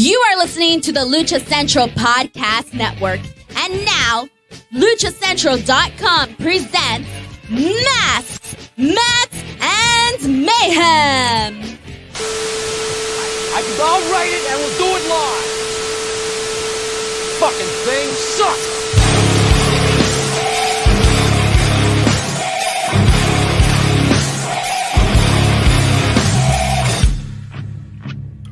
You are listening to the Lucha Central Podcast Network. And now, luchacentral.com presents Masks, Mats, and Mayhem. I'll write it and we'll do it live. Fucking thing sucks.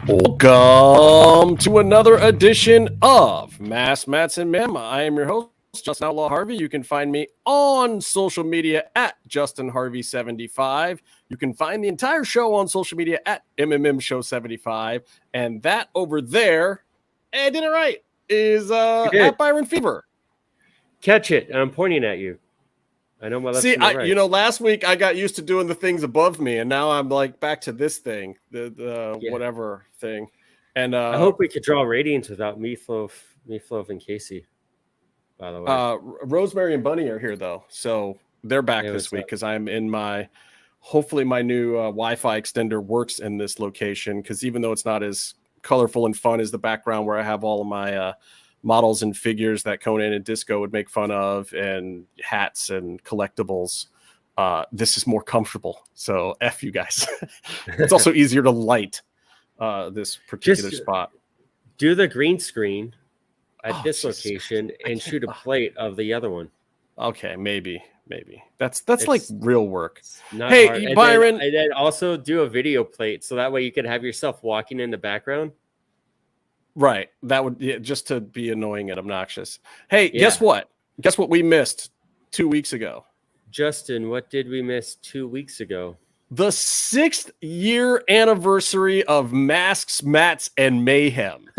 Welcome to another edition of Masks, Mats, and Mayhem. I am your host, Justin Outlaw Harvey. You can find me on social media at JustinHarvey75. You can find the entire show on social media at MMMShow75. And that over there, I did it right, is at Byron Fever. Catch it. I'm pointing at you. I know my left. See, right. Last week I got used to doing the things above me, and now I'm like back to this thing, the whatever thing. And I hope we could draw ratings without Meefloaf, and Casey. By the way, Rosemary and Bunny are here though, so they're back this week because I'm in hopefully my new Wi-Fi extender works in this location, because even though it's not as colorful and fun as the background where I have all of my models and figures that Conan and Disco would make fun of, and hats and collectibles, this is more comfortable. So F you guys. It's also easier to light this particular spot. Do the green screen at this location and shoot a plate of the other one. Okay, maybe. That's like real work. Hey, hard. Byron. And then also do a video plate so that way you can have yourself walking in the background. Right. That would just to be annoying and obnoxious. Hey, guess what? Guess what we missed 2 weeks ago? Justin, what did we miss 2 weeks ago? The 6th year anniversary of Masks, Mats, and Mayhem.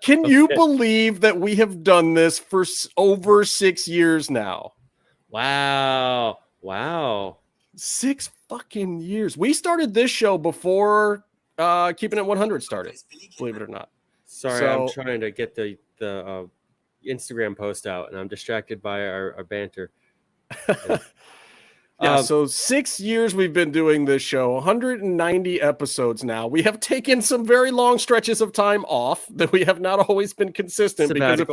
Can you believe that we have done this for over 6 years now? Wow. 6 fucking years. We started this show before Keeping It 100 started, believe it or not. Sorry, I'm trying to get the Instagram post out, and I'm distracted by our banter. So 6 years we've been doing this show, 190 episodes now. We have taken some very long stretches of time off that we have not always been consistent. Because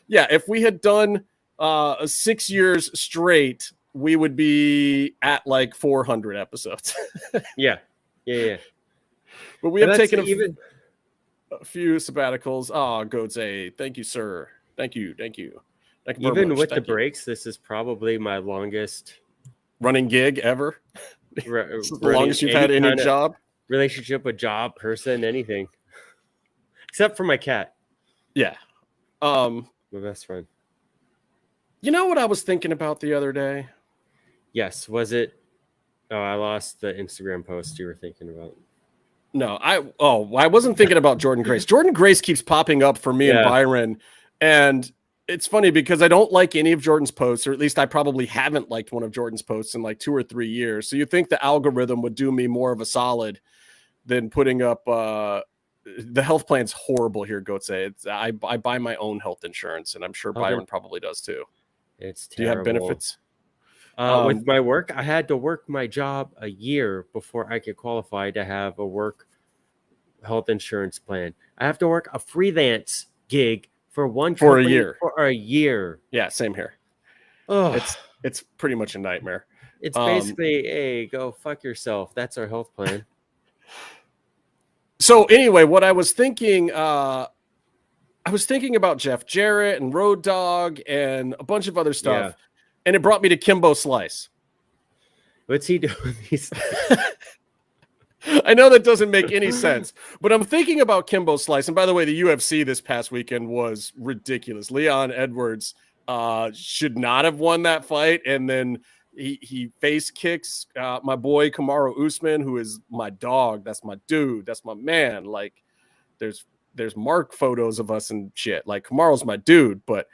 if we had done 6 years straight, we would be at like 400 episodes. Yeah. But we have taken a few sabbaticals. Oh, Godze, thank you, sir. Thank you. Even with the breaks, this is probably my longest running gig ever. The longest you've had any job? Relationship with job, person, anything. Except for my cat. Yeah. My best friend. You know what I was thinking about the other day? Yes. Was it? Oh, I lost the Instagram post you were thinking about. No, I wasn't thinking about Jordan Grace. Jordan Grace keeps popping up for me and Byron. And it's funny because I don't like any of Jordan's posts, or at least I probably haven't liked one of Jordan's posts in like 2 or 3 years. So you think the algorithm would do me more of a solid than putting up the health plan's horrible here, Gotze. I buy my own health insurance, and I'm sure Byron probably does too. It's terrible. Do you have benefits? With my work, I had to work my job a year before I could qualify to have a work health insurance plan. I have to work a freelance gig for a year. Yeah, same here. It's pretty much a nightmare. It's basically, hey, go fuck yourself. That's our health plan. So anyway, what I was thinking, I was thinking about Jeff Jarret and Road Dogg and a bunch of other stuff. Yeah. And it brought me to Kimbo Slice. What's he doing? I know that doesn't make any sense, but I'm thinking about Kimbo Slice. And by the way, the UFC this past weekend was ridiculous. Leon Edwards should not have won that fight. And then he face kicks my boy Kamaru Usman, who is my dog. That's my dude. That's my man. Like there's Mark photos of us and shit. Like Kamaru's my dude, but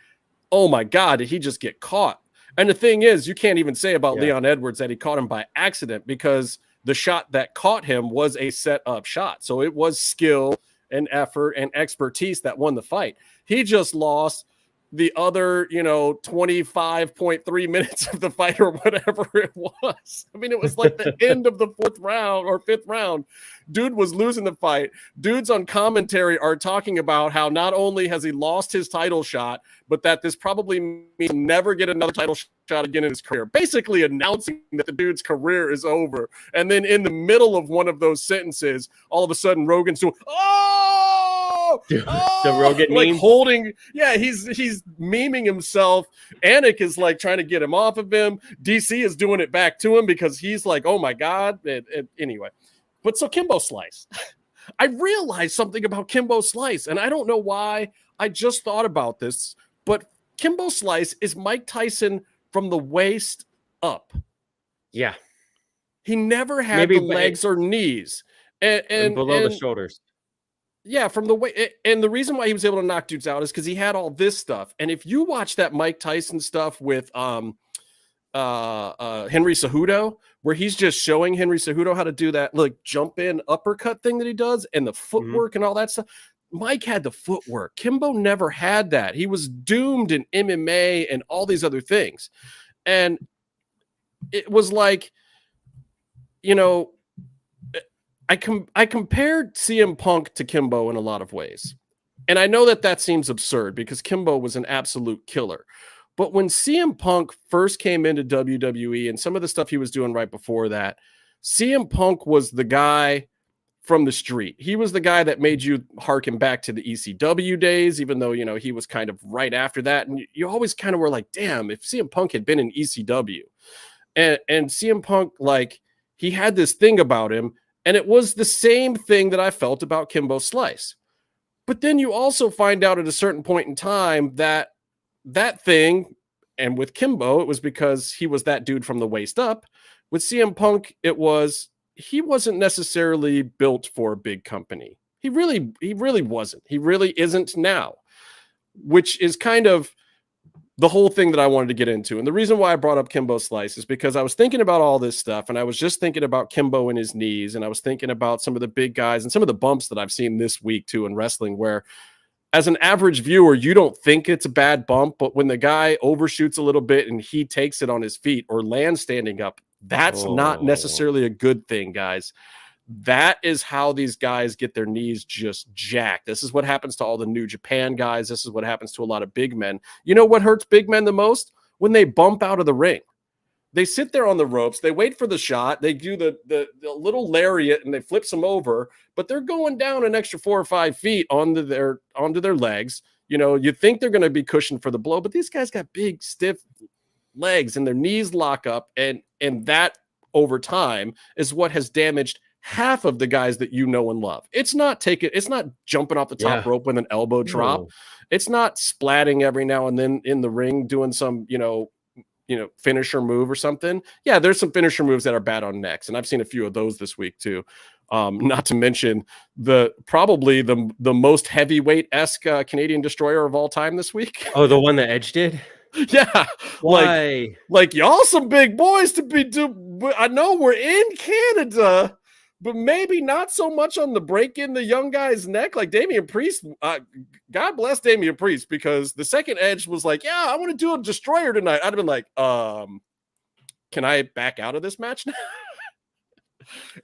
oh my God, did he just get caught? And the thing is, you can't even say about Leon Edwards that he caught him by accident, because the shot that caught him was a set-up shot. So it was skill and effort and expertise that won the fight. He just lost the other, 25.3 minutes of the fight or whatever it was. I mean, it was like the end of the fourth round or fifth round. Dude was losing the fight. Dudes on commentary are talking about how not only has he lost his title shot, but that this probably means he'll never get another title shot again in his career. Basically announcing that the dude's career is over. And then in the middle of one of those sentences, all of a sudden Rogan's doing, the Rogan like meme? holding, he's memeing himself. Anik is like trying to get him off of him. DC is doing it back to him because he's like, oh my God. Anyway, but so Kimbo Slice, I realized something about Kimbo Slice, and I don't know why. I just thought about this, but Kimbo Slice is Mike Tyson from the waist up. Yeah. He never had the legs or knees. And below the shoulders. Yeah, from the way, and the reason why he was able to knock dudes out is because he had all this stuff. And if you watch that Mike Tyson stuff with Henry Cejudo, where he's just showing Henry Cejudo how to do that like jump in uppercut thing that he does, and the footwork and all that stuff, Mike had the footwork. Kimbo never had that. He was doomed in MMA and all these other things, and it was like, I compared CM Punk to Kimbo in a lot of ways. And I know that seems absurd because Kimbo was an absolute killer. But when CM Punk first came into WWE and some of the stuff he was doing right before that, CM Punk was the guy from the street. He was the guy that made you harken back to the ECW days, even though, he was kind of right after that. And you always kind of were like, damn, if CM Punk had been in ECW. And CM Punk, like, he had this thing about him. And it was the same thing that I felt about Kimbo Slice. But then you also find out at a certain point in time that thing, and with Kimbo, it was because he was that dude from the waist up. With CM Punk, he wasn't necessarily built for a big company. He really wasn't. He really isn't now, which is kind of the whole thing that I wanted to get into. And the reason why I brought up Kimbo Slice is because I was thinking about all this stuff, and I was just thinking about Kimbo and his knees, and I was thinking about some of the big guys and some of the bumps that I've seen this week too in wrestling, where as an average viewer, you don't think it's a bad bump, but when the guy overshoots a little bit and he takes it on his feet or lands standing up, that's not necessarily a good thing, guys. That is how these guys get their knees just jacked. This is what happens to all the New Japan guys. This is what happens to a lot of big men. You know what hurts big men the most? When they bump out of the ring. They sit there on the ropes. They wait for the shot. They do the little lariat and they flips them over, but they're going down an extra 4 or 5 feet onto their legs. You think they're going to be cushioned for the blow, but these guys got big, stiff legs and their knees lock up. And that over time is what has damaged half of the guys that you know and love. It's not jumping off the top rope with an elbow drop. No. It's not splatting every now and then in the ring doing some, finisher move or something. Yeah, there's some finisher moves that are bad on necks, and I've seen a few of those this week too. Not to mention probably the most heavyweight-esque Canadian destroyer of all time this week. Oh, the one that Edge did? Yeah. Why? Like y'all some big boys to be I know we're in Canada, but maybe not so much on the break in the young guy's neck. Like Damian Priest, God bless Damian Priest, because the second Edge was like, yeah, I want to do a destroyer tonight. I'd have been like, can I back out of this match now?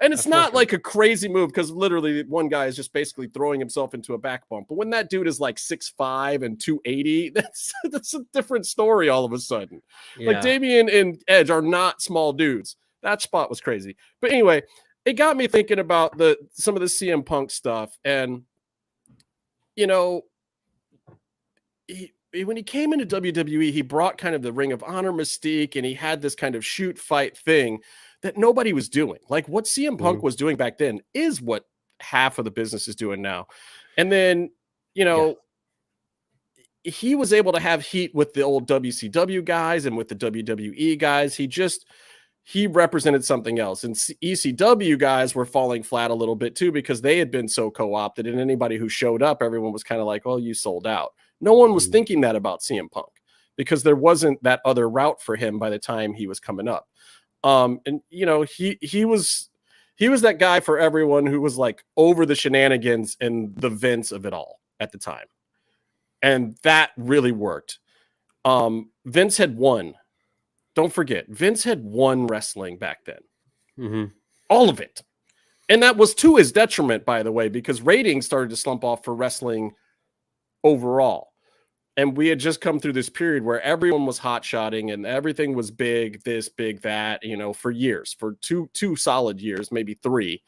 And it's not like a crazy move because literally one guy is just basically throwing himself into a back bump. But when that dude is like 6'5" and 280, that's a different story all of a sudden. Yeah. Like Damian and Edge are not small dudes. That spot was crazy. But anyway, it got me thinking about some of the CM Punk stuff. And, when he came into WWE, he brought kind of the Ring of Honor mystique, and he had this kind of shoot fight thing that nobody was doing. Like what CM Punk was doing back then is what half of the business is doing now. And then, he was able to have heat with the old WCW guys and with the WWE guys. He represented something else. And ECW guys were falling flat a little bit too, because they had been so co-opted, and anybody who showed up, everyone was kind of like, oh, you sold out. No one was thinking that about CM Punk because there wasn't that other route for him by the time he was coming up. And he was that guy for everyone who was like over the shenanigans and the Vince of it all at the time. And that really worked. Vince had won. Don't forget, Vince had won wrestling back then. Mm-hmm. All of it. And that was to his detriment, by the way, because ratings started to slump off for wrestling overall. And we had just come through this period where everyone was hot-shotting and everything was big, this, big, that, for years, for two solid years, maybe 3.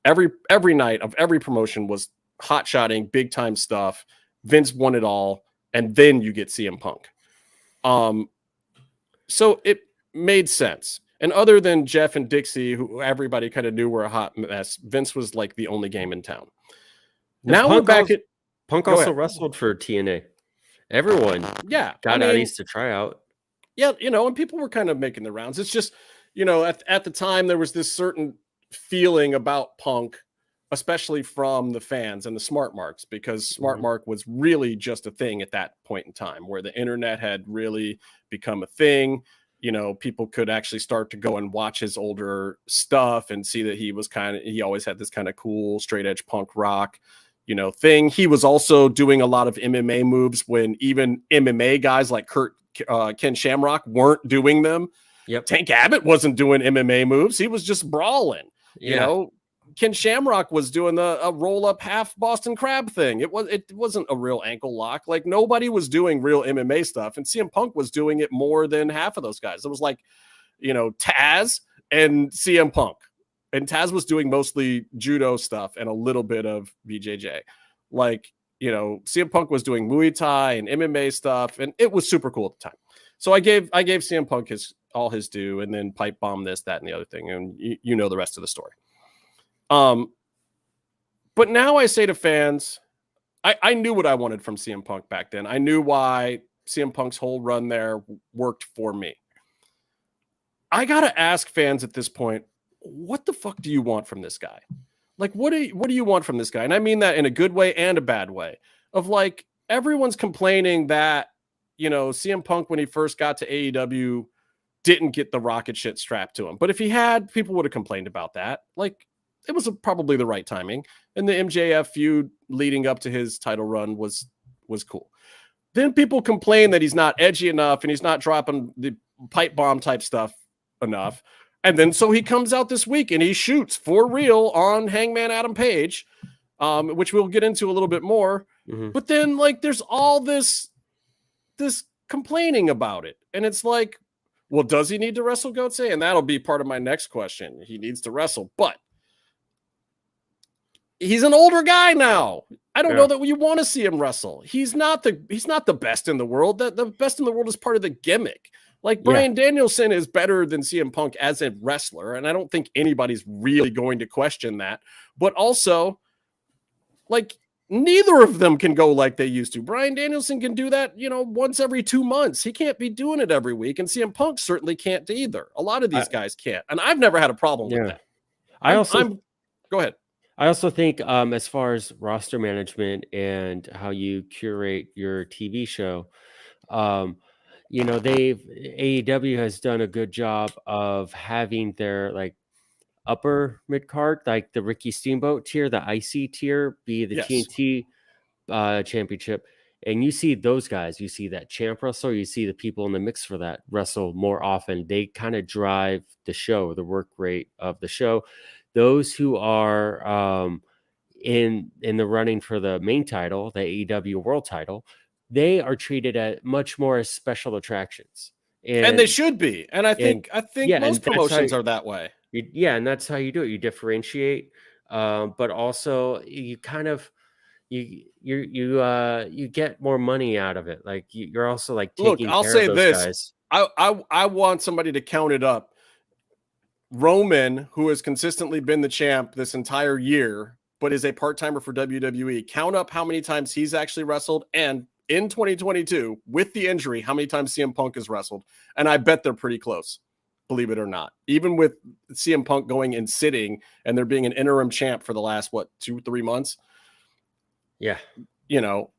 Every night of every promotion was hot-shotting, big-time stuff. Vince won it all, and then you get CM Punk. So it made sense. And other than Jeff and Dixie, who everybody kind of knew were a hot mess, Vince was like the only game in town. Now we're back at... Punk also wrestled for TNA. Everyone got out east to try out. Yeah, and people were kind of making the rounds. It's just, at the time, there was this certain feeling about Punk, especially from the fans and the Smart Marks, because Smart Mark was really just a thing at that point in time where the internet had really become a thing. People could actually start to go and watch his older stuff and see that he always had this kind of cool straight edge punk rock thing. He was also doing a lot of MMA moves when even MMA guys like Ken Shamrock weren't doing them. Yep. Tank Abbott wasn't doing MMA moves. He was just brawling. Ken Shamrock was doing a roll up half Boston Crab thing. It wasn't a real ankle lock. Like nobody was doing real MMA stuff. And CM Punk was doing it more than half of those guys. It was like, Taz and CM Punk. And Taz was doing mostly judo stuff and a little bit of BJJ. Like, CM Punk was doing Muay Thai and MMA stuff, and it was super cool at the time. So I gave CM Punk all his due, and then pipe bomb this, that, and the other thing, and you know the rest of the story. But now I say to fans, I knew what I wanted from CM Punk back then. I knew why CM Punk's whole run there worked for me. I gotta ask fans at this point, what the fuck do you want from this guy? Like, what do you want from this guy? And I mean that in a good way and a bad way. Of like, everyone's complaining that, CM Punk, when he first got to AEW, didn't get the rocket shit strapped to him. But if he had, people would have complained about that. Like, it was probably the right timing. And the MJF feud leading up to his title run was cool. Then people complain that he's not edgy enough and he's not dropping the pipe bomb type stuff enough. And then so he comes out this week and he shoots for real on Hangman Adam Page, which we'll get into a little bit more. Mm-hmm. But then like there's all this complaining about it. And it's like, well, does he need to wrestle, Goatsy? And that'll be part of my next question. He needs to wrestle, but he's an older guy now. I don't know that you want to see him wrestle. He's not the best in the world. The best in the world is part of the gimmick. Like Bryan Danielson is better than CM Punk as a wrestler, and I don't think anybody's really going to question that. But also, like, neither of them can go like they used to. Bryan Danielson can do that, once every 2 months. He can't be doing it every week, and CM Punk certainly can't either. A lot of these guys can't, and I've never had a problem with that. Go ahead. I also think as far as roster management and how you curate your TV show, AEW has done a good job of having their like upper mid card, like the Ricky Steamboat tier, the IC tier, be the TNT championship. And you see those guys, you see that champ wrestler, you see the people in the mix for that wrestle more often. They kind of drive the show, the work rate of the show. Those who are in the running for the main title, the AEW World title, they are treated as much more as special attractions, and they should be. And I think most promotions are that way. And that's how you do it. You differentiate, but also you kind of you get more money out of it. Like you're also like taking I'll care say of those this. guys. I want somebody to count it up. Roman, who has consistently been the champ this entire year, but is a part-timer for WWE, count up how many times he's actually wrestled, and in 2022, with the injury, how many times CM Punk has wrestled. And I bet they're pretty close, believe it or not. Even with CM Punk going and sitting and there being an interim champ for the last, 2-3 months? Yeah.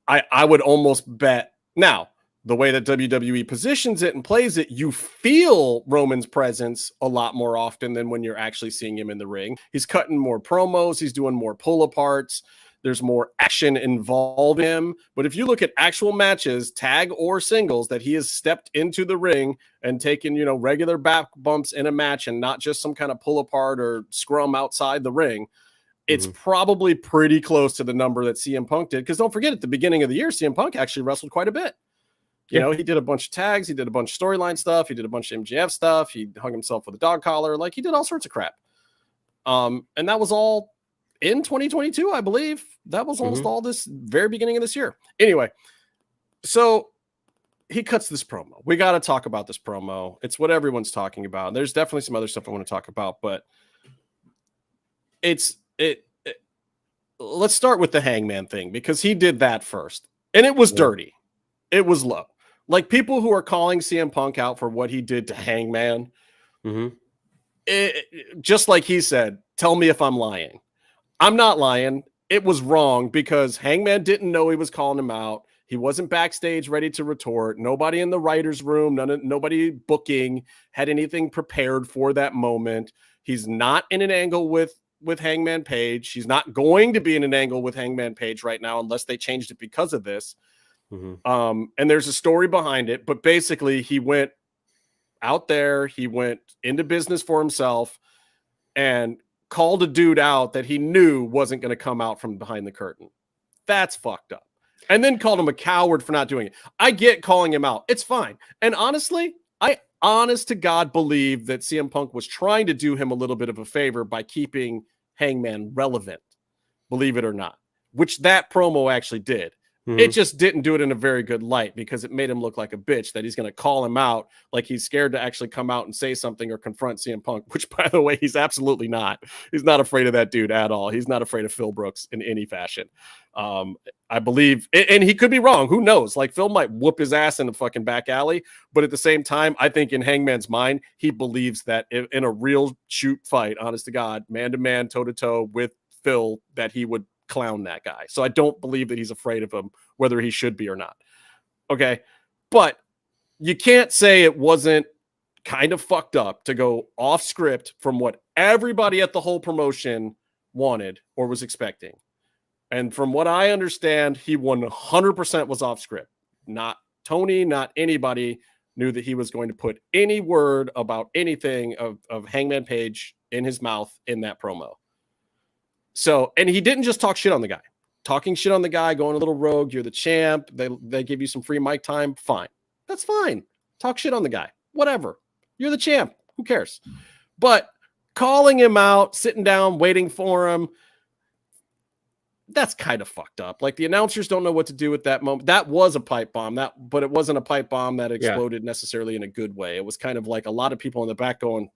I would almost bet. Now, the way that WWE positions it and plays it, you feel Roman's presence a lot more often than when you're actually seeing him in the ring. He's cutting more promos. He's doing more pull-aparts. There's more action involved in him. But if you look at actual matches, tag or singles, that he has stepped into the ring and taken, regular back bumps in a match and not just some kind of pull apart or scrum outside the ring, it's probably pretty close to the number that CM Punk did. Because don't forget, at the beginning of the year, CM Punk actually wrestled quite a bit. He did a bunch of tags. He did a bunch of storyline stuff. He did a bunch of MJF stuff. He hung himself with a dog collar. Like, he did all sorts of crap. And that was all in 2022, I believe. That was almost all this very beginning of this year. Anyway, so he cuts this promo. We got to talk about this promo. It's what everyone's talking about. There's definitely some other stuff I want to talk about, but let's start with the Hangman thing, because he did that first. And it was dirty. It was low. Like, people who are calling CM Punk out for what he did to Hangman, just like he said, tell me if I'm lying. I'm not lying. It was wrong, because Hangman didn't know he was calling him out. He wasn't backstage ready to retort. Nobody in the writer's room, nobody booking had anything prepared for that moment. He's not in an angle with Hangman Page. He's not going to be in an angle with Hangman Page right now unless they changed it because of this. And there's a story behind it, but basically he went out there, he went into business for himself and called a dude out that he knew wasn't going to come out from behind the curtain. That's fucked up. And then called him a coward for not doing it. I get calling him out. It's fine. And honestly, I honest to God believe that CM Punk was trying to do him a little bit of a favor by keeping Hangman relevant, believe it or not, which that promo actually did. It just didn't do it in a very good light, because it made him look like a bitch that he's going to call him out like he's scared to actually come out and say something or confront CM Punk, which, by the way, he's absolutely not. He's not afraid of that dude at all. He's not afraid of Phil Brooks in any fashion. I believe, and he could be wrong. Who knows? Like, Phil might whoop his ass in the fucking back alley. But at the same time, I think in Hangman's mind, he believes that in a real shoot fight, honest to God, man-to-man, toe-to-toe with Phil, that he would clown that guy. So I don't believe that he's afraid of him, whether he should be or not. Okay. But you can't say it wasn't kind of fucked up to go off script from what everybody at the whole promotion wanted or was expecting. And from what I understand, he 100% was off script. Not Tony, not anybody knew that he was going to put any word about anything of Hangman Page in his mouth in that promo. So, and he didn't just talk shit on the guy. Talking shit on the guy, going a little rogue, you're the champ, they give you some free mic time, fine. That's fine. Talk shit on the guy. Whatever. You're the champ. Who cares? But calling him out, sitting down, waiting for him, that's kind of fucked up. Like, the announcers don't know what to do at that moment. That was a pipe bomb, but it wasn't a pipe bomb that exploded necessarily in a good way. It was kind of like a lot of people in the back going,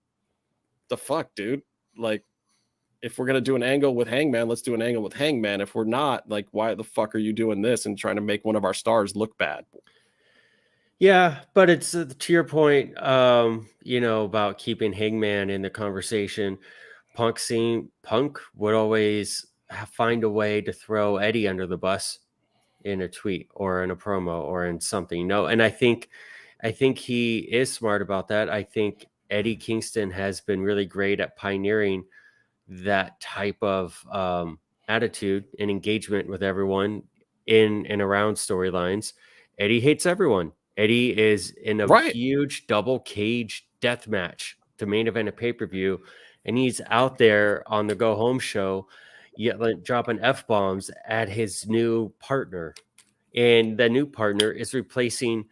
the fuck, dude? Like, if we're going to do an angle with Hangman, let's do an angle with Hangman. If we're not, like, why the fuck are you doing this and trying to make one of our stars look bad? Yeah, but it's to your point, about keeping Hangman in the conversation. Punk would always find a way to throw Eddie under the bus in a tweet or in a promo or in something. And I think he is smart about that. I think Eddie Kingston has been really great at pioneering that type of attitude and engagement with everyone in and around storylines. Eddie hates everyone. Eddie is in a huge double cage death match to main event a pay-per-view, and he's out there on the go home show dropping F-bombs at his new partner, and the new partner is replacing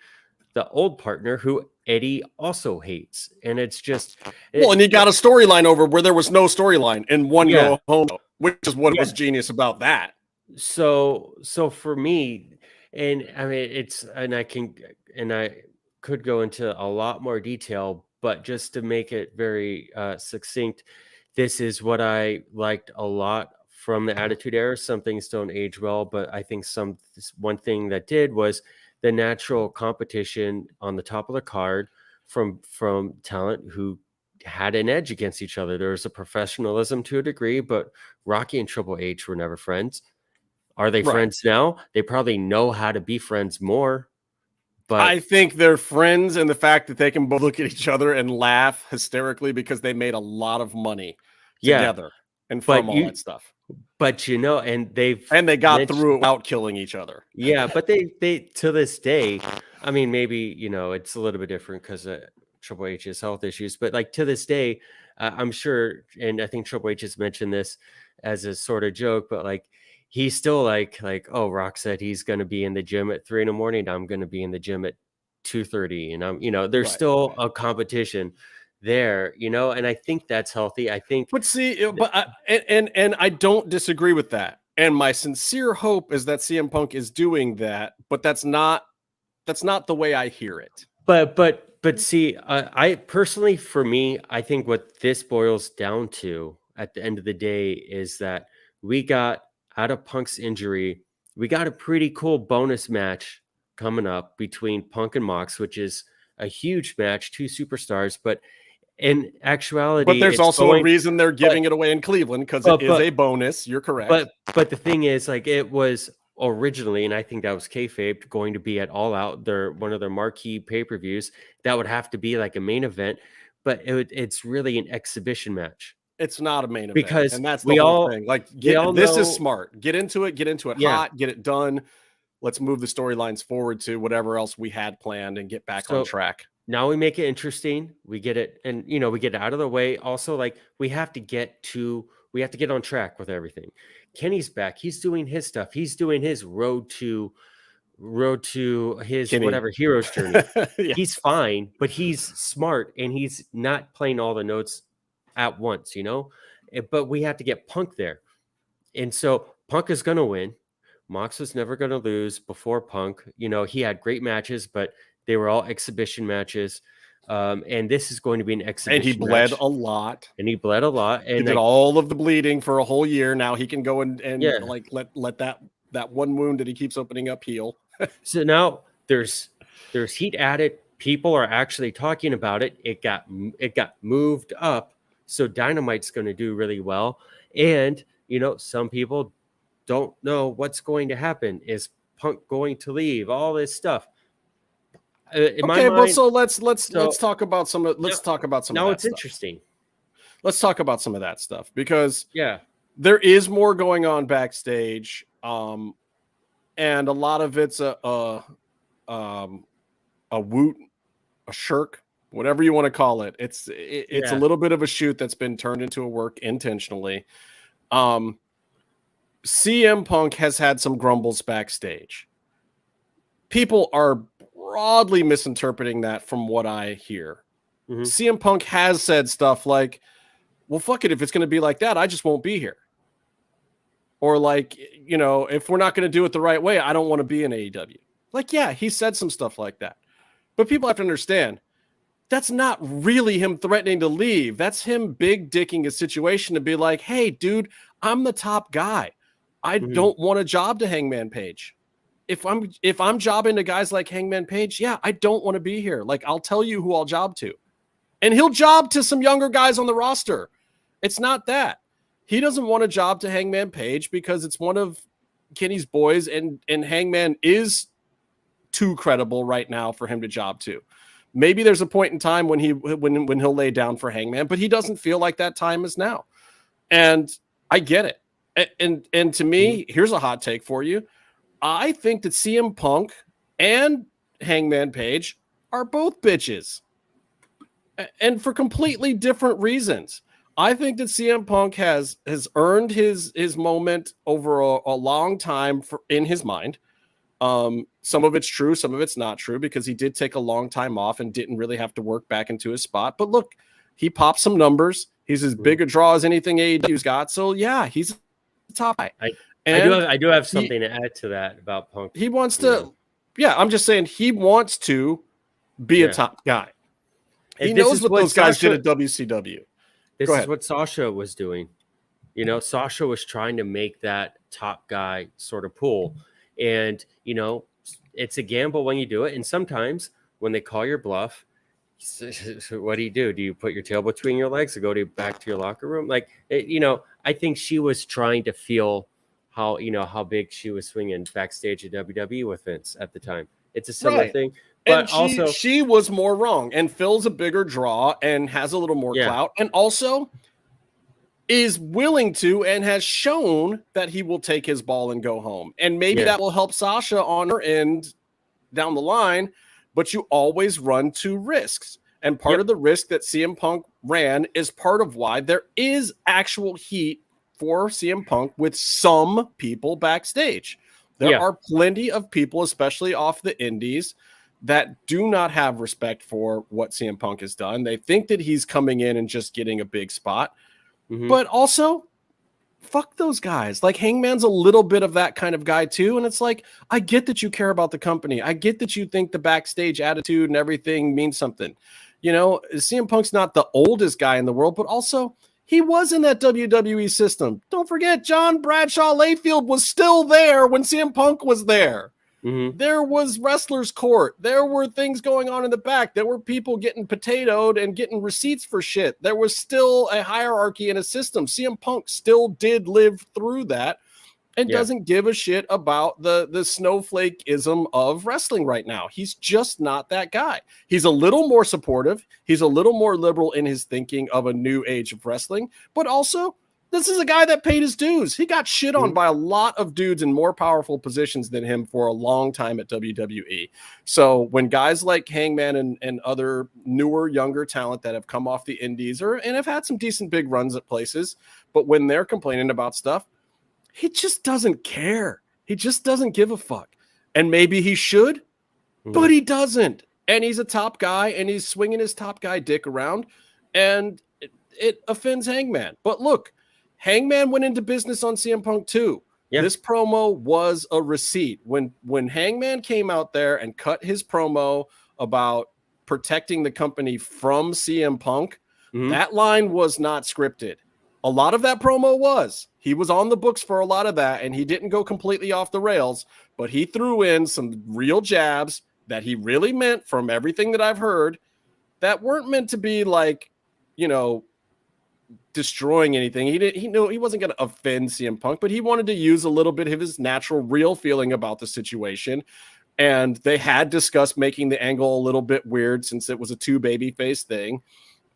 the old partner who Eddie also hates. And it's just... and he got a storyline over where there was no storyline in one go home, which is what was genius about that. So for me, and I mean, I could go into a lot more detail, but just to make it very succinct, this is what I liked a lot from the Attitude Era. Some things don't age well, but I think one thing that did was the natural competition on the top of the card from talent who had an edge against each other. There was a professionalism to a degree, but Rocky and Triple H were never friends. Are they friends now? They probably know how to be friends more. But I think they're friends in the fact that they can both look at each other and laugh hysterically because they made a lot of money together. and from all that stuff. But and they got through it without killing each other. Yeah, but they to this day, I mean, maybe it's a little bit different because of Triple H's health issues, but like to this day, I'm sure, and I think Triple H has mentioned this as a sort of joke, but like he's still like, oh, Rock said he's going to be in the gym at 3 a.m. I'm going to be in the gym at 2:30, and I'm, there's still a competition there, and I think that's healthy. I think, but see, and I don't disagree with that. And my sincere hope is that CM Punk is doing that, but that's not the way I hear it. But see, I personally, for me, I think what this boils down to at the end of the day is that we got out of Punk's injury, we got a pretty cool bonus match coming up between Punk and Mox, which is a huge match, 2 superstars, but in actuality, but there's also a reason they're giving it away in Cleveland, because it is a bonus. You're correct. But the thing is, like, it was originally, and I think that was kayfabe, going to be at All Out, one of their marquee pay-per-views. That would have to be like a main event, but it's really an exhibition match. It's not a main event, because and that's the whole thing. Like, this is smart. Get into it hot, get it done. Let's move the storylines forward to whatever else we had planned and get back on track. Now we make it interesting. We get it, and we get it out of the way. Also, like, we have to get on track with everything. Kenny's back. He's doing his stuff. He's doing his road to his Kenny. Whatever hero's journey. Yeah. He's fine, but he's smart, and he's not playing all the notes at once, but we have to get Punk there. And so Punk is going to win. Mox was never going to lose before Punk. He had great matches, but they were all exhibition matches. And this is going to be an exhibition. And he bled match. a lot. And he bled a lot. And he did all of the bleeding for a whole year. Now he can go and like let that one wound that he keeps opening up heal. So now there's heat added. People are actually talking about it. It got moved up. So Dynamite's going to do really well. And some people don't know what's going to happen. Is Punk going to leave? All this stuff. But so let's talk about some of Now it's stuff. Interesting. Let's talk about some of that stuff, because there is more going on backstage, and a lot of it's a woot, a shirk, whatever you want to call it. It's a little bit of a shoot that's been turned into a work intentionally. CM Punk has had some grumbles backstage. People are broadly misinterpreting that from what I hear. Mm-hmm. CM Punk has said stuff like, well, fuck it, if it's going to be like that, I just won't be here. Or like, if we're not going to do it the right way, I don't want to be in AEW. Like, yeah, he said some stuff like that. But people have to understand, that's not really him threatening to leave. That's him big dicking a situation to be like, hey, dude, I'm the top guy. I don't want a job to Hangman Page. If I'm jobbing to guys like Hangman Page, yeah, I don't want to be here. Like, I'll tell you who I'll job to. And he'll job to some younger guys on the roster. It's not that. He doesn't want a job to Hangman Page because it's one of Kenny's boys, and Hangman is too credible right now for him to job to. Maybe there's a point in time when he'll lay down for Hangman, but he doesn't feel like that time is now. And I get it. And to me, here's a hot take for you. I think that CM Punk and Hangman Page are both bitches, and for completely different reasons. I think that CM Punk has earned his moment over a long time in his mind. Some of it's true, some of it's not true, because he did take a long time off and didn't really have to work back into his spot. But look, he popped some numbers. He's as big a draw as anything AEW's got. So yeah, he's the top guy. I do have something to add to that about Punk. He wants to, I'm just saying he wants to be a top guy. He knows what those guys did at WCW. This is what Sasha was doing. Sasha was trying to make that top guy sort of pull. And, it's a gamble when you do it. And sometimes when they call your bluff, what do? Do you put your tail between your legs or go back to your locker room? Like, I think she was trying to feel how big she was swinging backstage at WWE with Vince at the time. It's a similar thing, but and she was more wrong. And Phil's a bigger draw and has a little more clout. And also, is willing to and has shown that he will take his ball and go home. And maybe that will help Sasha on her end down the line, but you always run 2 risks. And part of the risk that CM Punk ran is part of why there is actual heat for CM Punk with some people backstage. There are plenty of people, especially off the indies, that do not have respect for what CM Punk has done. They think that he's coming in and just getting a big spot. But also, fuck those guys. Like, Hangman's a little bit of that kind of guy too. And it's like, I get that you care about the company. I get that you think the backstage attitude and everything means something. You know, CM Punk's not the oldest guy in the world, but also he was in that WWE system. Don't forget, John Bradshaw Layfield was still there when CM Punk was there. There was Wrestler's Court. There were things going on in the back. There were people getting potatoed and getting receipts for shit. There was still a hierarchy and a system. CM Punk still did live through that and doesn't give a shit about the snowflake-ism of wrestling right now. He's just not that guy. He's a little more supportive. He's a little more liberal in his thinking of a new age of wrestling, but also this is a guy that paid his dues. He got shit on by a lot of dudes in more powerful positions than him for a long time at WWE. So when guys like Hangman and other newer, younger talent that have come off the indies and have had some decent big runs at places, but when they're complaining about stuff, he just doesn't care. He just doesn't give a fuck. And maybe he should, but he doesn't. And he's a top guy, and he's swinging his top guy dick around, and it offends Hangman. But look, Hangman went into business on CM Punk too. This promo was a receipt. When Hangman came out there and cut his promo about protecting the company from CM Punk, that line was not scripted. A lot of that promo was. He was on the books for a lot of that, and he didn't go completely off the rails, but he threw in some real jabs that he really meant, from everything that I've heard, that weren't meant to be like, you know, destroying anything. He knew he wasn't going to offend CM Punk, but he wanted to use a little bit of his natural, real feeling about the situation. And they had discussed making the angle a little bit weird since it was a 2 babyface thing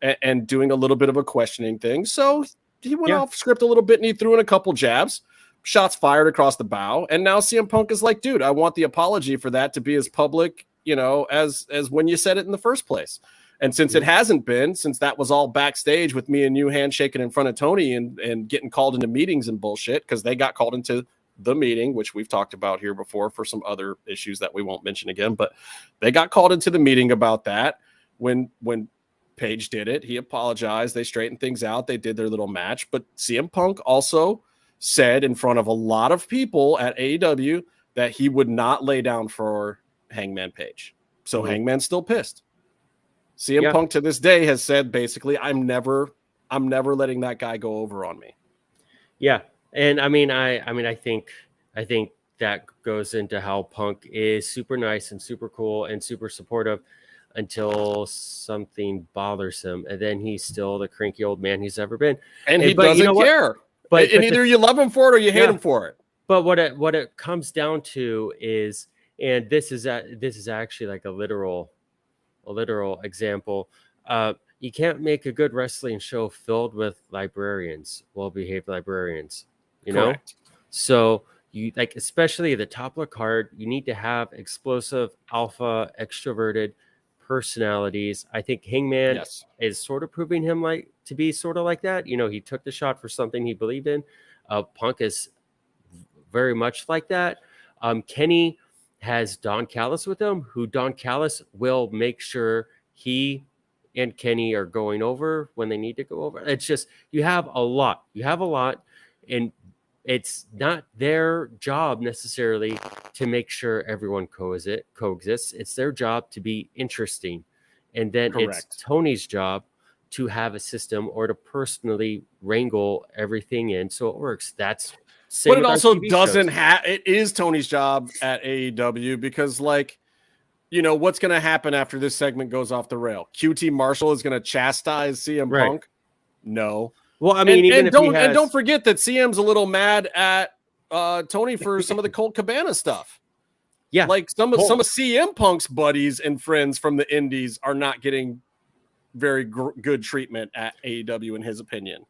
and doing a little bit of a questioning thing. So he went off script a little bit, and he threw in a couple jabs, shots fired across the bow. And now CM Punk is like, dude, I want the apology for that to be as public, you know, as when you said it in the first place. And since it hasn't been, since that was all backstage with me and you handshaking in front of Tony and getting called into meetings and bullshit, because they got called into the meeting, which we've talked about here before for some other issues that we won't mention again, but they got called into the meeting about that. When Page did it, he apologized. They straightened things out. They did their little match. But CM Punk also said in front of a lot of people at AEW that he would not lay down for Hangman Page. So Hangman's still pissed. CM Punk to this day has said basically, I'm never letting that guy go over on me. Yeah. And I think that goes into how Punk is super nice and super cool and super supportive until something bothers him, and then he's still the cranky old man he's ever been. And he doesn't care. But either you love him for it or you hate him for it. But what it comes down to is, and this is actually like a literal example. You can't make a good wrestling show filled with librarians, well-behaved librarians, you know? So you like, especially the top of the card, you need to have explosive, alpha, extroverted personalities. I think Hangman is sort of proving him like to be sort of like that. You know, he took the shot for something he believed in. Punk is very much like that. Kenny has Don Callis with him, who Don Callis will make sure he and Kenny are going over when they need to go over. It's just, you have a lot, and it's not their job necessarily to make sure everyone coexists. It's their job to be interesting. And then it's Tony's job to have a system or to personally wrangle everything in so it works. But it also doesn't have, it is Tony's job at AEW because, like, you know, what's going to happen after this segment goes off the rail? QT Marshall is going to chastise CM Punk? No. Well, I mean, and don't forget that CM's a little mad at Tony for some of the Colt Cabana stuff. Yeah, like some of CM Punk's buddies and friends from the Indies are not getting very good treatment at AEW, in his opinion.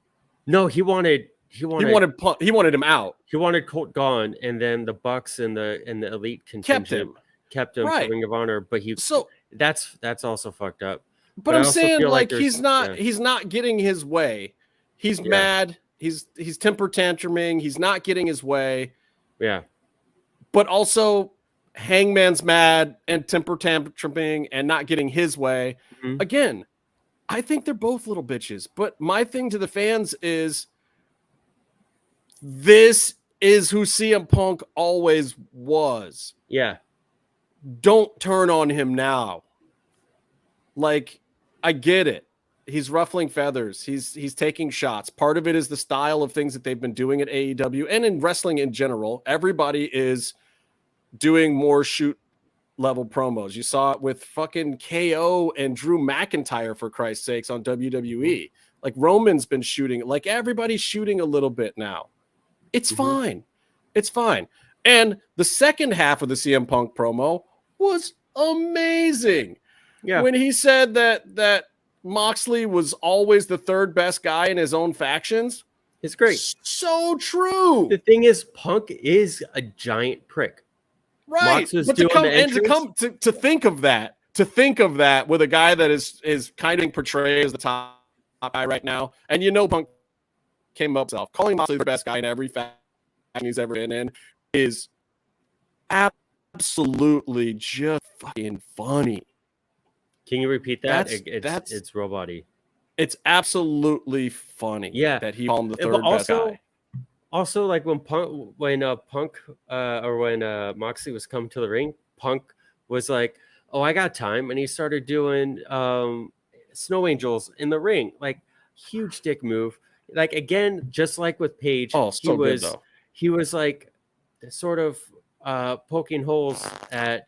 No, he wanted him out. He wanted Colt gone, and then the Bucks and the Elite contingent kept him right. for Ring of Honor. But that's also fucked up. But I'm saying like he's not getting his way. He's mad. He's temper tantruming. He's not getting his way. Yeah. But also Hangman's mad and temper tantruming and not getting his way. Mm-hmm. Again, I think they're both little bitches. But my thing to the fans is this is who CM Punk always was. Yeah. Don't turn on him now. Like, I get it. He's ruffling feathers. He's taking shots. Part of it is the style of things that they've been doing at AEW and in wrestling in general. Everybody is doing more shoot level promos. You saw it with fucking KO and Drew McIntyre, for Christ's sakes, on WWE. Like, Roman's been shooting. Like, everybody's shooting a little bit now. It's fine. It's fine. And the second half of the CM Punk promo was amazing. Yeah. When he said that Moxley was always the third best guy in his own factions. It's great. So true. The thing is, Punk is a giant prick. Right. But to think of that with a guy that is kind of portrayed as the top guy right now. And Punk came up himself, calling Moxley the best guy in every faction he's ever been in is absolutely just fucking funny. Can you repeat that? It's Robot-y. It's absolutely funny. Yeah, that he called him the third best guy. Also, like when Moxley was coming to the ring, Punk was like, "Oh, I got time," and he started doing snow angels in the ring, like huge dick move. Like again, just like with Page, he was like sort of poking holes at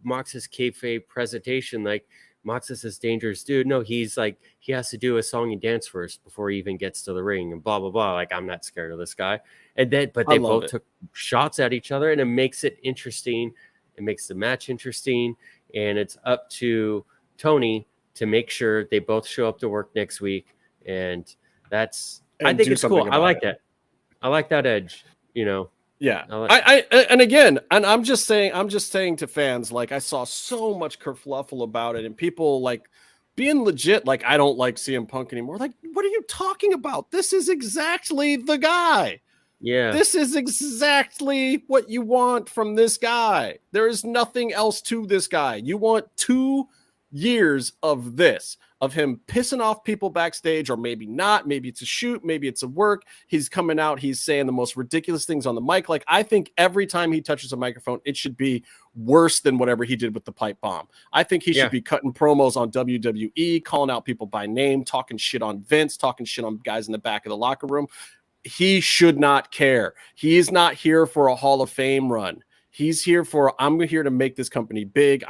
Mox's kayfabe presentation, like. Mox is this dangerous dude. No, he's like, he has to do a song and dance first before he even gets to the ring and blah, blah, blah. Like, I'm not scared of this guy. And then, but they both took shots at each other and it makes it interesting. It makes the match interesting. And it's up to Tony to make sure they both show up to work next week. And I think it's cool. I like that. I like that edge, Yeah, I'm just saying to fans, like I saw so much kerfluffle about it and people like being legit. Like, I don't like CM Punk anymore. Like, what are you talking about? This is exactly the guy. Yeah, this is exactly what you want from this guy. There is nothing else to this guy. You want 2 years of this. Of him pissing off people backstage, or maybe not. Maybe it's a shoot. Maybe it's a work. He's coming out. He's saying the most ridiculous things on the mic. Like, I think every time he touches a microphone, it should be worse than whatever he did with the pipe bomb. I think he should be cutting promos on WWE, calling out people by name, talking shit on Vince, talking shit on guys in the back of the locker room. He should not care. He is not here for a Hall of Fame run. He's here for, I'm here to make this company big.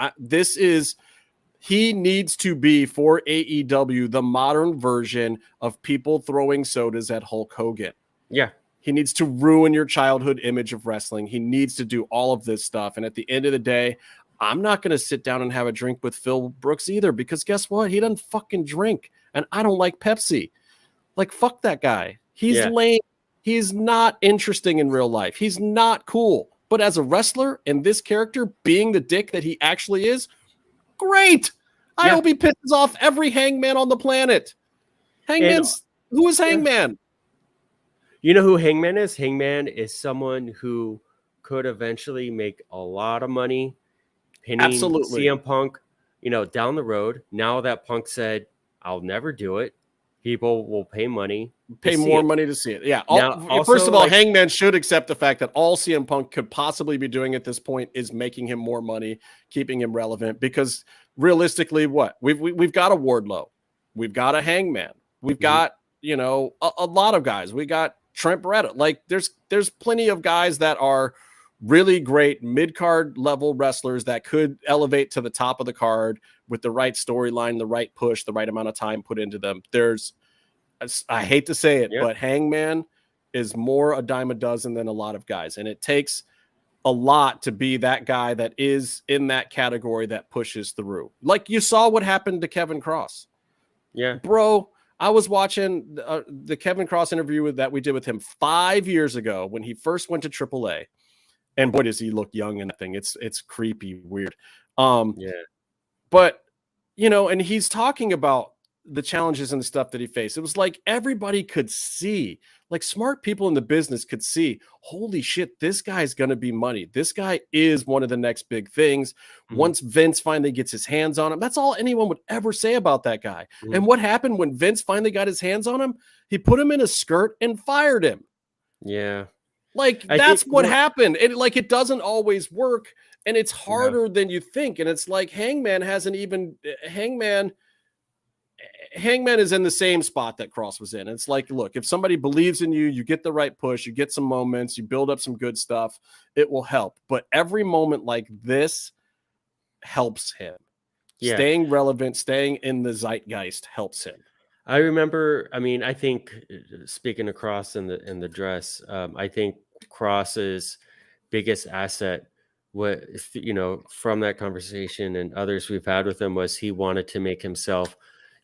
He needs to be, for AEW, the modern version of people throwing sodas at Hulk Hogan. Yeah. He needs to ruin your childhood image of wrestling. He needs to do all of this stuff. And at the end of the day, I'm not going to sit down and have a drink with Phil Brooks either, because guess what? He doesn't fucking drink. And I don't like Pepsi. Like, fuck that guy. He's lame. He's not interesting in real life. He's not cool. But as a wrestler and this character being the dick that he actually is, great. I hope he pisses off every Hangman on the planet. Who is Hangman? You know who Hangman is? Hangman is someone who could eventually make a lot of money pinning CM Punk, down the road. Now that Punk said, I'll never do it, people will pay money. Pay more money to see it. Yeah. First of all, Hangman should accept the fact that all CM Punk could possibly be doing at this point is making him more money, keeping him relevant. Because realistically, what? We've got a Wardlow. We've got a Hangman. We've got, a lot of guys. We got Trent Beretta. Like, there's plenty of guys that are really great mid-card level wrestlers that could elevate to the top of the card with the right storyline, the right push, the right amount of time put into them. I hate to say it, but Hangman is more a dime a dozen than a lot of guys. And it takes a lot to be that guy that is in that category that pushes through. Like, you saw what happened to Kevin Cross. Yeah. Bro, I was watching the Kevin Cross interview that we did with him 5 years ago when he first went to AAA, and boy, does he look young in that thing. It's creepy, weird. But and he's talking about the challenges and the stuff that he faced. It was like everybody could see, like smart people in the business could see, holy shit, this guy's going to be money. This guy is one of the next big things. Once Vince finally gets his hands on him, that's all anyone would ever say about that guy. And what happened when Vince finally got his hands on him? He put him in a skirt and fired him. Yeah. Like that's what happened. And like, it doesn't always work, and it's harder than you think. And it's like Hangman is in the same spot that Cross was in. It's like, look, if somebody believes in you, you get the right push, you get some moments, you build up some good stuff, it will help. But every moment like this helps him. Staying relevant, staying in the zeitgeist helps him. I remember, I think speaking of Cross in the dress, I think Cross's biggest asset was, from that conversation and others we've had with him, was he wanted to make himself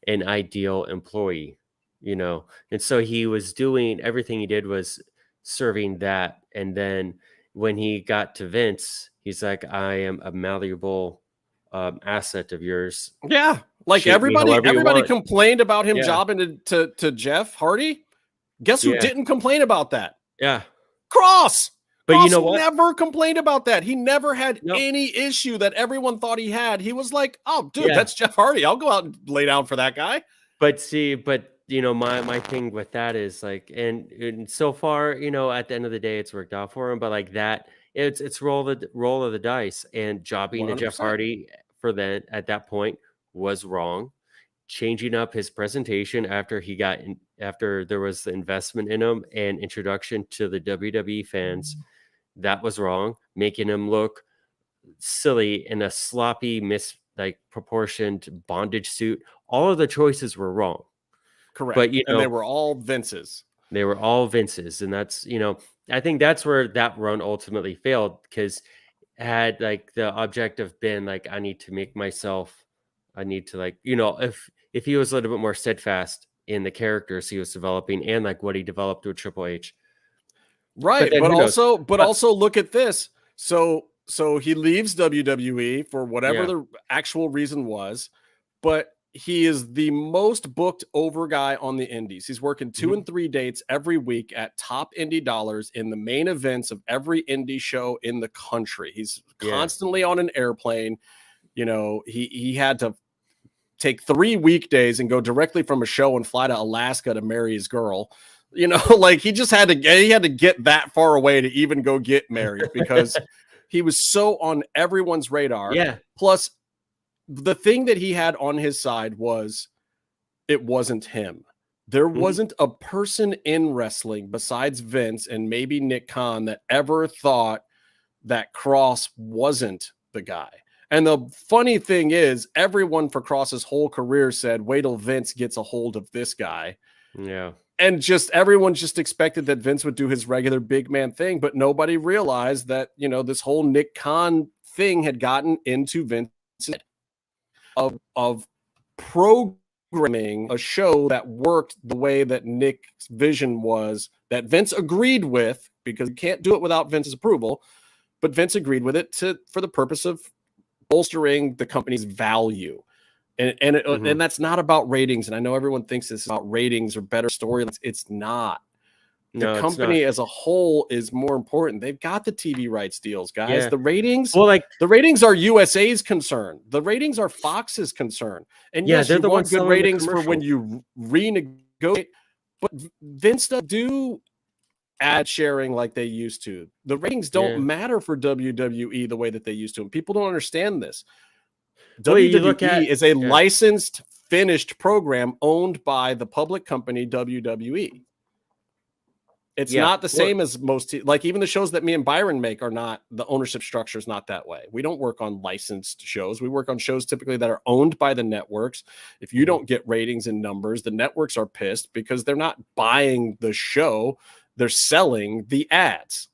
an ideal employee, and so he was doing everything he did was serving that. And then when he got to Vince, he's like, I am a malleable asset of yours. Yeah. Like everybody complained about him jobbing to Jeff Hardy. Guess who didn't complain about that? Yeah. Cross. But Cross you know what? Never complained about that. He never had any issue that everyone thought he had. He was like, oh, dude, that's Jeff Hardy. I'll go out and lay down for that guy. But my thing with that is like, and so far, at the end of the day, it's worked out for him. But like that, it's roll of the dice, and jobbing 100%. To Jeff Hardy at that point was wrong. Changing up his presentation after there was the investment in him and introduction to the WWE fans, that was wrong. Making him look silly in a sloppy, proportioned bondage suit. All of the choices were wrong. Correct. But and they were all Vince's. They were all Vince's, and that's I think that's where that run ultimately failed, because had like the objective been like, I need to make myself, I need to if he was a little bit more steadfast in the characters he was developing and like what he developed with Triple H. Right. But also look at this. So he leaves WWE for whatever the actual reason was, but he is the most booked over guy on the indies. He's working 2 and 3 dates every week at top indie dollars in the main events of every indie show in the country. He's constantly on an airplane. He had to take 3 weekdays and go directly from a show and fly to Alaska to marry his girl. Like he had to get that far away to even go get married because he was so on everyone's radar. Yeah. Plus, the thing that he had on his side was it wasn't him. There wasn't a person in wrestling besides Vince and maybe Nick Khan that ever thought that Cross wasn't the guy. And the funny thing is, everyone for Cross's whole career said, wait till Vince gets a hold of this guy. Yeah. And everyone just expected that Vince would do his regular big man thing, but nobody realized that, this whole Nick Khan thing had gotten into Vince's head of programming a show that worked the way that Nick's vision was, that Vince agreed with, because you can't do it without Vince's approval, but Vince agreed with it for the purpose of bolstering the company's value. And that's not about ratings. And I know everyone thinks this is about ratings or better storylines. It's not. The company as a whole is more important. They've got the TV rights deals, guys. Yeah. The ratings, the ratings are USA's concern. The ratings are Fox's concern. And yes, they're the ones good ratings for when you renegotiate. But Vince doesn't do ad sharing like they used to. The ratings don't matter for WWE the way that they used to. And people don't understand this. WWE is a licensed, finished program owned by the public company WWE. It's not the same as most, like even the shows that me and Byron make are not, the ownership structure is not that way. We don't work on licensed shows. We work on shows typically that are owned by the networks. If you don't get ratings and numbers, the networks are pissed because they're not buying the show. They're selling the ads.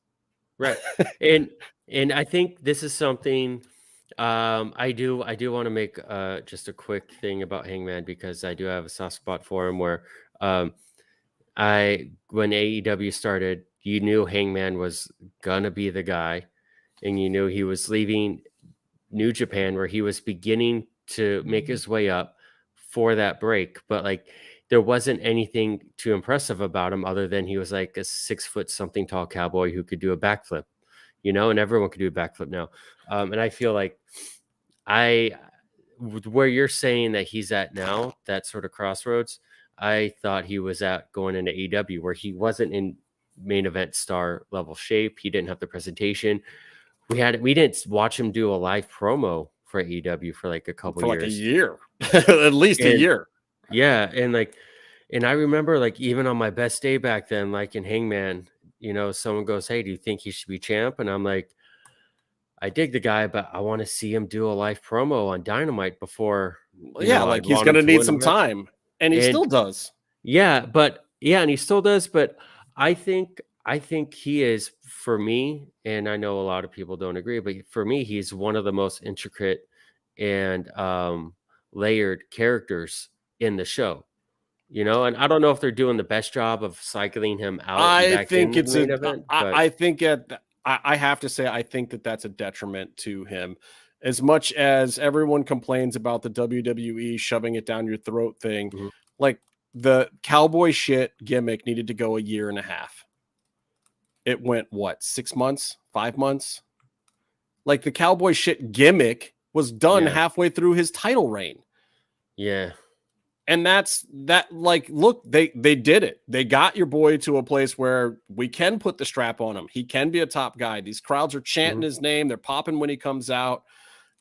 Right. And I think this is something I do want to make just a quick thing about Hangman because I do have a soft spot for him where when AEW started, you knew Hangman was gonna be the guy, and you knew he was leaving New Japan where he was beginning to make his way up for that break, but like there wasn't anything too impressive about him other than he was like a 6 foot something tall cowboy who could do a backflip, and everyone could do a backflip now. And I feel like where you're saying that he's at now, that sort of crossroads, I thought he was at going into AEW where he wasn't in main event star level shape. He didn't have the presentation. We didn't watch him do a live promo for AEW for like a couple years. Like a year, at least a year. Yeah. And I remember like even on my best day back then, like in Hangman, someone goes, "Hey, do you think he should be champ?" And I'm like, I dig the guy, but I want to see him do a live promo on Dynamite before. Like he's going to need some time, and he still does. Yeah, and he still does. But I think he is, for me, and I know a lot of people don't agree, but for me, he's one of the most intricate and layered characters in the show. And I don't know if they're doing the best job of cycling him out. I think it's an event. I have to say, I think that's a detriment to him. As much as everyone complains about the WWE shoving it down your throat thing, like the cowboy shit gimmick needed to go a year and a half. It went, 6 months, 5 months? Like the cowboy shit gimmick was done halfway through his title reign. Yeah. And look, they did it. They got your boy to a place where we can put the strap on him. He can be a top guy. These crowds are chanting his name. They're popping when he comes out.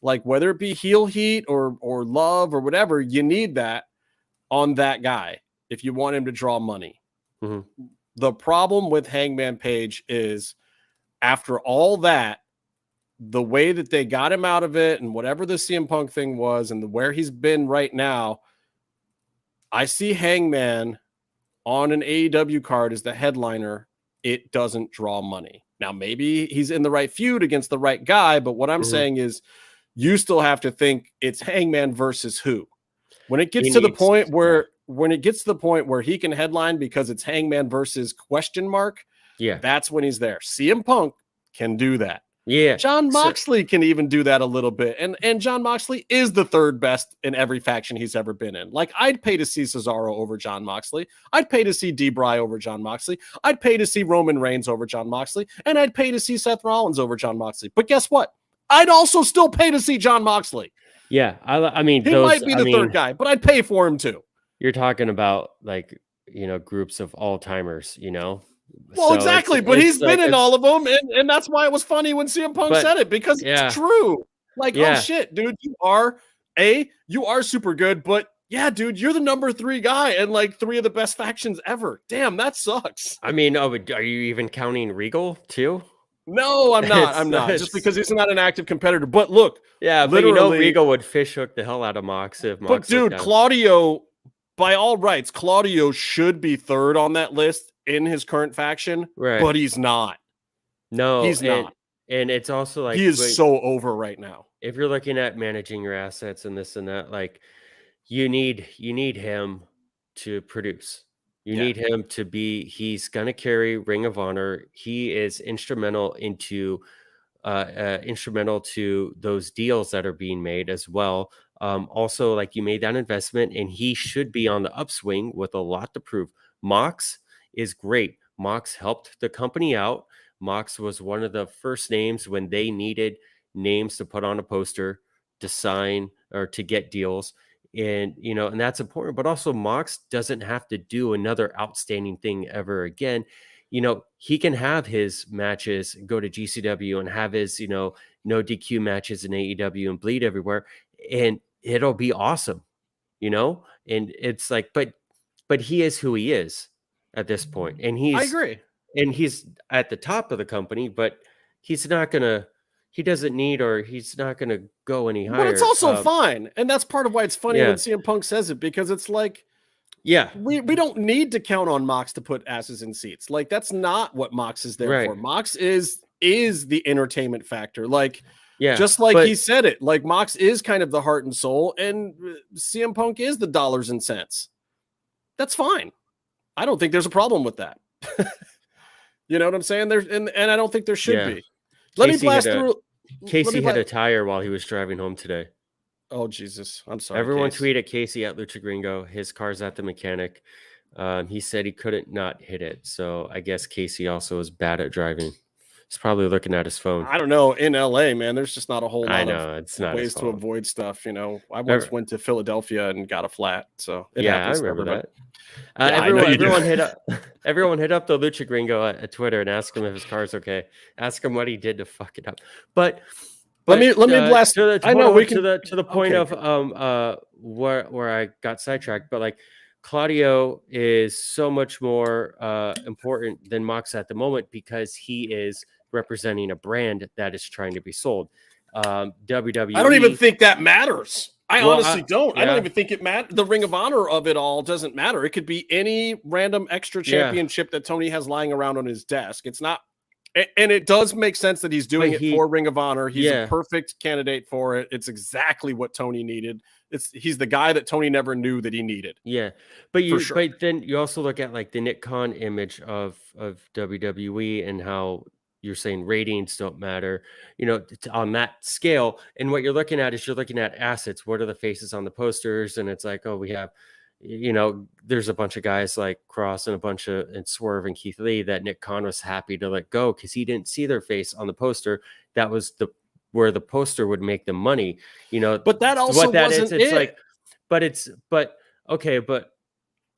Like whether it be heel heat or love or whatever, you need that on that guy if you want him to draw money. The problem with Hangman Page is after all that, the way that they got him out of it and whatever the CM Punk thing was and where he's been right now, I see Hangman on an AEW card as the headliner. It doesn't draw money. Now, maybe he's in the right feud against the right guy, but what I'm saying is you still have to think it's Hangman versus who. When it gets to the point where he can headline because it's Hangman versus ? That's when he's there. CM Punk can do that. Yeah. Jon Moxley can even do that a little bit. And Jon Moxley is the third best in every faction he's ever been in. Like, I'd pay to see Cesaro over Jon Moxley. I'd pay to see D-Bry over Jon Moxley. I'd pay to see Roman Reigns over Jon Moxley. And I'd pay to see Seth Rollins over Jon Moxley. But guess what? I'd also still pay to see Jon Moxley. Yeah. I mean, he might be the third guy, but I'd pay for him too. You're talking about like, groups of all-timers, Well, so exactly, but he's been in all of them, and that's why it was funny when CM Punk said it, because it's true. Like, oh shit, dude, you are super good, but yeah, dude, you're the number 3 guy and like 3 of the best factions ever. Damn, that sucks. I mean, are you even counting Regal too? No, I'm not. I'm not. Just because he's not an active competitor. But look, but Regal would fishhook the hell out of Mox if Mox. But dude, Claudio, by all rights, Claudio should be 3rd on that list in his current faction, but he's not. No, he's not. And it's also like he is so over right now. If you're looking at managing your assets and this and that, like you need him to produce. You need him to be. He's gonna carry Ring of Honor. He is instrumental to those deals that are being made as well. Also, like you made that investment, and he should be on the upswing with a lot to prove. Mox is great. Mox helped the company out. Mox was one of the first names when they needed names to put on a poster to sign or to get deals. And, and that's important, but also Mox doesn't have to do another outstanding thing ever again. He can have his matches, go to GCW and have his, no DQ matches in AEW and bleed everywhere. And it'll be awesome, and it's like, but he is who he is at this point. And I agree. And he's at the top of the company, but he's not going to go any higher. But it's also fine. And that's part of why it's funny when CM Punk says it, because it's like, we don't need to count on Mox to put asses in seats. Like, that's not what Mox is there for. Mox is the entertainment factor. Like, Yeah. Just like he said it, like Mox is kind of the heart and soul, and CM Punk is the dollars and cents. That's fine. I don't think there's a problem with that. You know what I'm saying? There's and I don't think there should be. Let me blast through. Casey hit a tire while he was driving home today. Oh, Jesus. I'm sorry. Everyone tweeted Casey at Lucha Gringo. His car's at the mechanic. He said he couldn't not hit it. So I guess Casey also is bad at driving. He's probably looking at his phone. I don't know. In LA, man, there's just not a whole lot it's not ways to avoid stuff. You know, I once went to Philadelphia and got a flat. So I remember that. Everyone hit up the Lucha Gringo at Twitter and ask him if his car's okay. Ask him what he did to fuck it up. But let me blast. I know we can to the point of where I got sidetracked, but like Claudio is so much more important than Mox at the moment because he is representing a brand that is trying to be sold. WWE. I don't even think that matters. I honestly don't. I don't even think it matters. The Ring of Honor of it all doesn't matter. It could be any random extra championship that Tony has lying around on his desk. It's not. And it does make sense that he's doing it for Ring of Honor. He's a perfect candidate for it. It's exactly what Tony needed. He's the guy that Tony never knew that he needed. Yeah, but then you also look at like the Nick Khan image of WWE and how you're saying ratings don't matter, you know, on that scale. And what you're looking at is you're looking at assets. What are the faces on the posters? And it's like, oh, we have, you know, there's a bunch of guys like Cross and Swerve and Keith Lee that Nick Khan was happy to let go because he didn't see their face on the poster. That was where the poster would make them money, you know. But that also wasn't it. It's like, but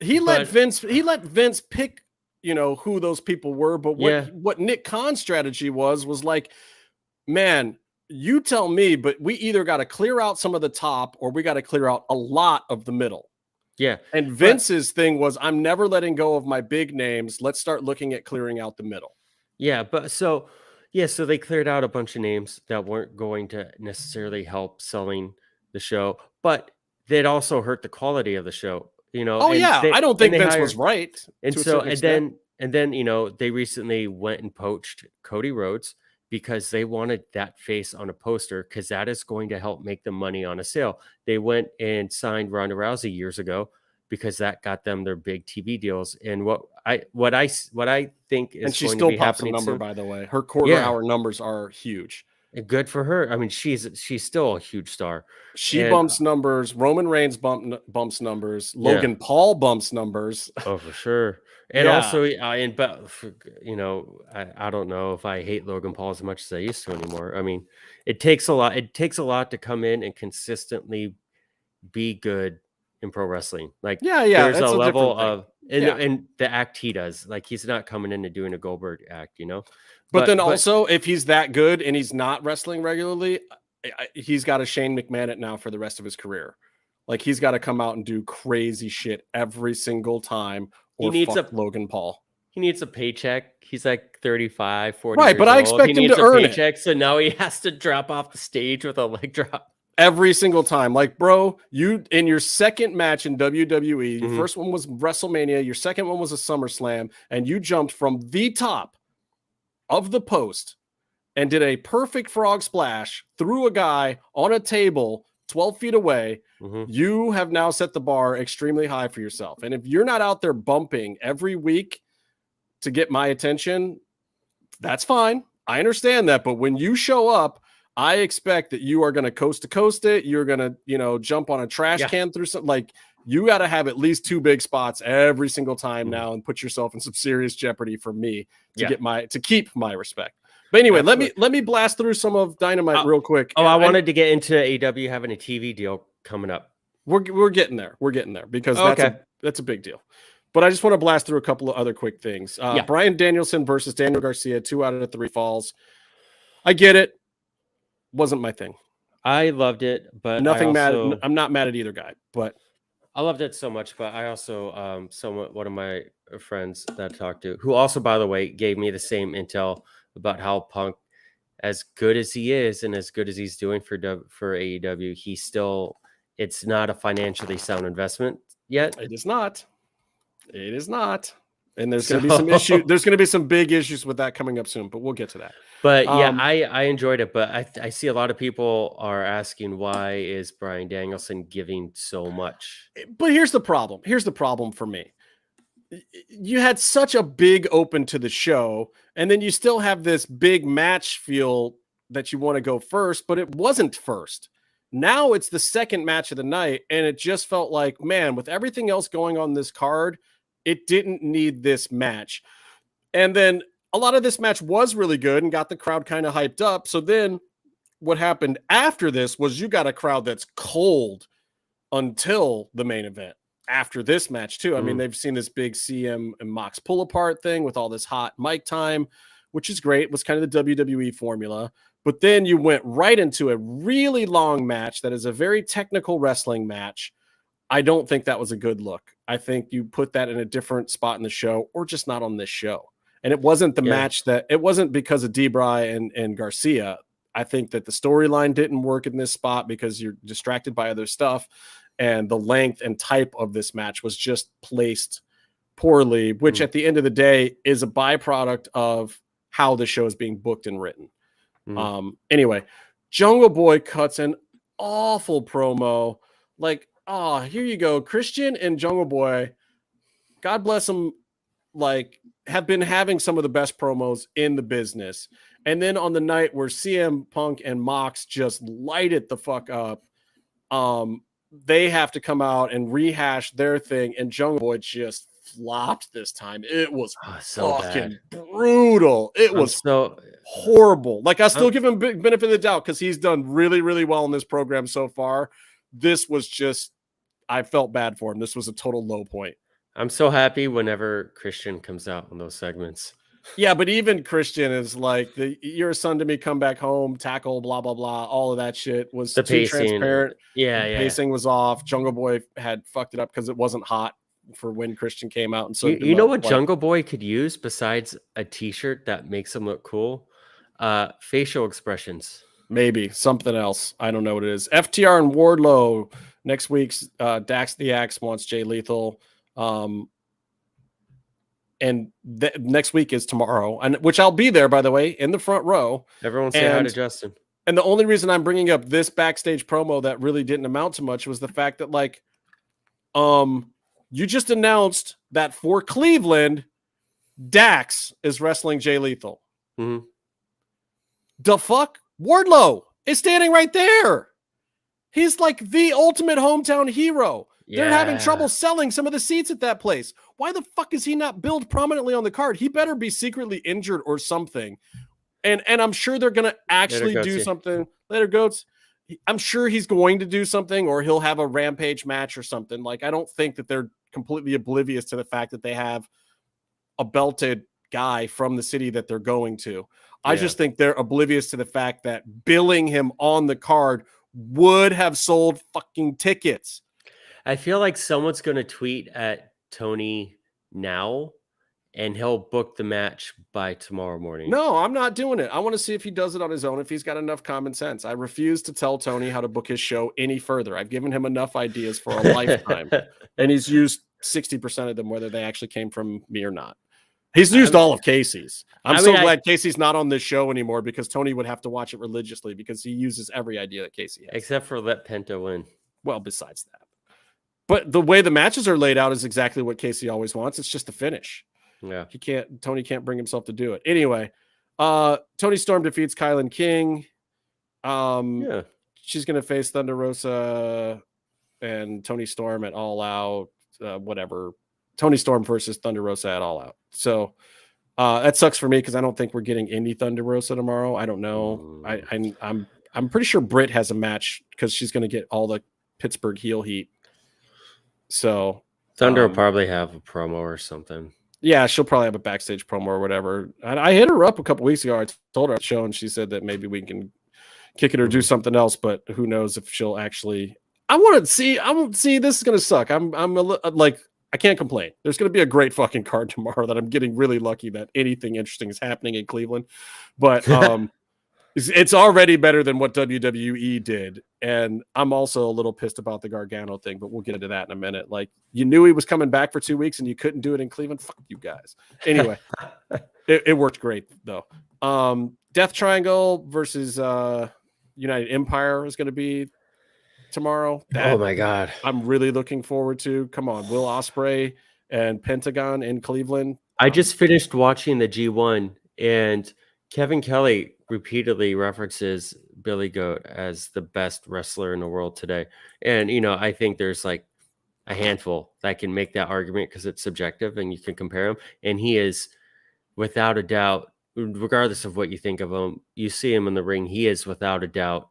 he let Vince pick, you know, who those people were. But what Nick Khan's strategy was like, man, you tell me, but we either got to clear out some of the top or we got to clear out a lot of the middle. Yeah. And Vince's thing was, I'm never letting go of my big names. Let's start looking at clearing out the middle. Yeah. But so they cleared out a bunch of names that weren't going to necessarily help selling the show, but they'd also hurt the quality of the show, you know? I don't think Vince was right. And so, and then, you know, they recently went and poached Cody Rhodes because they wanted that face on a poster because that is going to help make them money on a sale. They went and signed Ronda Rousey years ago because that got them their big TV deals. And what I think is, and she going still to be pops a happening number, soon, by the way. Her quarter-hour numbers are huge. Good for her. I mean, she's still a huge star. She bumps numbers. Roman Reigns bumps numbers. Logan Paul bumps numbers. Oh, for sure. And also, you know, I don't know if I hate Logan Paul as much as I used to anymore. I mean, it takes a lot. It takes a lot to come in and consistently be good in pro wrestling. Like, there's a level of and the act he does. Like, he's not coming in and doing a Goldberg act, you know. But then also, if he's that good and he's not wrestling regularly, he's got a Shane McMahon it now for the rest of his career. Like, he's got to come out and do crazy shit every single time. Or he needs Logan Paul. He needs a paycheck. He's like 35, 40 right, years but I old. expect him to earn it. So now he has to drop off the stage with a leg drop. Every single time. Like, bro, you in your second match in WWE, your first one was WrestleMania, your second one was a SummerSlam, and you jumped from the top of the post and did a perfect frog splash through a guy on a table 12 feet away. You have now set the bar extremely high for yourself. And if you're not out there bumping every week to get my attention, that's fine. I understand that. But when you show up, I expect that you are going to coast to coast it. You're going to, you know, jump on a trash can through something. Like, you got to have at least 2 big spots every single time now and put yourself in some serious jeopardy for me to keep my respect. But anyway, let me blast through some of Dynamite real quick. I wanted to get into AEW having a TV deal coming up. We're getting there. We're getting there because that's a big deal. But I just want to blast through a couple of other quick things. Bryan Danielson versus Daniel Garcia, 2 out of 3 falls. I get it. Wasn't my thing. I loved it, but mad. I'm not mad at either guy, but I loved it so much. But I also, one of my friends that I talked to, who also, by the way, gave me the same intel about how Punk, as good as he is and as good as he's doing for AEW, it's not a financially sound investment yet. It is not. And there's going to be some issue. There's going to be some big issues with that coming up soon, but we'll get to that. But yeah, I enjoyed it. But I see a lot of people are asking, why is Bryan Danielson giving so much? But here's the problem. Here's the problem for me. You had such a big open to the show, and then you still have this big match feel that you want to go first, but it wasn't first. Now it's the second match of the night, and it just felt like, man, with everything else going on this card, it didn't need this match. And then a lot of this match was really good and got the crowd kind of hyped up. So then what happened after this was you got a crowd that's cold until the main event. After this match too. I mean, they've seen this big CM and Mox pull apart thing with all this hot mic time, which is great. It was kind of the WWE formula. But then you went right into a really long match that is a very technical wrestling match. I don't think that was a good look. I think you put that in a different spot in the show, or just not on this show. And it wasn't the match it wasn't because of Debray and Garcia. I think that the storyline didn't work in this spot because you're distracted by other stuff. And the length and type of this match was just placed poorly, which at the end of the day is a byproduct of how the show is being booked and written. Anyway, Jungle Boy cuts an awful promo. Like, here you go. Christian and Jungle Boy, God bless them, like, have been having some of the best promos in the business. And then on the night where CM Punk and Mox just light it the fuck up, they have to come out and rehash their thing, and Jungle Boy just flopped this time. It was so fucking brutal. It was so horrible. Like, I still give him benefit of the doubt because he's done really, really well in this program so far. This was just, I felt bad for him. This was a total low point. I'm so happy whenever Christian comes out on those segments. Yeah, but even Christian is like, you're a son to me, come back home, tackle, blah, blah, blah. All of that shit was too transparent. Yeah. Pacing was off. Jungle Boy had fucked it up because it wasn't hot for when Christian came out. And so you know what Jungle Boy could use besides a t-shirt that makes him look cool? Facial expressions. Maybe something else. I don't know what it is. FTR and Wardlow next week's Dax the Axe wants Jay Lethal. And next week is tomorrow, and which I'll be there, by the way, in the front row. Everyone say hi to Justin. And the only reason I'm bringing up this backstage promo that really didn't amount to much was the fact that, like, you just announced that for Cleveland, Dax is wrestling Jay Lethal. The fuck? Wardlow is standing right there. He's like the ultimate hometown hero. Yeah. They're having trouble selling some of the seats at that place. Why the fuck is he not billed prominently on the card? He better be secretly injured or something. And I'm sure they're going to actually do something. Later, Goats. I'm sure he's going to do something, or he'll have a Rampage match or something. Like, I don't think that they're completely oblivious to the fact that they have a belted guy from the city that they're going to. I just think they're oblivious to the fact that billing him on the card would have sold fucking tickets. I feel like someone's going to tweet at Tony now, and he'll book the match by tomorrow morning. No, I'm not doing it. I want to see if he does it on his own, if he's got enough common sense. I refuse to tell Tony how to book his show any further. I've given him enough ideas for a lifetime, and he's used 60% of them, whether they actually came from me or not. He's used all of Casey's. I'm so glad Casey's not on this show anymore, because Tony would have to watch it religiously, because he uses every idea that Casey has. Except for let Penta win. Well, besides that. But the way the matches are laid out is exactly what Casey always wants. It's just a finish. Yeah. Tony can't bring himself to do it. Anyway, Tony Storm defeats Kylan King. She's going to face Thunder Rosa and Tony Storm at All Out, whatever. Tony Storm versus Thunder Rosa at All Out. So that sucks for me, because I don't think we're getting any Thunder Rosa tomorrow. I don't know. I'm pretty sure Britt has a match, because she's going to get all the Pittsburgh heel heat. So Thunder will probably have a promo or something. Yeah, she'll probably have a backstage promo or whatever. And I hit her up a couple weeks ago. I told her at the show, and she said that maybe we can kick it or do something else. But who knows if she'll actually. I want to see. This is gonna suck. Like, I can't complain. There's gonna be a great fucking card tomorrow that I'm getting really lucky that anything interesting is happening in Cleveland. But It's already better than what WWE did. And I'm also a little pissed about the Gargano thing, but we'll get into that in a minute. Like, you knew he was coming back for 2 weeks and you couldn't do it in Cleveland. Fuck you guys. Anyway, it worked great, though. Death Triangle versus United Empire is going to be tomorrow. Oh, my God. I'm really looking forward to. Come on, Will Ospreay and Pentagon in Cleveland. I just finished watching the G1, and Kevin Kelly repeatedly references Billy Goat as the best wrestler in the world today. And, I think there's like a handful that can make that argument because it's subjective and you can compare him. And he is, without a doubt, regardless of what you think of him, you see him in the ring, he is without a doubt,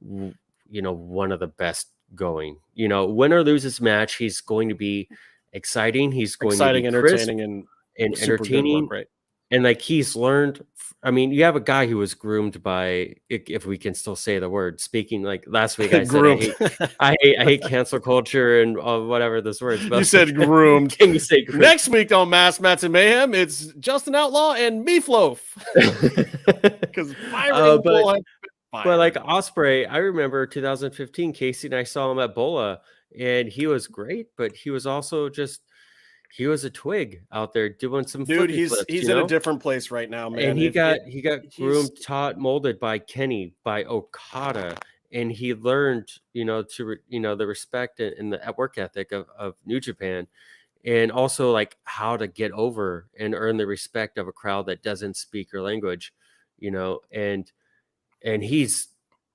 one of the best going. Win or lose his match, he's going to be exciting. He's going to be entertaining, and entertaining. Right. And like he's learned, you have a guy who was groomed by, if we can still say the word, speaking like last week, I said, I hate cancel culture and whatever those words. You said groomed. Can you say groomed? Next week on Mass Mats and Mayhem, it's Justin Outlaw and Meefloaf. Because but like Ospreay, I remember 2015, Casey and I saw him at Bola, and he was great, but he was also he was a twig out there doing some he's in a different place right now, man. And he got groomed, taught, molded by Kenny, by Okada, and he learned, the respect and the work ethic of New Japan, and also like how to get over and earn the respect of a crowd that doesn't speak your language, and he's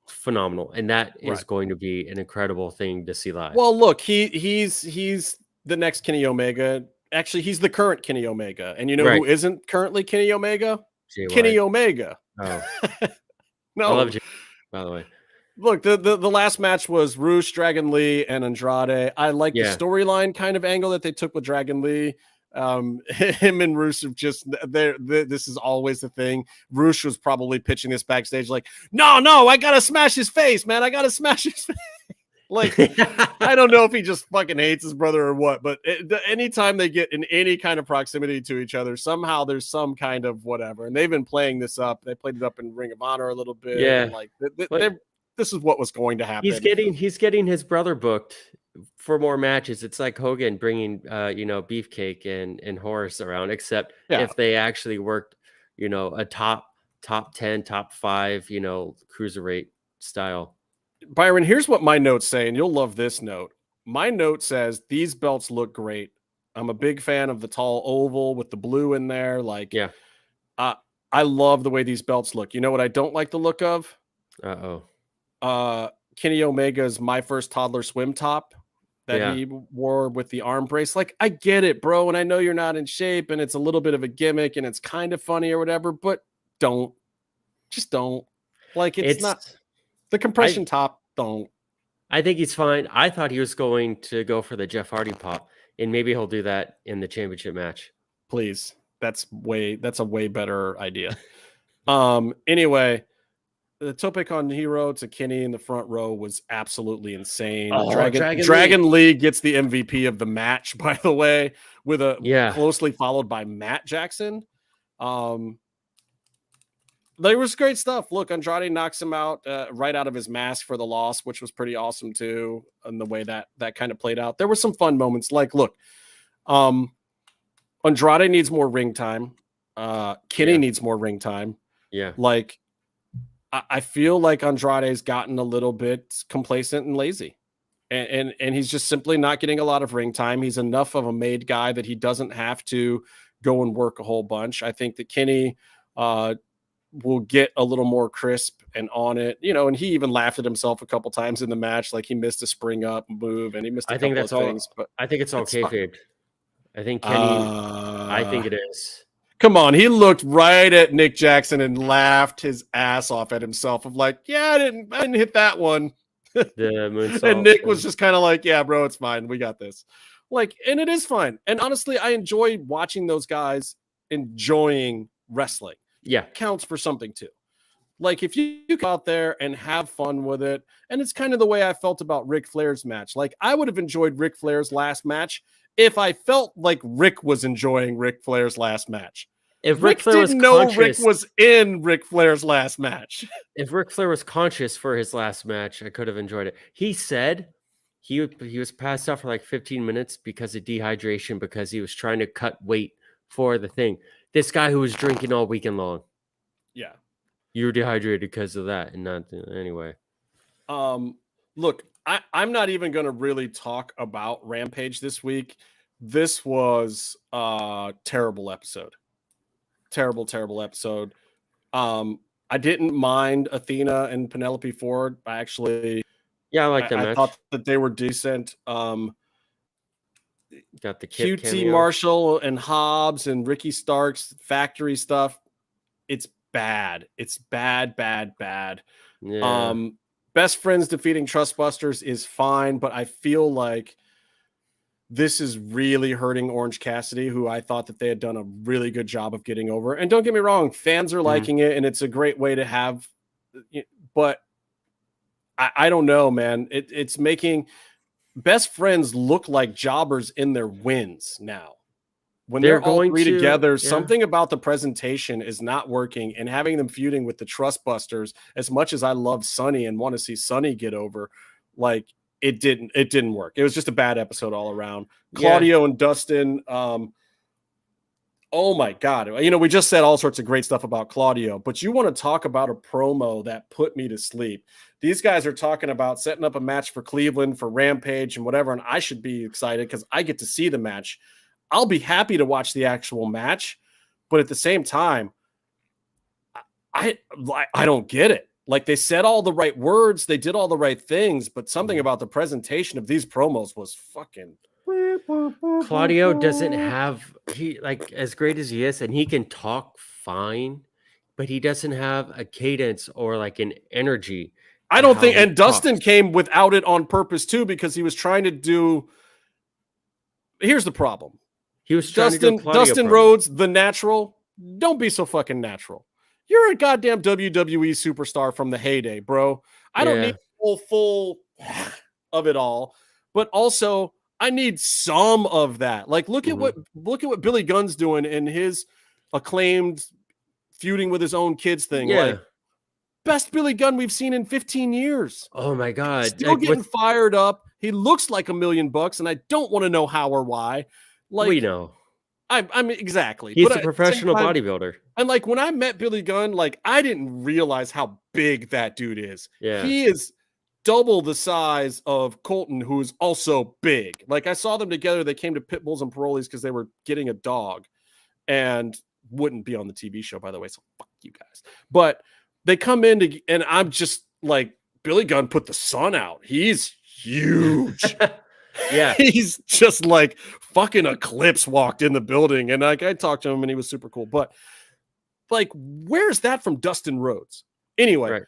phenomenal, and that is going to be an incredible thing to see live. Well, look, he's the next Kenny Omega. Actually, he's the current Kenny Omega. And who isn't currently Kenny Omega? Kenny Omega. Oh. No. I love you, by the way. Look, the last match was Rush, Dragon Lee, and Andrade. I like the storyline kind of angle that they took with Dragon Lee. Him and Rush have just this is always the thing. Rush was probably pitching this backstage like, no, I gotta smash his face, man. I gotta smash his face. Like, I don't know if he just fucking hates his brother or what, but anytime they get in any kind of proximity to each other, somehow there's some kind of whatever. And they've been playing this up. They played it up in Ring of Honor a little bit. Yeah. Like this is what was going to happen. He's getting his brother booked for more matches. It's like Hogan bringing, Beefcake and Horace around, except if they actually worked, a top 10, top 5, cruiserweight style. Byron, here's what my notes say, and you'll love this note. My note says, these belts look great. I'm a big fan of the tall oval with the blue in there. Like, I love the way these belts look. You know what I don't like the look of? Kenny Omega's My First Toddler swim top that he wore with the arm brace. Like, I get it, bro, and I know you're not in shape, and it's a little bit of a gimmick, and it's kind of funny or whatever, but just don't. Like, it's not... The compression top, don't. I think he's fine. I thought he was going to go for the Jeff Hardy pop, and maybe he'll do that in the championship match. Please. That's a way better idea. Anyway, the topic on Hero to Kenny in the front row was absolutely insane. Dragon Lee gets the MVP of the match, by the way, with closely followed by Matt Jackson. There was great stuff. Look, Andrade knocks him out right out of his mask for the loss, which was pretty awesome too, and the way that kind of played out. There were some fun moments. Like, look, Andrade needs more ring time. Kenny needs more ring time. Yeah. Like, I feel like Andrade's gotten a little bit complacent and lazy. And he's just simply not getting a lot of ring time. He's enough of a made guy that he doesn't have to go and work a whole bunch. I think that Kenny will get a little more crisp and on it, and he even laughed at himself a couple times in the match. Like, he missed a spring up move and he missed a couple of things. But I think it's all kayfabe. I think Kenny, I think it is. Come on. He looked right at Nick Jackson and laughed his ass off at himself of like, I didn't hit that one. The moonsault. And Nick was just kind of like, yeah, bro, it's fine. We got this. Like, and it is fine. And honestly, I enjoy watching those guys enjoying wrestling. Yeah. Counts for something too. Like, if you go out there and have fun with it, and it's kind of the way I felt about Ric Flair's match. Like, I would have enjoyed Ric Flair's last match if I felt like Rick was enjoying Ric Flair's last match. If Rick Ric Flair was didn't know Rick conscious, was in Ric Flair's last match. if Ric Flair was conscious for his last match, I could have enjoyed it. He said he was passed out for like 15 minutes because of dehydration because he was trying to cut weight for the thing. This guy who was drinking all weekend long. Yeah. You were dehydrated because of that, and not anyway. Look, I'm not even going to really talk about Rampage this week. This was a terrible episode. Terrible episode. I didn't mind Athena and Penelope Ford. I like that match. I thought that they were decent. Got the Kip QT cameo. Marshall and Hobbs and Ricky Starks factory stuff. It's bad. It's bad. Yeah. Best Friends defeating Trustbusters is fine, but I feel like this is really hurting Orange Cassidy, who I thought that they had done a really good job of getting over. And don't get me wrong, fans are liking it, and it's a great way to have. But I don't know, man. It's making Best Friends look like jobbers in their wins now. When they're all three together, something about the presentation is not working, and having them feuding with the Trustbusters, as much as I love Sonny and want to see Sonny get over, like it didn't work. It was just a bad episode all around. Claudio and Dustin, oh my God. We just said all sorts of great stuff about Claudio, but you want to talk about a promo that put me to sleep. These guys are talking about setting up a match for Cleveland, for Rampage and whatever, and I should be excited because I get to see the match. I'll be happy to watch the actual match, but at the same time, I don't get it. Like, they said all the right words, they did all the right things, but something about the presentation of these promos was fucking. Claudio doesn't have as great as he is, and he can talk fine, but he doesn't have a cadence or like an energy. I don't think, and Dustin came without it on purpose too, because he was trying to do. Here's the problem. He was trying to do Dustin Rhodes, the natural. Don't be so fucking natural. You're a goddamn WWE superstar from the heyday, bro. I don't need full of it all, but also I need some of that. Like, look at what Billy Gunn's doing in his acclaimed feuding with his own kids thing. Yeah. Like, best Billy Gunn we've seen in 15 years. Oh my God. Still getting fired up. He looks like $1 million, and I don't want to know how or why. Like, we know. I mean, exactly. He's a professional bodybuilder. And like, when I met Billy Gunn, like, I didn't realize how big that dude is. Yeah. He is double the size of Colton, who is also big. Like, I saw them together. They came to Pitbulls and Parolees because they were getting a dog and wouldn't be on the TV show, by the way. So fuck you guys. But they come in and I'm just like, Billy Gunn put the sun out. He's huge. Yeah. He's just like fucking Eclipse walked in the building, and like I talked to him and he was super cool. But like, where's that from Dustin Rhodes? Anyway, right.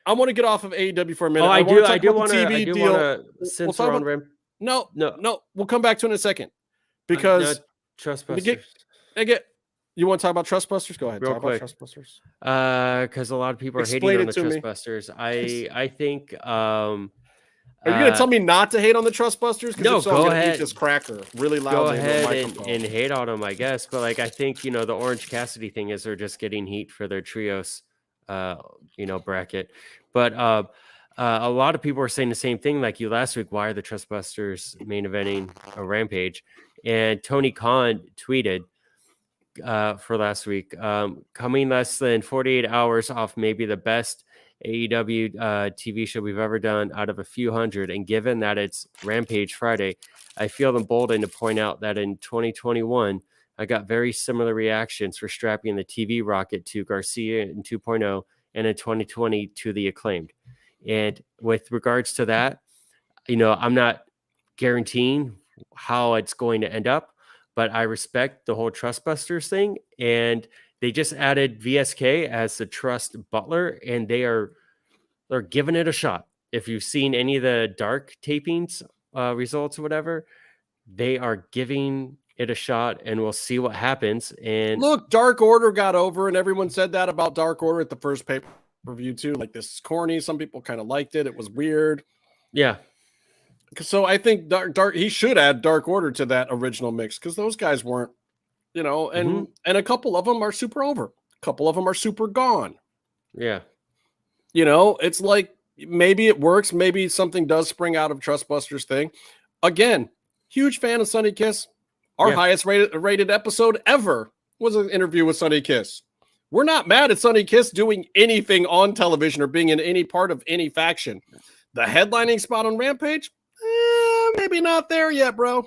I want to get off of AEW for a minute. Oh, I do want to we'll talk about, No. We'll come back to it in a second because Trustbusters. You want to talk about Trustbusters? Go ahead. Real talk quick. about Trustbusters. Because a lot of people are hating on the Trustbusters. I think. Are you going to tell me not to hate on the Trustbusters? No, go ahead. Eat this cracker really loud. Go ahead and hate on them, I guess. But like, I think the Orange Cassidy thing is they're just getting heat for their trios, bracket. But a lot of people are saying the same thing like you last week. Why are the Trustbusters main eventing a Rampage? And Tony Khan tweeted for last week, coming less than 48 hours off maybe the best AEW TV show we've ever done out of a few hundred, and given that it's Rampage Friday, I feel emboldened to point out that in 2021 I got very similar reactions for strapping the TV rocket to Garcia in 2.0 and in 2020 to the Acclaimed. And with regards to that, I'm not guaranteeing how it's going to end up, but I respect the whole Trustbusters thing. And they just added VSK as the Trust Butler, and they're giving it a shot. If you've seen any of the Dark tapings results or whatever, they are giving it a shot, and we'll see what happens. And look, Dark Order got over, and everyone said that about Dark Order at the first pay-per-view too. Like, this is corny. Some people kind of liked it. It was weird. Yeah. So I think Dark he should add Dark Order to that original mix, because those guys weren't you know, and a couple of them are super over. A couple of them are super gone. Yeah. You know, it's like maybe it works. Maybe something does spring out of Trustbusters thing. Again, huge fan of Sonny Kiss. Our highest rated episode ever was an interview with Sonny Kiss. We're not mad at Sonny Kiss doing anything on television or being in any part of any faction. The headlining spot on Rampage, maybe not there yet, bro.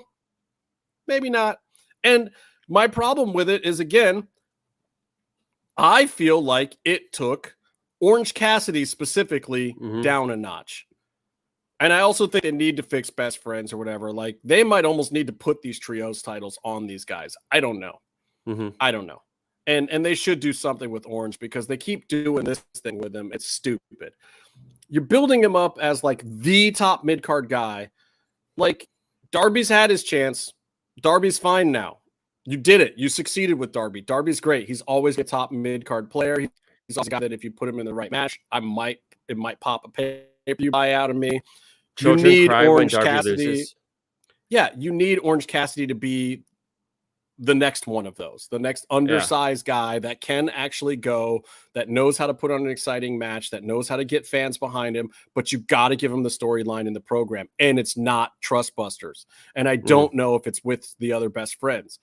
Maybe not. And my problem with it is, again, I feel like it took Orange Cassidy specifically down a notch. And I also think they need to fix Best Friends or whatever. Like, they might almost need to put these trios titles on these guys. I don't know. I don't know. And they should do something with Orange because they keep doing this thing with him. It's stupid. You're building him up as like the top mid-card guy. Like, Darby's had his chance. Darby's fine now. You did it. You succeeded with Darby. Darby's great. He's always a top mid-card player. He's also a guy that if you put him in the right match, it might pop a pay-per-view buy out of me. Children you need cry Orange when Darby Cassidy. loses. Yeah, you need Orange Cassidy to be the next one of those, the next undersized guy that can actually go, that knows how to put on an exciting match, that knows how to get fans behind him, but you got to give him the storyline in the program. And it's not Trustbusters. And I don't know if it's with the other Best Friends.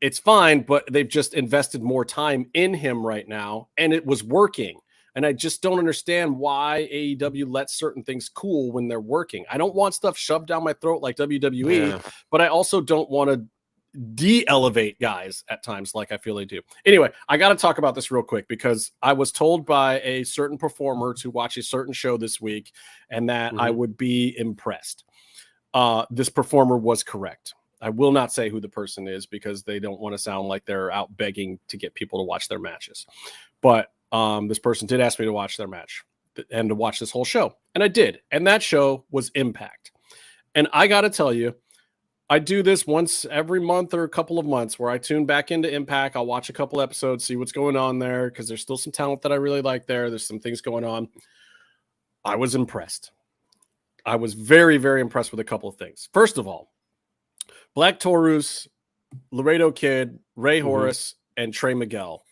It's fine, but they've just invested more time in him right now, and it was working. And I just don't understand why AEW lets certain things cool when they're working. I don't want stuff shoved down my throat like WWE, but I also don't want to de-elevate guys at times like I feel they do. Anyway, I got to talk about this real quick because I was told by a certain performer to watch a certain show this week and that I would be impressed. This performer was correct. I will not say who the person is because they don't want to sound like they're out begging to get people to watch their matches. But this person did ask me to watch their match and to watch this whole show. And I did. And that show was Impact. And I got to tell you, I do this once every month or a couple of months where I tune back into Impact. I'll watch a couple episodes, see what's going on there because there's still some talent that I really like there. There's some things going on. I was impressed. I was very, very impressed with a couple of things. First of all, Black Taurus, Laredo Kid, Ray Horace, and Trey Miguel.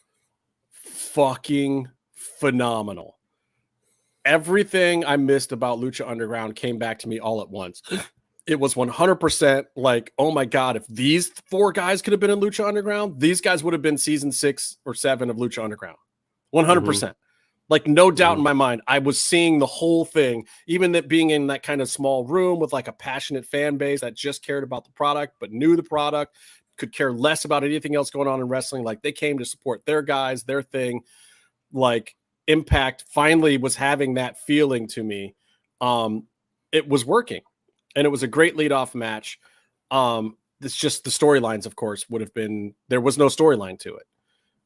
Fucking phenomenal. Everything I missed about Lucha Underground came back to me all at once. It was 100% like, oh my God, if these four guys could have been in Lucha Underground, these guys would have been season 6 or 7 of Lucha Underground. 100%. Like, no doubt in my mind. I was seeing the whole thing, even that being in that kind of small room with like a passionate fan base that just cared about the product, but knew the product, could care less about anything else going on in wrestling. Like, they came to support their guys, their thing. Like, Impact finally was having that feeling to me. It was working. And it was a great leadoff match. It's just the storylines, of course, would have been, there was no storyline to it.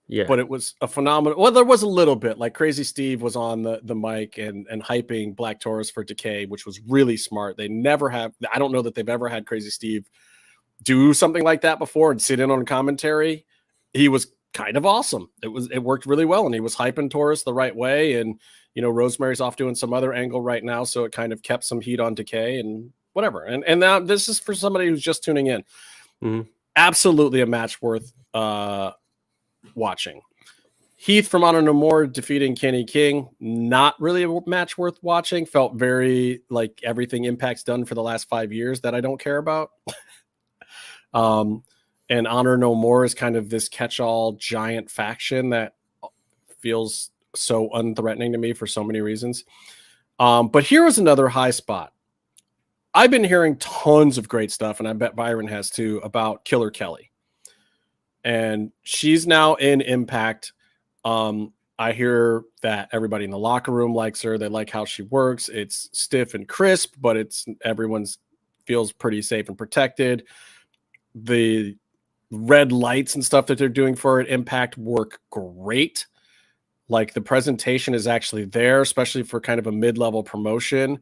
Yeah. But it was a phenomenal, well, there was a little bit, like Crazy Steve was on the mic and hyping Black Taurus for Decay, which was really smart. They never have, I don't know that they've ever had Crazy Steve do something like that before and sit in on commentary. He was kind of awesome. It worked really well. And he was hyping Taurus the right way. And, you know, Rosemary's off doing some other angle right now. So it kind of kept some heat on Decay and whatever. And now this is for somebody who's just tuning in. Absolutely a match worth watching. Heath from Honor No More defeating Kenny King. Not really a match worth watching. Felt very like everything Impact's done for the last 5 years that I don't care about. And Honor No More is kind of this catch-all giant faction that feels so unthreatening to me for so many reasons. But here was another high spot. I've been hearing tons of great stuff, and I bet Byron has too, about Killer Kelly. And she's now in Impact. I hear that everybody in the locker room likes her. They like how she works. It's stiff and crisp, but everyone's feels pretty safe and protected. The red lights and stuff that they're doing for it, Impact, work great. Like, the presentation is actually there, especially for kind of a mid-level promotion.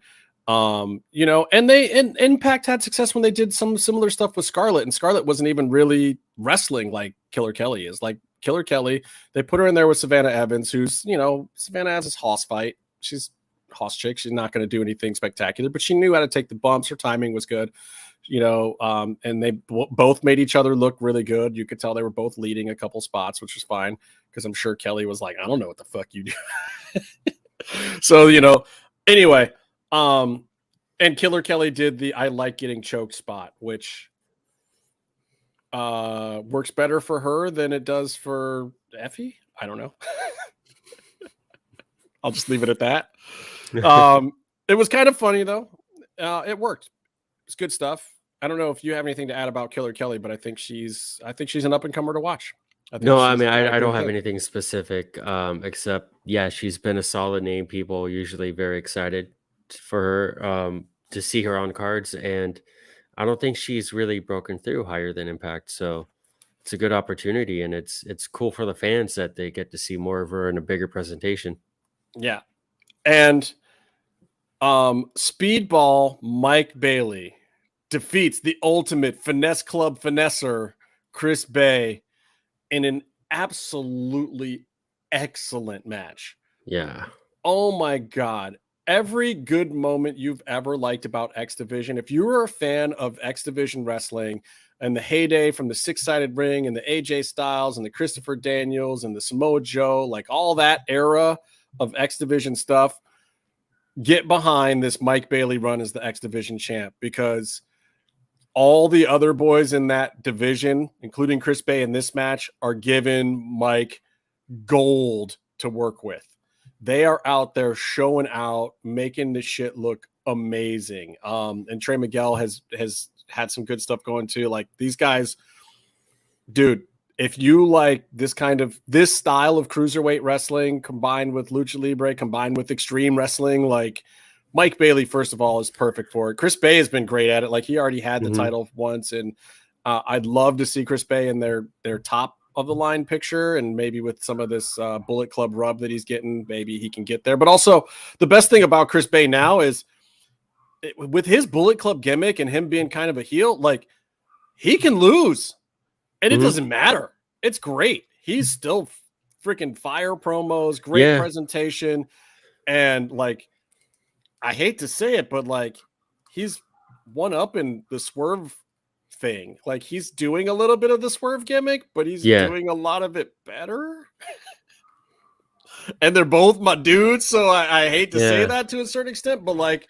You know, and Impact had success when they did some similar stuff with Scarlett, and Scarlett wasn't even really wrestling like Killer Kelly is. Like, Killer Kelly, they put her in there with Savannah Evans, who's, you know, Savannah has this hoss fight. She's hoss chick. She's not going to do anything spectacular, but she knew how to take the bumps. Her timing was good, and they both made each other look really good. You could tell they were both leading a couple spots, which was fine because I'm sure Kelly was like, I don't know what the fuck you do. So, anyway, and Killer Kelly did the I like getting choked spot, which works better for her than it does for Effie. I don't know. I'll just leave it at that. It was kind of funny though. It worked. It's good stuff. I don't know if you have anything to add about Killer Kelly, but I think she's an up and comer to watch. I don't have anything specific, except she's been a solid name. People usually very excited for her, to see her on cards, and I don't think she's really broken through higher than Impact. So it's a good opportunity, and it's cool for the fans that they get to see more of her in a bigger presentation. Yeah. And Speedball Mike Bailey defeats the ultimate finesse club finesser, Chris Bay, in an absolutely excellent match. Yeah. Oh my God. Every good moment you've ever liked about X Division, if you were a fan of X Division wrestling and the heyday from the six-sided ring and the AJ Styles and the Christopher Daniels and the Samoa Joe, like all that era of X Division stuff, get behind this Mike Bailey run as the X Division champ, because all the other boys in that division, including Chris Bay in this match, are given Mike gold to work with. They are out there showing out, making this shit look amazing. And Trey Miguel has had some good stuff going too. Like these guys, dude, if you like this style of cruiserweight wrestling combined with Lucha Libre, combined with extreme wrestling, like Mike Bailey, first of all, is perfect for it. Chris Bay has been great at it. Like he already had the title once, and I'd love to see Chris Bay in their top of the line picture, and maybe with some of this Bullet Club rub that he's getting, maybe he can get there. But also the best thing about Chris Bay now is with his Bullet Club gimmick and him being kind of a heel, like he can lose and it doesn't matter. It's great. He's still freaking fire promos, great presentation. And like, I hate to say it, but like he's one up in the Swerve thing. Like he's doing a little bit of the Swerve gimmick, but he's doing a lot of it better. And they're both my dudes, so I hate to say that to a certain extent, but like,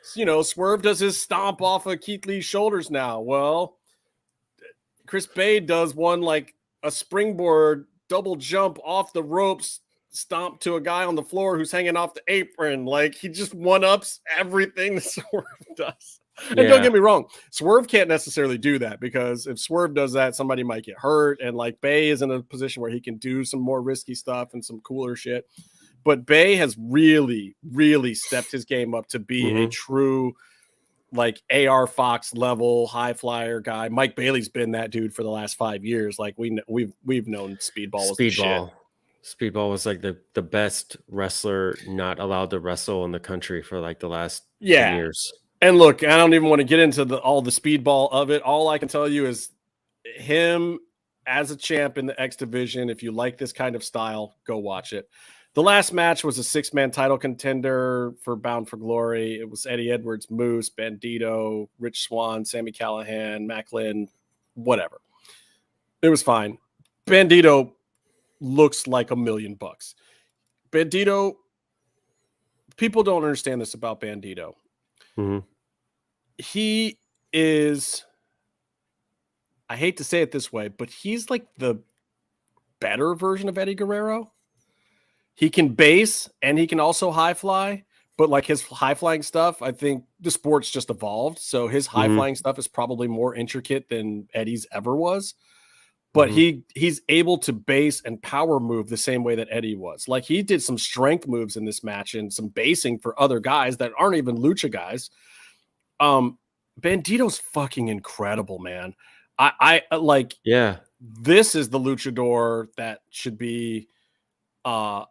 Swerve does his stomp off of Keith Lee's shoulders now. Well, Chris Bay does one like a springboard double jump off the ropes, stomp to a guy on the floor who's hanging off the apron. Like he just one-ups everything that Swerve does. And don't get me wrong, Swerve can't necessarily do that, because if Swerve does that, somebody might get hurt. And like Bay is in a position where he can do some more risky stuff and some cooler shit. But Bay has really, really stepped his game up to be a true like AR Fox level high flyer guy. Mike Bailey's been that dude for the last 5 years. Like we've known Speedball was the shit. Speedball was like the best wrestler not allowed to wrestle in the country for like the last 10 years. And look, I don't even want to get into all the Speedball of it. All I can tell you is him as a champ in the X Division. If you like this kind of style, go watch it. The last match was a 6-man title contender for Bound for Glory. It was Eddie Edwards, Moose, Bandito, Rich Swann, Sami Callihan, Macklin, whatever. It was fine. Bandito looks like $1 million. Bandito, people don't understand this about Bandito. He is, I hate to say it this way, but he's like the better version of Eddie Guerrero. He can base and he can also high fly, but like his high flying stuff, I think the sport's just evolved. So his high flying stuff is probably more intricate than Eddie's ever was. But he's able to base and power move the same way that Eddie was. Like he did some strength moves in this match and some basing for other guys that aren't even lucha guys. Bandito's fucking incredible, man. I like, this is the luchador that should be, I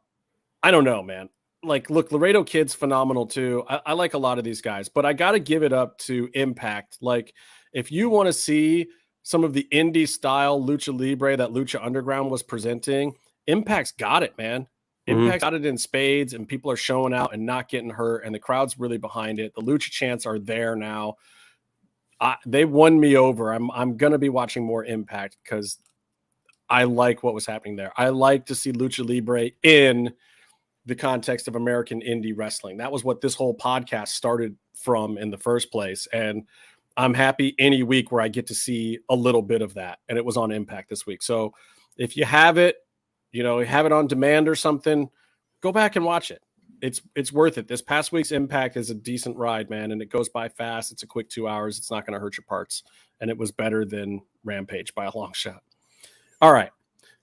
don't know, man. Like, look, Laredo Kid's phenomenal too. I like a lot of these guys, but I got to give it up to Impact. Like, if you want to see some of the indie style Lucha Libre that Lucha Underground was presenting, Impact's got it, man. Impact got it in spades, and people are showing out and not getting hurt, and the crowd's really behind it. The Lucha chants are there now. They won me over. I'm gonna be watching more Impact because I like what was happening there. I like to see Lucha Libre in the context of American indie wrestling. That was what this whole podcast started from in the first place, and I'm happy any week where I get to see a little bit of that. And it was on Impact this week. So if you have it, have it on demand or something, go back and watch it. It's worth it. This past week's Impact is a decent ride, man, and it goes by fast. It's a quick 2 hours. It's not going to hurt your parts, and it was better than Rampage by a long shot. All right,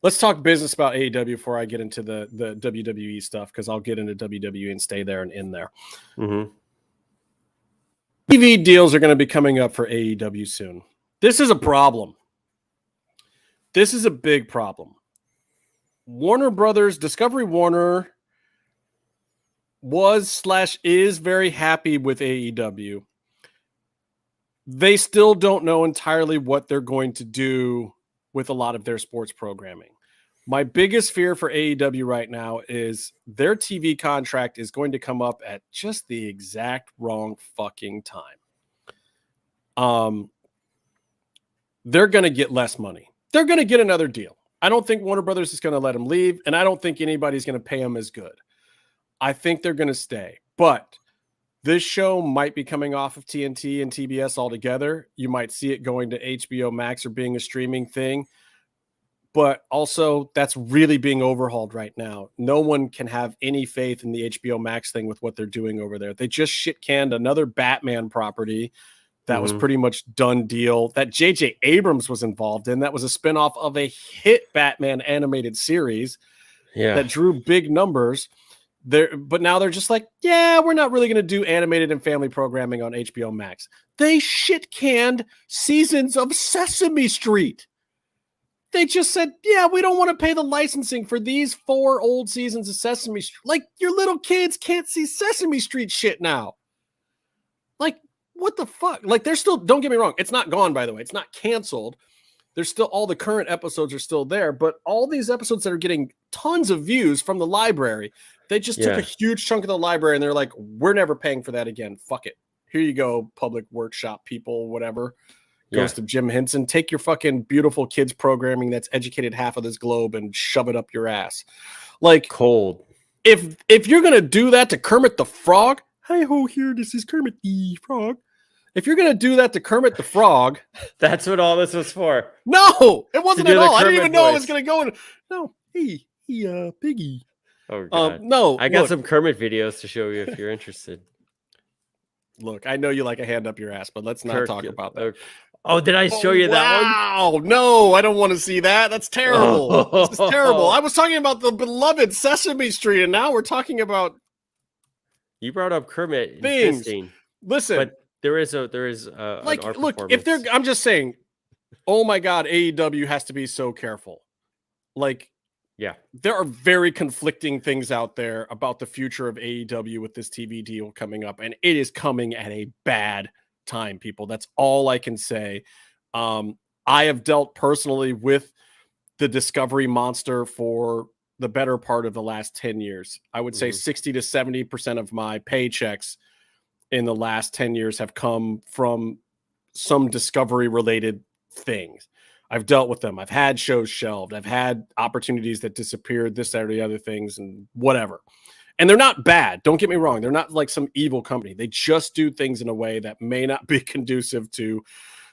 let's talk business about AEW before I get into the WWE stuff, because I'll get into WWE and stay there and in there. TV deals are going to be coming up for AEW soon. This is a problem. This is a big problem. Warner Brothers, Discovery Warner was/is very happy with AEW. They still don't know entirely what they're going to do with a lot of their sports programming. My biggest fear for AEW right now is their TV contract is going to come up at just the exact wrong fucking time. They're going to get less money. They're going to get another deal. I don't think Warner Brothers is going to let them leave, and I don't think anybody's going to pay them as good. I think they're going to stay, but this show might be coming off of TNT and TBS altogether. You might see it going to HBO Max or being a streaming thing, but also that's really being overhauled right now. No one can have any faith in the HBO Max thing with what they're doing over there. They just shit-canned another Batman property that was pretty much done deal that J.J. Abrams was involved in. That was a spinoff of a hit Batman animated series that drew big numbers. But now they're just like, yeah, we're not really going to do animated and family programming on HBO Max. They shit-canned seasons of Sesame Street. They just said, yeah, we don't want to pay the licensing for these 4 old seasons of Sesame Street. Like, your little kids can't see Sesame Street shit now. Like, what the fuck? Like, they're still, don't get me wrong, it's not gone, by the way. It's not canceled. There's still, all the current episodes are still there, but all these episodes that are getting tons of views from the library, they just took a huge chunk of the library and they're like, we're never paying for that again. Fuck it. Here you go, public workshop people, whatever. Goes to Jim Henson. Take your fucking beautiful kids programming that's educated half of this globe and shove it up your ass. Like, cold. If you're going to do that to Kermit the Frog, hi ho, here, this is Kermit the Frog. If you're going to do that to Kermit the Frog. That's what all this was for. No, it wasn't at all. I didn't even know voice. I was going to go in. No, hey, Piggy. Oh, God. No, I got some Kermit videos to show you if you're interested. Look, I know you like a hand up your ass, but let's not talk about that. Oh, did I show you that one? Wow, no, I don't want to see that. That's terrible. This is terrible. I was talking about the beloved Sesame Street, and now we're talking about. You brought up Kermit things. Fisting, listen, but there is like, an art look, if they're, I'm just saying, oh my God, AEW has to be so careful. Like, yeah, there are very conflicting things out there about the future of AEW with this TV deal coming up, and it is coming at a bad time, people. That's all I can say. I have dealt personally with the Discovery monster for the better part of the last 10 years. I would say 60 to 70% of my paychecks in the last 10 years have come from some Discovery related things. I've dealt with them. I've had shows shelved. I've had opportunities that disappeared, this, that, or the other things, and whatever. And they're not bad. Don't get me wrong. They're not like some evil company. They just do things in a way that may not be conducive to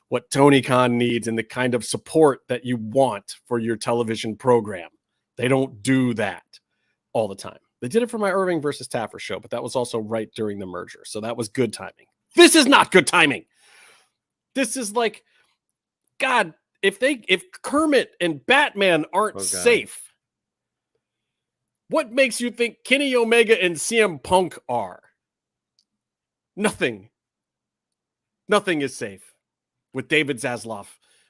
what Tony Khan needs and the kind of support that you want for your television program. They don't do that all the time. They did it for my Irving versus Taffer show, but that was also right during the merger. So that was good timing. This is not good timing. This is like, God, if Kermit and Batman aren't safe, what makes you think Kenny Omega and CM Punk are? Nothing. Nothing is safe with David Zaslav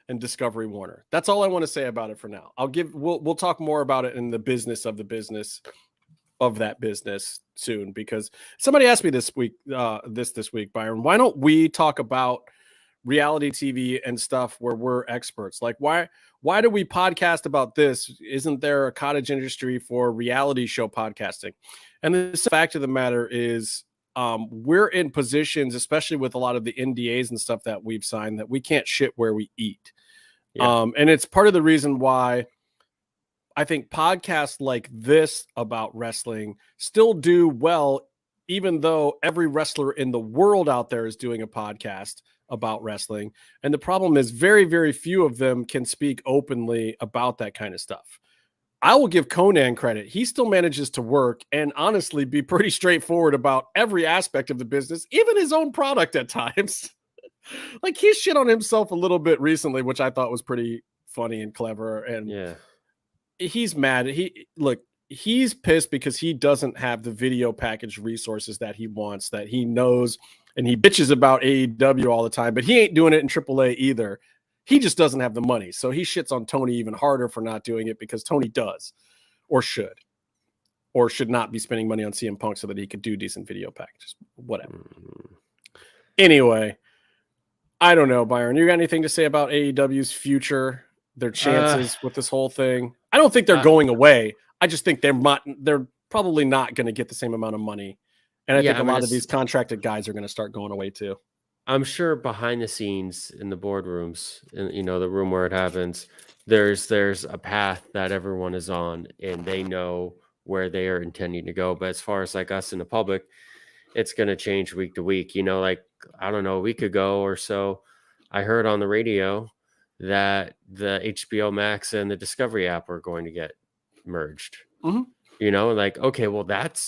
and Discovery Warner. That's all I want to say about it for now. We'll talk more about it in the business of the business of that business soon, because somebody asked me this week, Byron, why don't we talk about reality TV and stuff where we're experts. Like, why do we podcast about this? Isn't there a cottage industry for reality show podcasting? And the fact of the matter is, we're in positions, especially with a lot of the NDAs and stuff that we've signed, that we can't shit where we eat. Yeah. And it's part of the reason why I think podcasts like this about wrestling still do well, even though every wrestler in the world out there is doing a podcast about wrestling. And the problem is very, very few of them can speak openly about that kind of stuff. I will give Conan credit. He still manages to work and honestly be pretty straightforward about every aspect of the business, even his own product at times. Like, he shit on himself a little bit recently, which I thought was pretty funny and clever. And he's mad. He's pissed because he doesn't have the video package resources that he wants, that he knows, and he bitches about AEW all the time, but he ain't doing it in AAA either. He just doesn't have the money. So he shits on Tony even harder for not doing it, because Tony does, or should not be spending money on CM Punk so that he could do decent video packages. Whatever. Anyway, I don't know, Byron. You got anything to say about AEW's future, their chances with this whole thing? I don't think they're going away. I just think they're probably not going to get the same amount of money. And I think a lot of these contracted guys are going to start going away too. I'm sure behind the scenes in the boardrooms, in, the room where it happens, there's a path that everyone is on, and they know where they are intending to go. But as far as like us in the public, it's going to change week to week. Like, I don't know, a week ago or so, I heard on the radio that the HBO Max and the Discovery app are going to get merged. Like, okay, well, that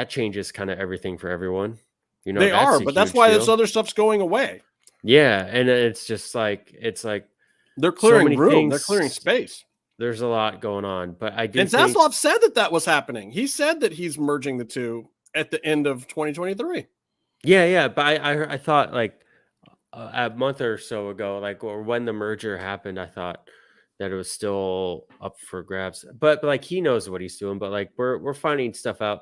changes kind of everything for everyone. They are, but that's why this other stuff's going away. Yeah, and it's just like, they're clearing room, they're clearing space. There's a lot going on, but I do. And Zaslav said that was happening. He said that he's merging the two at the end of 2023. Yeah, but I thought like a month or so ago, like, or when the merger happened, I thought that it was still up for grabs. But like, he knows what he's doing. But like, we're finding stuff out.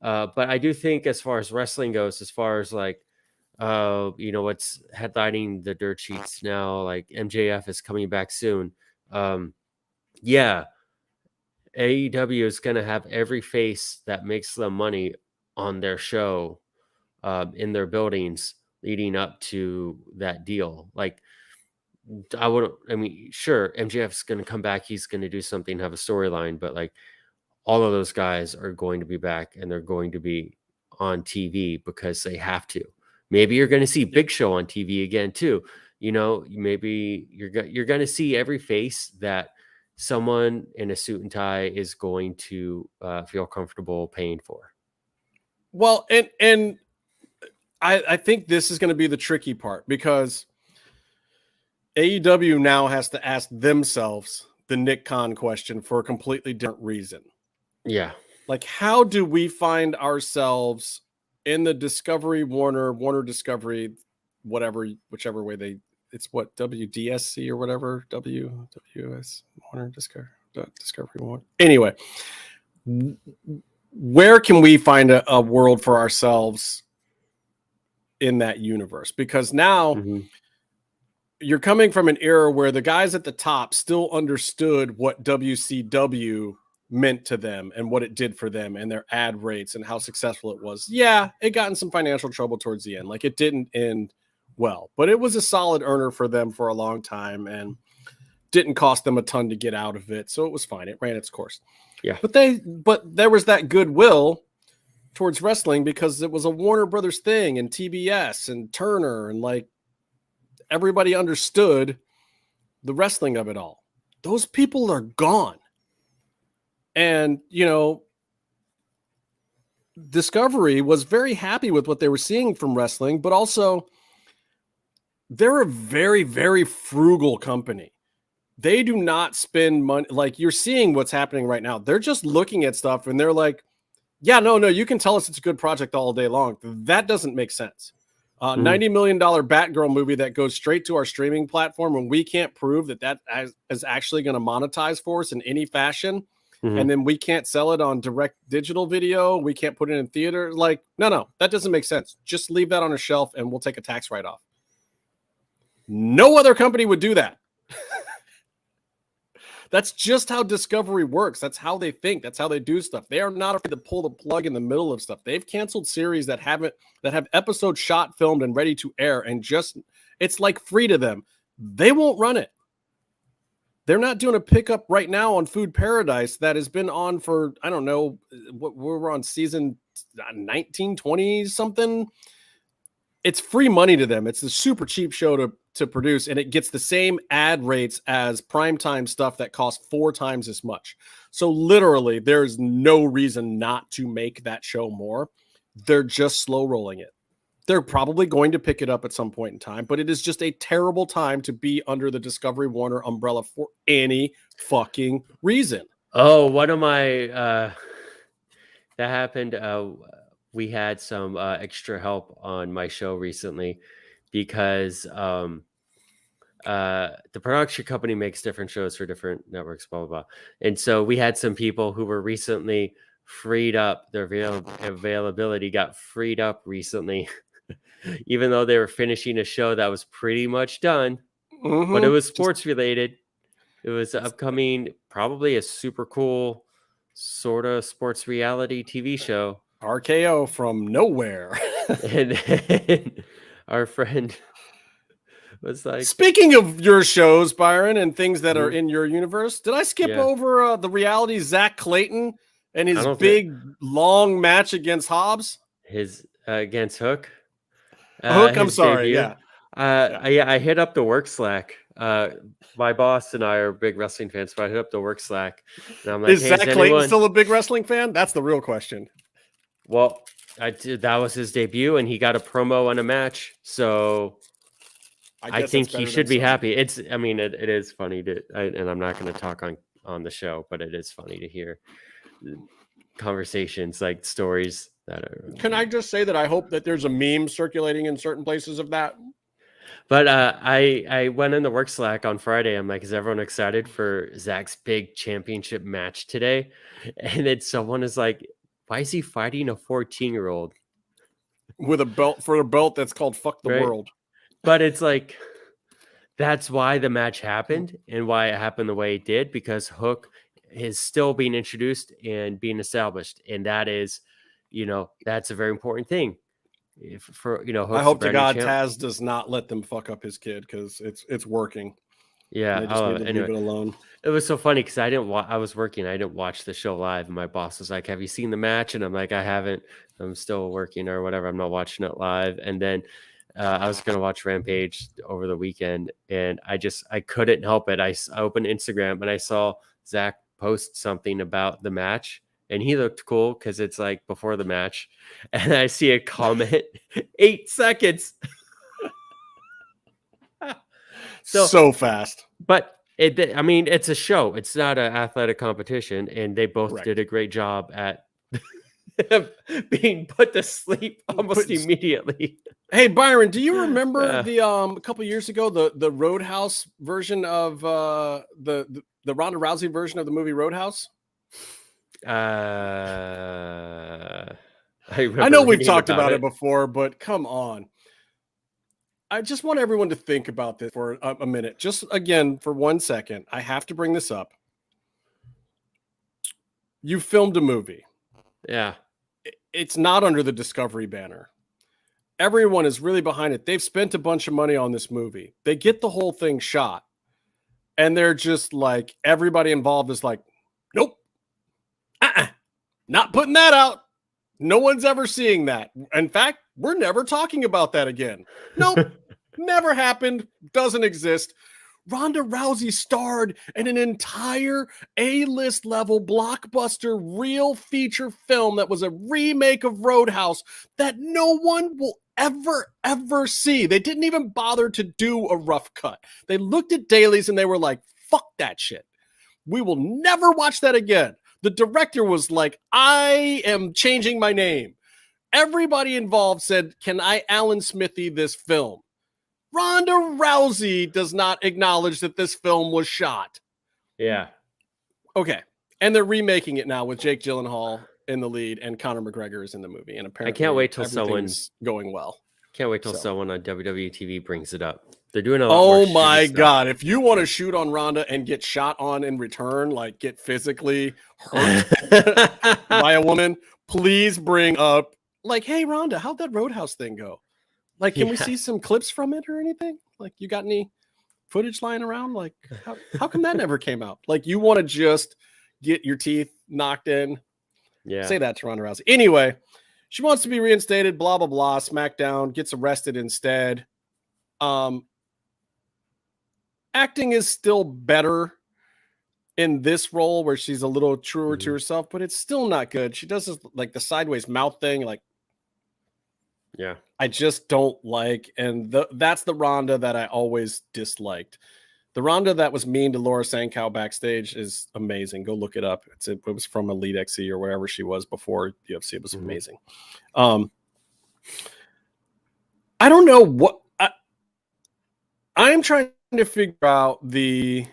But I do think, as far as wrestling goes, as far as like, what's headlining the dirt sheets now, like MJF is coming back soon. AEW is going to have every face that makes them money on their show, in their buildings leading up to that deal. Like, sure, MJF's going to come back. He's going to do something, have a storyline, but like, all of those guys are going to be back, and they're going to be on TV because they have to. Maybe you're going to see Big Show on TV again too. Maybe you're going to see every face that someone in a suit and tie is going to feel comfortable paying for. Well, and I think this is going to be the tricky part, because AEW now has to ask themselves the Nick Khan question for a completely different reason. Yeah. Like, how do we find ourselves in the Discovery Warner Discovery, whichever way it's what, WDSC or whatever, WS Warner Discovery Warner. Anyway, where can we find a world for ourselves in that universe? Because now you're coming from an era where the guys at the top still understood what WCW meant to them and what it did for them and their ad rates and how successful it was. Yeah, it got in some financial trouble towards the end. Like, it didn't end well, but it was a solid earner for them for a long time and didn't cost them a ton to get out of it. So it was fine. It ran its course. Yeah. But there was that goodwill towards wrestling because it was a Warner Brothers thing, and TBS and Turner, and like, everybody understood the wrestling of it all. Those people are gone. And, Discovery was very happy with what they were seeing from wrestling, but also they're a very, very frugal company. They do not spend money. Like, you're seeing what's happening right now. They're just looking at stuff and they're like, yeah, no, you can tell us it's a good project all day long. That doesn't make sense. $90 million Batgirl movie that goes straight to our streaming platform, and we can't prove that is actually going to monetize for us in any fashion. And then we can't sell it on direct digital video. We can't put it in theater. Like, no, that doesn't make sense. Just leave that on a shelf and we'll take a tax write-off. No other company would do that. That's just how Discovery works. That's how they think. That's how they do stuff. They are not afraid to pull the plug in the middle of stuff. They've canceled series that have episodes shot, filmed, and ready to air, and just it's like free to them. They won't run it. They're not doing a pickup right now on Food Paradise that has been on for, I don't know, we're on season 19, 20 something. It's free money to them. It's a super cheap show to produce, and it gets the same ad rates as primetime stuff that costs 4 times as much. So literally, there's no reason not to make that show more. They're just slow rolling it. They're probably going to pick it up at some point in time, but it is just a terrible time to be under the Discovery Warner umbrella for any fucking reason. Oh, one of my that happened. We had some extra help on my show recently because the production company makes different shows for different networks, blah, blah, blah. And so we had some people who were recently freed up. Their availability got freed up recently, even though they were finishing a show that was pretty much done, but it was sports related. It was upcoming, probably a super cool sort of sports reality TV show. RKO from nowhere. and our friend was like, speaking of your shows, Byron, and things that are in your universe, did I skip over the reality Zach Clayton and his big long match against Hobbs? His against Hook. Hook, I'm sorry. Debut. I hit up the work Slack. My boss and I are big wrestling fans, but I hit up the work Slack. And I'm like, is Zach Clayton still a big wrestling fan? That's the real question. Well, that was his debut, and he got a promo and a match. So I think he should be happy. It is funny and I'm not going to talk on the show, but it is funny to hear conversations, like stories that are. Can I just say that I hope that there's a meme circulating in certain places of that? But I went in the work Slack on Friday. I'm like, is everyone excited for Zach's big championship match today? And then someone is like, why is he fighting a 14-year-old with a belt that's called Fuck the World? But it's like, that's why the match happened and why it happened the way it did, because Hook is still being introduced and being established. And that is, that's a very important thing. Hook's I hope to God Taz does not let them fuck up his kid, because it's working. Yeah, they just need to leave it alone. It was so funny because I was working. I didn't watch the show live, and my boss was like, "Have you seen the match?" And I'm like, "I haven't. I'm still working or whatever. I'm not watching it live." And then I was gonna watch Rampage over the weekend, and I couldn't help it. I opened Instagram and I saw Zach post something about the match, and he looked cool because it's like before the match, and I see a comment, 8 seconds. So fast. But it's a show. It's not an athletic competition, and they both did a great job at being put to sleep almost immediately. Hey, Byron, do you remember the a couple years ago the Roadhouse version of the Ronda Rousey version of the movie Roadhouse? I know we've talked about it before, but come on. I just want everyone to think about this for a minute. Just again, for 1 second, I have to bring this up. You filmed a movie. Yeah. It's not under the Discovery banner. Everyone is really behind it. They've spent a bunch of money on this movie. They get the whole thing shot. And they're just like, everybody involved is like, nope. Not putting that out. No one's ever seeing that. In fact, we're never talking about that again. Nope. Never happened. Doesn't exist. Ronda Rousey starred in an entire A-list level blockbuster real feature film that was a remake of Roadhouse that no one will ever see. They didn't even bother to do a rough cut. They looked at dailies and they were like, fuck that shit. We will never watch that again. The director was like, I am changing my name. Everybody involved said, can I Alan Smithy this film? Ronda Rousey does not acknowledge that this film was shot. Yeah. Okay. And they're remaking it now with Jake Gyllenhaal in the lead and Conor McGregor is in the movie. And apparently I can't wait till someone's going well. Can't wait till someone on WWE TV brings it up. They're doing a lot more Oh my shitty God. If you want to shoot on Ronda and get shot on in return, like get physically hurt stuff. by a woman, please bring up, like, hey, Ronda, how'd that Roadhouse thing go? Like, can we see some clips from it or anything? Like, you got any footage lying around? Like, how come that never came out? Like, you want to just get your teeth knocked in? Yeah. Say that to Ronda Rousey. Anyway, she wants to be reinstated, blah, blah, blah. SmackDown gets arrested instead. Acting is still better in this role where she's a little truer to herself, but it's still not good. She does this, like the sideways mouth thing, like, Yeah. I just don't like. And that's the Ronda that I always disliked. The Ronda that was mean to Laura Sankow backstage is amazing. Go look it up. It was from Elite XC or wherever she was before UFC. It was amazing. I don't know what I'm trying to figure out the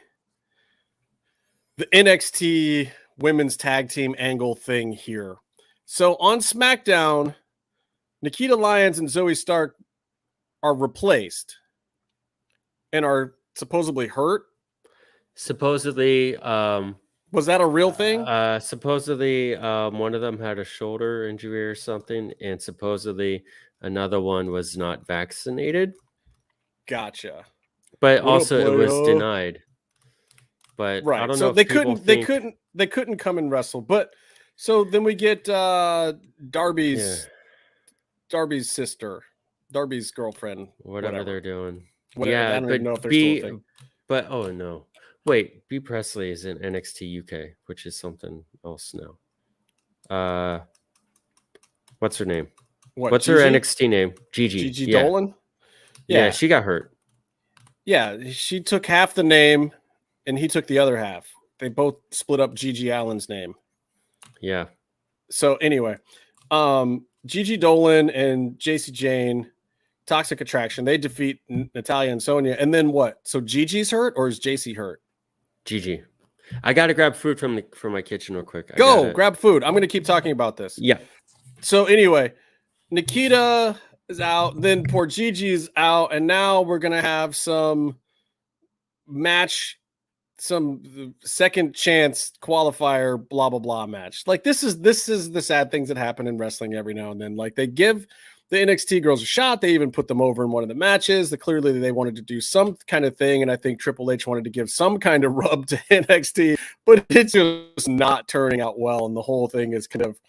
NXT women's tag team angle thing here. So on SmackDown, Nikita Lyons and Zoe Stark are replaced and are supposedly hurt. Supposedly, was that a real thing? Supposedly, one of them had a shoulder injury or something, and supposedly another one was not vaccinated. Gotcha. But also it was denied. But right. I don't so know they couldn't come and wrestle. But so then we get Darby's sister, Darby's girlfriend, whatever they're doing. Whatever. Yeah, I don't but even know if they're still a thing. But oh no. Wait, B Presley is in NXT UK, which is something else now. What's her name? What's her NXT name? Gigi. Gigi Dolan? Yeah, she got hurt. Yeah, she took half the name and he took the other half. They both split up Gigi Allen's name. Yeah. So anyway, Gigi Dolan and JC Jane, Toxic Attraction, they defeat Natalya and Sonya. And then what? So Gigi's hurt or is JC hurt? Gigi. I got to grab food from my kitchen real quick. Grab food. I'm going to keep talking about this. Yeah. So anyway, Nikita is out, then poor Gigi's out, and now we're going to have some second chance qualifier, blah, blah, blah match. Like this is the sad things that happen in wrestling every now and then. Like they give the NXT girls a shot. They even put them over in one of the matches. Clearly they wanted to do some kind of thing. And I think Triple H wanted to give some kind of rub to NXT, but it's just not turning out well. And the whole thing is kind of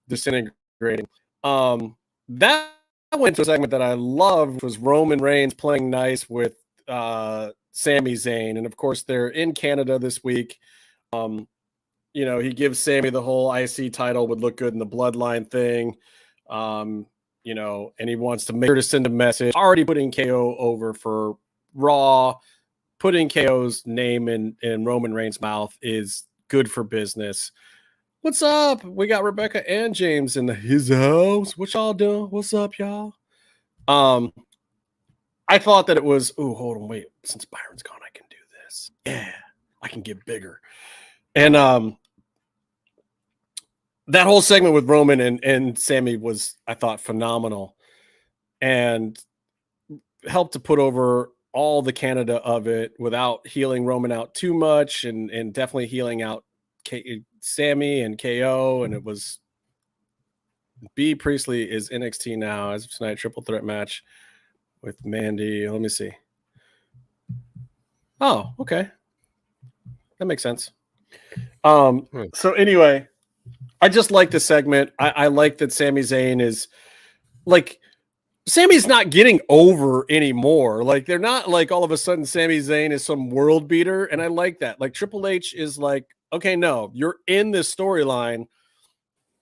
disintegrating. That went to a segment that I loved was Roman Reigns playing nice with Sami Zayn. And of course they're in Canada this week. He gives Sami the whole IC title would look good in the bloodline thing. And he wants to make sure to send a message. Already putting KO over for Raw, putting KO's name in Roman Reigns' mouth is good for business. What's up? We got Rebecca and James in his house. What y'all doing? What's up, y'all? I thought that it was, hold on, wait. Since Byron's gone, I can do this. Yeah, I can get bigger. And that whole segment with Roman and Sami was, I thought, phenomenal and helped to put over all the Canada of it without healing Roman out too much and definitely healing out Sami and KO. And it was B Priestley is NXT now as of tonight, triple threat match with Mandy. Let me see. Oh, okay. That makes sense. So anyway, I just like the segment. I like that Sami Zayn is like, Sami's not getting over anymore. Like they're not like all of a sudden Sami Zayn is some world beater. And I like that. Like Triple H is like, okay, no, you're in this storyline.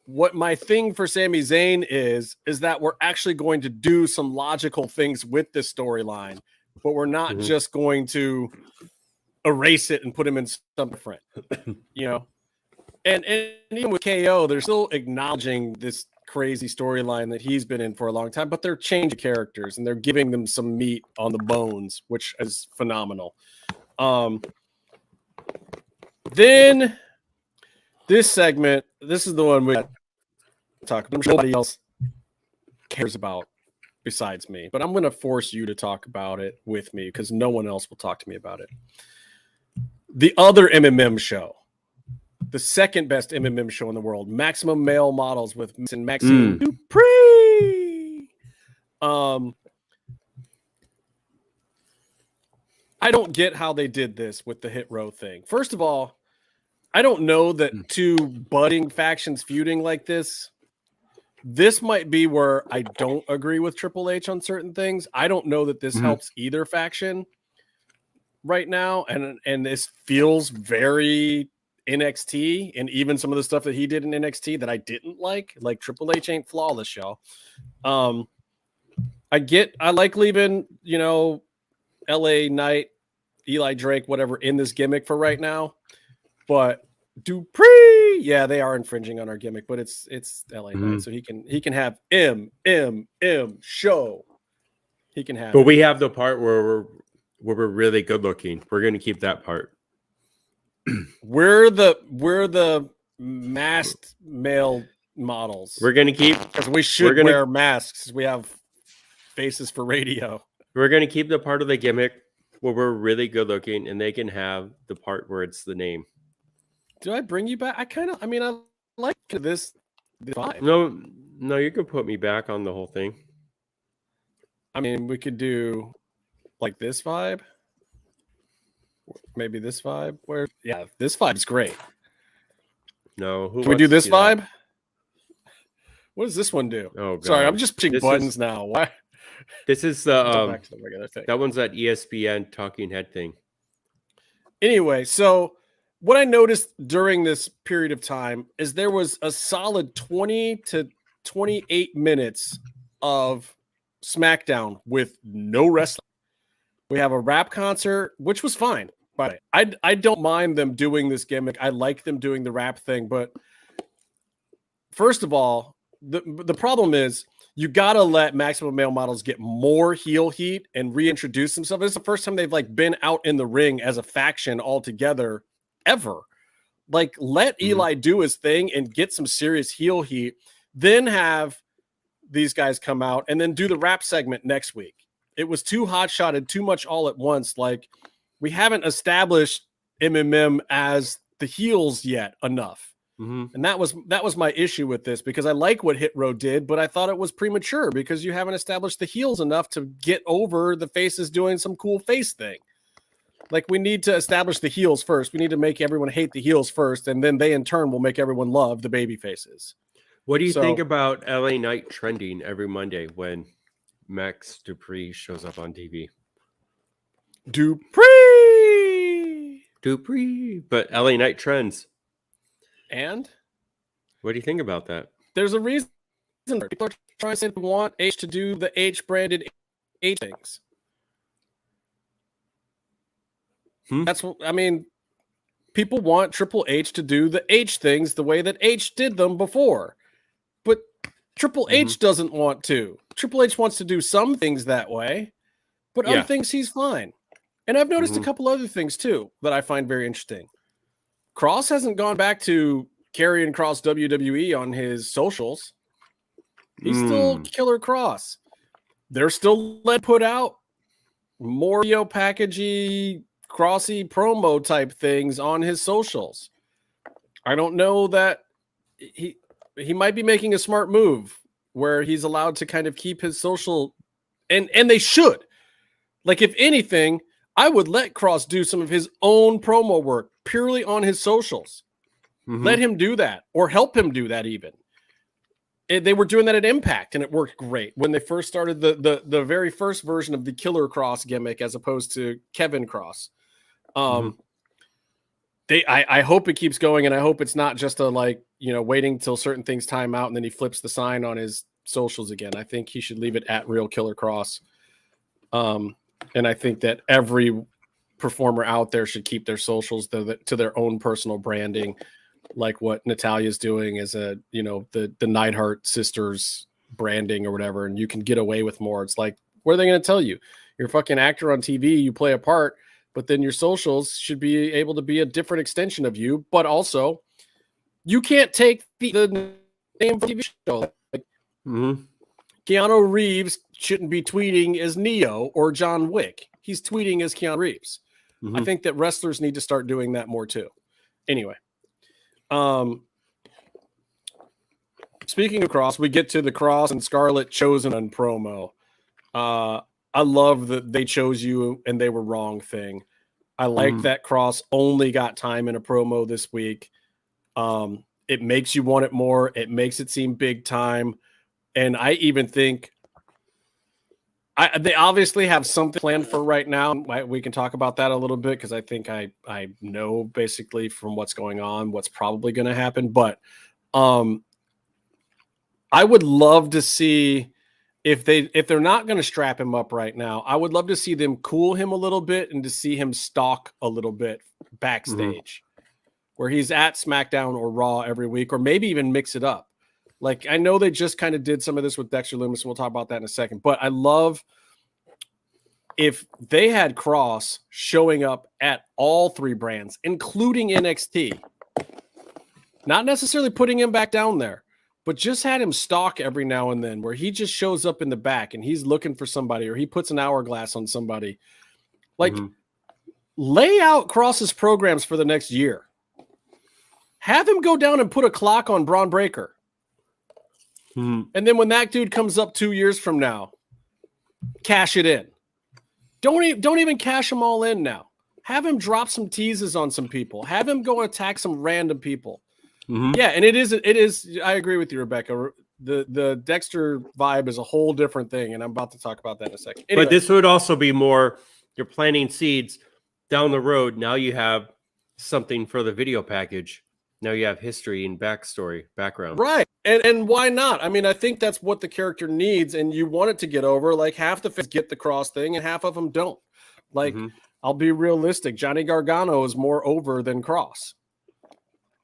What my thing for Sami Zayn is that we're actually going to do some logical things with this storyline, but we're not just going to erase it and put him in something different, And even with KO, they're still acknowledging this crazy storyline that he's been in for a long time, but they're changing characters and they're giving them some meat on the bones, which is phenomenal. Then this segment, this is the one we talk. I'm sure nobody else cares about besides me, but I'm going to force you to talk about it with me because no one else will talk to me about it. The other MMM show, the second best MMM show in the world, Maximum Male Models with Maxine Dupree. I don't get how they did this with the Hit Row thing. First of all, I don't know that two budding factions feuding like this might be where I don't agree with Triple H on certain things. I don't know that this helps either faction right now. And this feels very NXT, and even some of the stuff that he did in NXT that I didn't like Triple H ain't flawless, y'all. I like leaving, LA Knight, Eli Drake, whatever, in this gimmick for right now. But Dupree, yeah, they are infringing on our gimmick, but it's LA Knight, so he can have M show. He can have. But we have the part where we're really good looking. We're going to keep that part. We're the masked male models. We're going to keep, because we should wear masks. We have faces for radio. We're going to keep the part of the gimmick where we're really good looking, and they can have the part where it's the name. Do I bring you back? I like this vibe. No, you can put me back on the whole thing. I mean, we could do like this vibe. Maybe this vibe. This vibe's great. No, can we do this vibe? That? What does this one do? Oh, God. Sorry, I'm just pushing buttons now. Why? This is the regular thing. That one's that ESPN talking head thing. Anyway, so what I noticed during this period of time is there was a solid 20 to 28 minutes of SmackDown with no wrestling. We have a rap concert, which was fine. But I don't mind them doing this gimmick. I like them doing the rap thing. But first of all, the problem is you got to let Maximum Male Models get more heel heat and reintroduce themselves. This is the first time they've been out in the ring as a faction altogether ever. Let Eli do his thing and get some serious heel heat, then have these guys come out and then do the rap segment next week. It was too hot-shotted, too much all at once. We haven't established MMM as the heels yet enough. And that was my issue with this, because I like what Hit Row did, but I thought it was premature because you haven't established the heels enough to get over the faces doing some cool face thing. We need to establish the heels first. We need to make everyone hate the heels first, and then they in turn will make everyone love the baby faces. What do you think about LA Knight trending every Monday when Max Dupree shows up on TV? Dupree, but LA Knight trends. And what do you think about that? There's a reason. People are trying to say they want H to do the H branded H things. That's what I mean. People want Triple H to do the H things the way that H did them before. But Triple H doesn't want to. Triple H wants to do some things that way, but other things he's fine. And I've noticed a couple other things too that I find very interesting. Cross hasn't gone back to carrying Cross WWE on his socials. He's still Killer Cross. They're still put out more packagey, Crossy promo type things on his socials. I don't know that he might be making a smart move where he's allowed to kind of keep his social, and they should. If anything, I would let Cross do some of his own promo work purely on his socials. Let him do that, or help him do that even. They were doing that at Impact, and it worked great when they first started the very first version of the Killer Cross gimmick as opposed to Kevin Cross. I hope it keeps going, and I hope it's not just a waiting till certain things time out and then he flips the sign on his socials again. I think he should leave it at Real Killer Cross. And I think that every performer out there should keep their socials to their own personal branding, like what Natalia's doing as the Neidhart sisters branding or whatever. And you can get away with more. It's what are they going to tell you? You're a fucking actor on TV. You play a part, but then your socials should be able to be a different extension of you. But also, you can't take the name of the TV show. Keanu Reeves shouldn't be tweeting as Neo or John Wick. He's tweeting as Keanu Reeves. I think that wrestlers need to start doing that more too. Anyway, speaking of Cross, we get to the Cross and Scarlett chosen on promo. I love that they chose you and they were wrong thing. I like that Cross only got time in a promo this week. It makes you want it more. It makes it seem big time. And I even think they obviously have something planned for right now. We can talk about that a little bit because I think I know basically from what's going on what's probably going to happen. But I would love to see if they're not going to strap him up right now. I would love to see them cool him a little bit and to see him stalk a little bit backstage, where he's at SmackDown or Raw every week, or maybe even mix it up. Like, I know they just kind of did some of this with Dexter Lumis, and we'll talk about that in a second. But I love if they had Cross showing up at all three brands, including NXT, not necessarily putting him back down there, but just had him stalk every now and then, where he just shows up in the back and he's looking for somebody, or he puts an hourglass on somebody. Like, lay out Cross's programs for the next year. Have him go down and put a clock on Braun Breaker. And then when that dude comes up 2 years from now, cash it in. Don't even cash them all in now. Have him drop some teases on some people. Have him go attack some random people. Yeah, and it is. I agree with you, Rebecca. The Dexter vibe is a whole different thing, and I'm about to talk about that in a second. Anyway. But this would also be more, you're planting seeds down the road. Now you have something for the video package. Now you have history and background. Right. And why not? I mean, I think that's what the character needs, and you want it to get over. Like, half the fans get the Cross thing, and half of them don't. Like, I'll be realistic. Johnny Gargano is more over than Cross.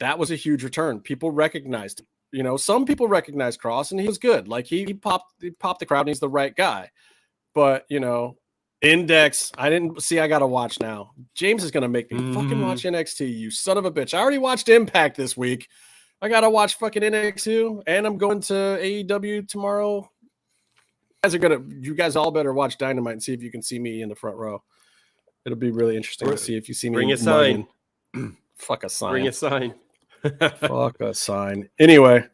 That was a huge return. People recognized him. You know, some people recognized Cross, and he was good. Like, he popped the crowd, and he's the right guy. But, you know, Index, I got to watch now. James is going to make me fucking watch NXT, you son of a bitch. I already watched Impact this week. I got to watch fucking NXT, and I'm going to AEW tomorrow. You guys all better watch Dynamite and see if you can see me in the front row. It'll be really interesting to see if you see me. Bring a sign. Fuck a sign. Bring a sign. Fuck a sign. Anyway,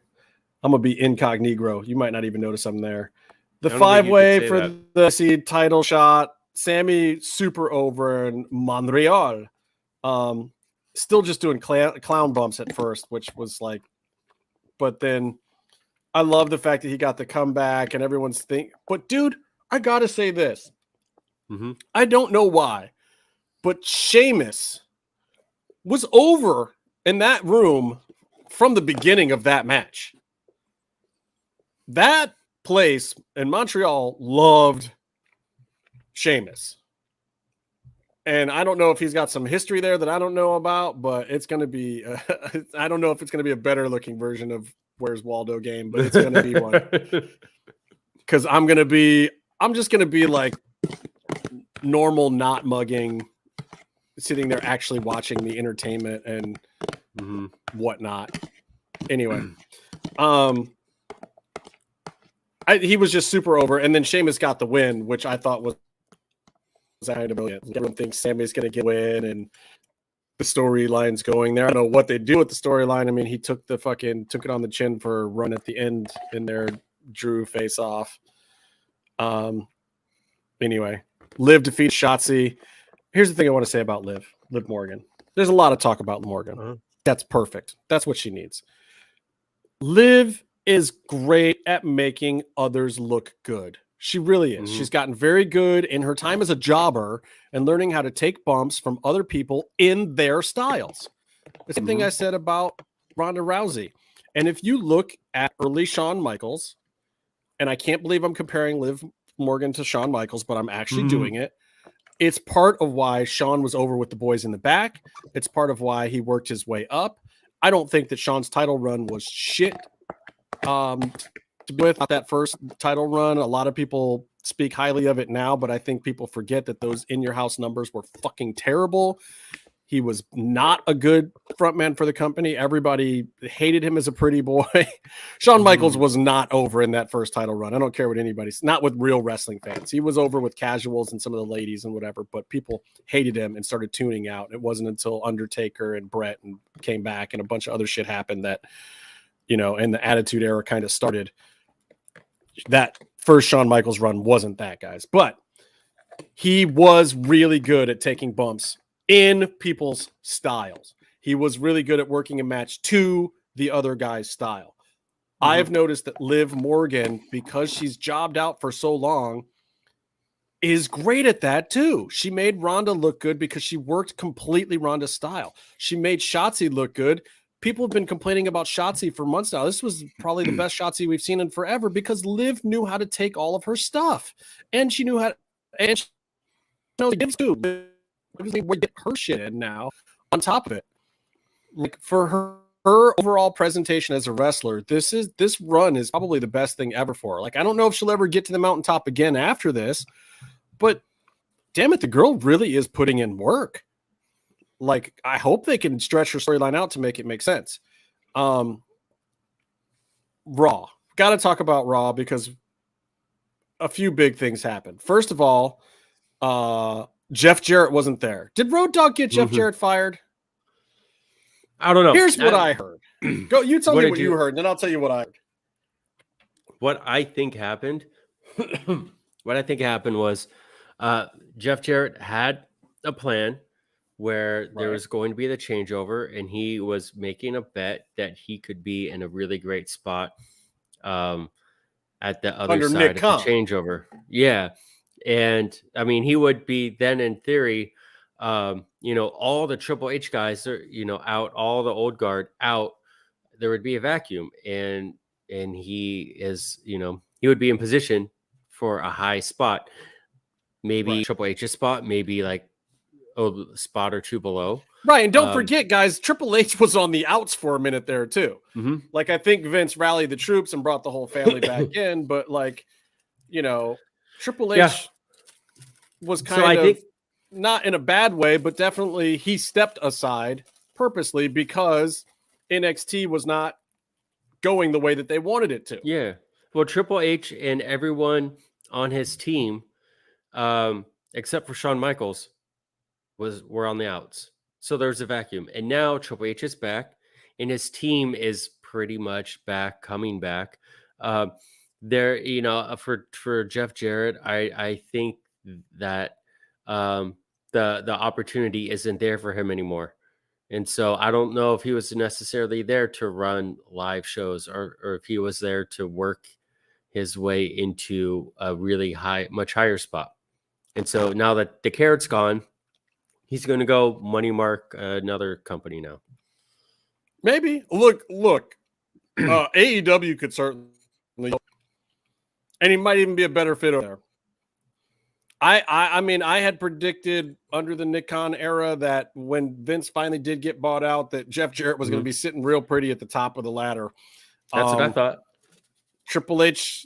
I'm going to be incognito. You might not even notice I'm there. The 5-way for the seed title shot. Sammy super over in Montreal. Still just doing clown bumps at first, which was like, but then I love the fact that he got the comeback and everyone's thinking, but dude, I got to say this. I don't know why, but Sheamus was over in that room from the beginning of that match. That place in Montreal loved Sheamus. And I don't know if he's got some history there that I don't know about, but it's going to be, I don't know if it's going to be a better looking version of Where's Waldo game, but it's going to be one. Because I'm just going to be like normal, not mugging, sitting there actually watching the entertainment and whatnot. Anyway, he was just super over. And then Sheamus got the win, which I thought was kind of brilliant. Everyone thinks Sammy's going to get a win and the storyline's going there. I don't know what they do with the storyline. I mean, he took it on the chin for a run at the end in their Drew face off. Anyway, Liv defeats Shotzi. Here's the thing I want to say about Liv Morgan. There's a lot of talk about Morgan. That's perfect. That's what she needs. Liv is great at making others look good. She really is. She's gotten very good in her time as a jobber and learning how to take bumps from other people in their styles. The same thing I said about Ronda Rousey. And if you look at early Shawn Michaels, and I can't believe I'm comparing Liv Morgan to Shawn Michaels, but I'm actually doing it. It's part of why Shawn was over with the boys in the back. It's part of why he worked his way up. I don't think that Shawn's title run was shit. With that first title run, a lot of people speak highly of it now, but I think people forget that those in your house numbers were fucking terrible. He was not a good frontman for the company. Everybody hated him as a pretty boy. Shawn Michaels was not over in that first title run. I don't care what anybody's, not with real wrestling fans. He was over with casuals and some of the ladies and whatever, but people hated him and started tuning out. It wasn't until Undertaker and Brett and came back and a bunch of other shit happened that, and the Attitude Era kind of started. That first Shawn Michaels run wasn't that, guys, but he was really good at taking bumps in people's styles. He was really good at working a match to the other guy's style. I have noticed that Liv Morgan, because she's jobbed out for so long, is great at that too. She made Ronda look good because she worked completely Ronda's style. She made Shotzi look good. People have been complaining about Shotzi for months now. This was probably the best Shotzi we've seen in forever because Liv knew how to take all of her stuff. And she knew how to, and she knows gives too. We get her shit in now on top of it. Like for her overall presentation as a wrestler, this run is probably the best thing ever for her. Like, I don't know if she'll ever get to the mountaintop again after this, but damn it, the girl really is putting in work. Like, I hope they can stretch her storyline out to make it make sense. Raw. Got to talk about Raw because a few big things happened. First of all, Jeff Jarrett wasn't there. Did Road Dogg get Jeff Jarrett fired? I don't know. Here's what I heard. Go, you tell me what you heard, and then I'll tell you what I heard. What I think happened, was Jeff Jarrett had a plan where there was going to be the changeover, and he was making a bet that he could be in a really great spot at the other side of the changeover. Yeah. And I mean, he would be then in theory, all the Triple H guys are, out, all the old guard out, there would be a vacuum. And he is, he would be in position for a high spot, maybe Triple H's spot, maybe like a spot or two below. Right. And don't forget, guys, Triple H was on the outs for a minute there too. Like, I think Vince rallied the troops and brought the whole family back in, but like, Triple H was kind of not in a bad way, but definitely he stepped aside purposely because NXT was not going the way that they wanted it to. Yeah. Well, Triple H and everyone on his team, except for Shawn Michaels, were on the outs. So there's a vacuum. And now Triple H is back, and his team is pretty much back, coming back. There, for Jeff Jarrett, I think that the opportunity isn't there for him anymore. And so I don't know if he was necessarily there to run live shows or if he was there to work his way into a really much higher spot. And so now that the carrot's gone, he's going to go money mark another company now. Maybe. Look, AEW could certainly, and he might even be a better fit over there. I mean, I had predicted under the Nick Khan era that when Vince finally did get bought out, that Jeff Jarrett was going to be sitting real pretty at the top of the ladder. That's what I thought. Triple H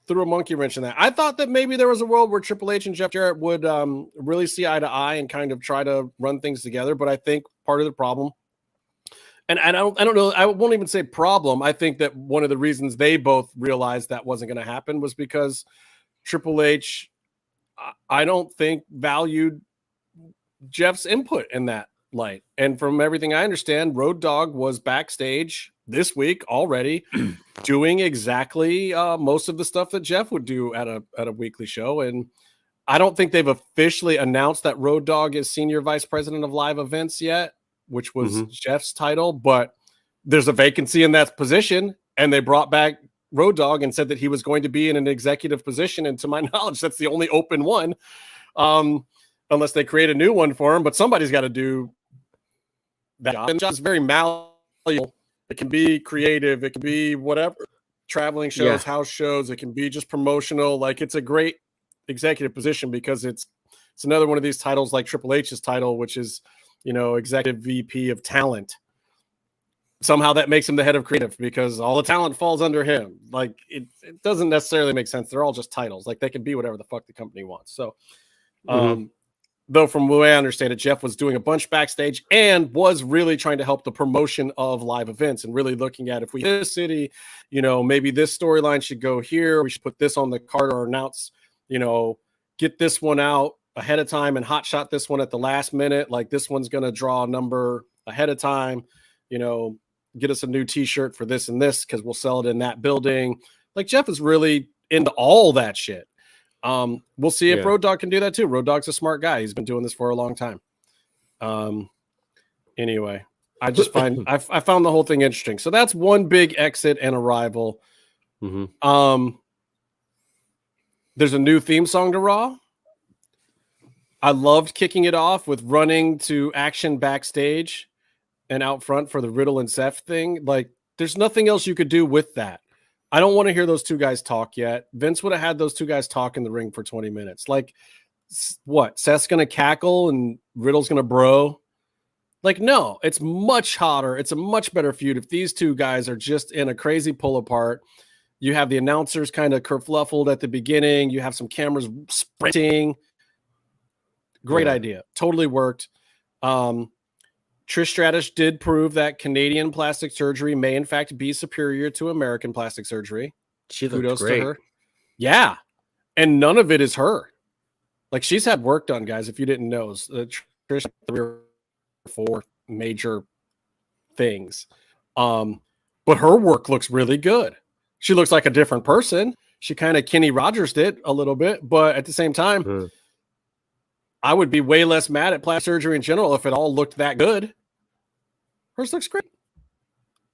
threw a monkey wrench in that. I thought that maybe there was a world where Triple H and Jeff Jarrett would really see eye to eye and kind of try to run things together. But I think part of the problem, and I don't know, I won't even say problem. I think that one of the reasons they both realized that wasn't going to happen was because Triple H, I don't think, valued Jeff's input in that light. And from everything I understand, Road Dogg was backstage this week already doing exactly most of the stuff that Jeff would do at a weekly show. And I don't think they've officially announced that Road Dogg is senior vice president of live events yet, which was Jeff's title, but there's a vacancy in that position. And they brought back Road Dogg and said that he was going to be in an executive position. And to my knowledge, that's the only open one, unless they create a new one for him. But somebody's got to do that job. And it's very malleable. It can be creative. It can be whatever. Traveling shows, house shows. It can be just promotional. Like, it's a great executive position because it's another one of these titles like Triple H's title, which is, executive VP of talent. Somehow that makes him the head of creative because all the talent falls under him. Like, it doesn't necessarily make sense. They're all just titles. Like, they can be whatever the fuck the company wants. So Though from the way I understand it, Jeff was doing a bunch backstage and was really trying to help the promotion of live events and really looking at if we hit a city, maybe this storyline should go here. We should put this on the card or announce, get this one out ahead of time and hot shot this one at the last minute. Like this one's going to draw a number ahead of time, get us a new t-shirt for this and this, cause we'll sell it in that building. Like Jeff is really into all that shit. We'll see if Road Dogg can do that too. Road Dogg's a smart guy. He's been doing this for a long time. Anyway, I just find I found the whole thing interesting. So that's one big exit and arrival. Mm-hmm. There's a new theme song to Raw. I loved kicking it off with running to action backstage and out front for the Riddle and Seth thing. Like, there's nothing else you could do with that. I don't want to hear those two guys talk yet. Vince would have had those two guys talk in the ring for 20 minutes. Like, what? Seth's going to cackle and Riddle's going to bro? Like, no, it's much hotter. It's a much better feud if these two guys are just in a crazy pull apart. You have the announcers kind of kerfluffled at the beginning. You have some cameras sprinting. Great idea. Totally worked. Trish Stratus did prove that Canadian plastic surgery may in fact be superior to American plastic surgery. Kudos to her. Yeah. And none of it is her. Like, she's had work done, guys. If you didn't know, Trish had 3 or 4 major things. But her work looks really good. She looks like a different person. She kind of Kenny Rogers did a little bit, but at the same time, I would be way less mad at plastic surgery in general if it all looked that good. Hers looks great.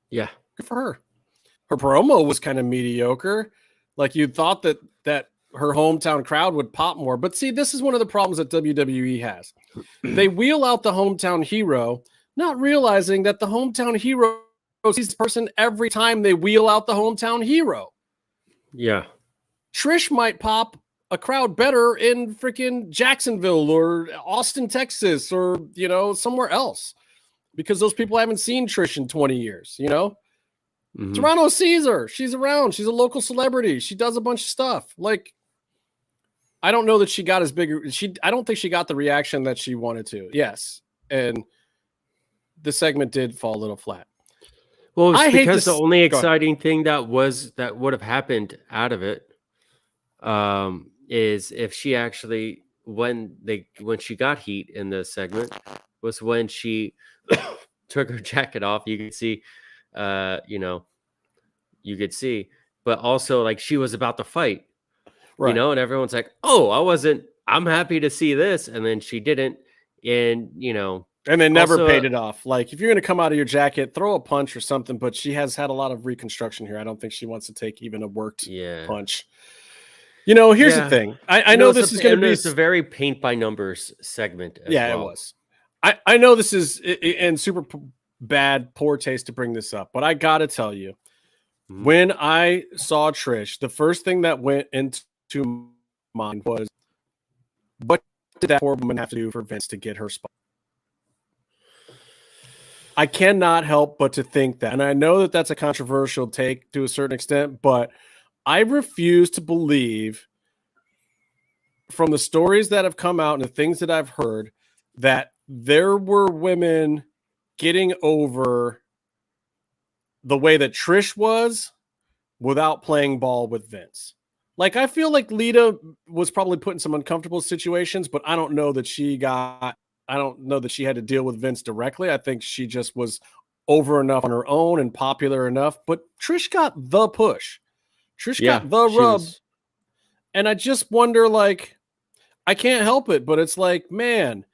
Yeah. Good for her. Her promo was kind of mediocre. Like, you thought that her hometown crowd would pop more. But see, this is one of the problems that WWE has. They wheel out the hometown hero, not realizing that the hometown hero sees the person every time they wheel out the hometown hero. Yeah. Trish might pop a crowd better in freaking Jacksonville or Austin, Texas, or, somewhere else, because those people haven't seen Trish in 20 years, Mm-hmm. Toronto sees her. She's around. She's a local celebrity. She does a bunch of stuff. Like, I don't know that she got as big. I don't think she got the reaction that she wanted to. Yes. And the segment did fall a little flat. Well, it's because the only exciting thing that would have happened out of it, is if she actually, when she got heat in the segment, was when she took her jacket off. You could see, but also, like, she was about to fight, right? And everyone's like, "Oh, I'm happy to see this," and then she didn't, and and they never paid it off. Like, if you're going to come out of your jacket, throw a punch or something. But she has had a lot of reconstruction here. I don't think she wants to take even a worked punch. Here's the thing. I know this is going to be a very paint by numbers segment. It was. I know this is in super bad, poor taste to bring this up, but I got to tell you, when I saw Trish, the first thing that went into mind was, what did that poor woman have to do for Vince to get her spot? I cannot help but to think that, and I know that that's a controversial take to a certain extent, but I refuse to believe, from the stories that have come out and the things that I've heard, that there were women getting over the way that Trish was without playing ball with Vince. Like, I feel like Lita was probably put in some uncomfortable situations, but I don't know that she had to deal with Vince directly. I think she just was over enough on her own and popular enough, but Trish got the push. Trish got the rub. And I just wonder, like, I can't help it, but it's like, man,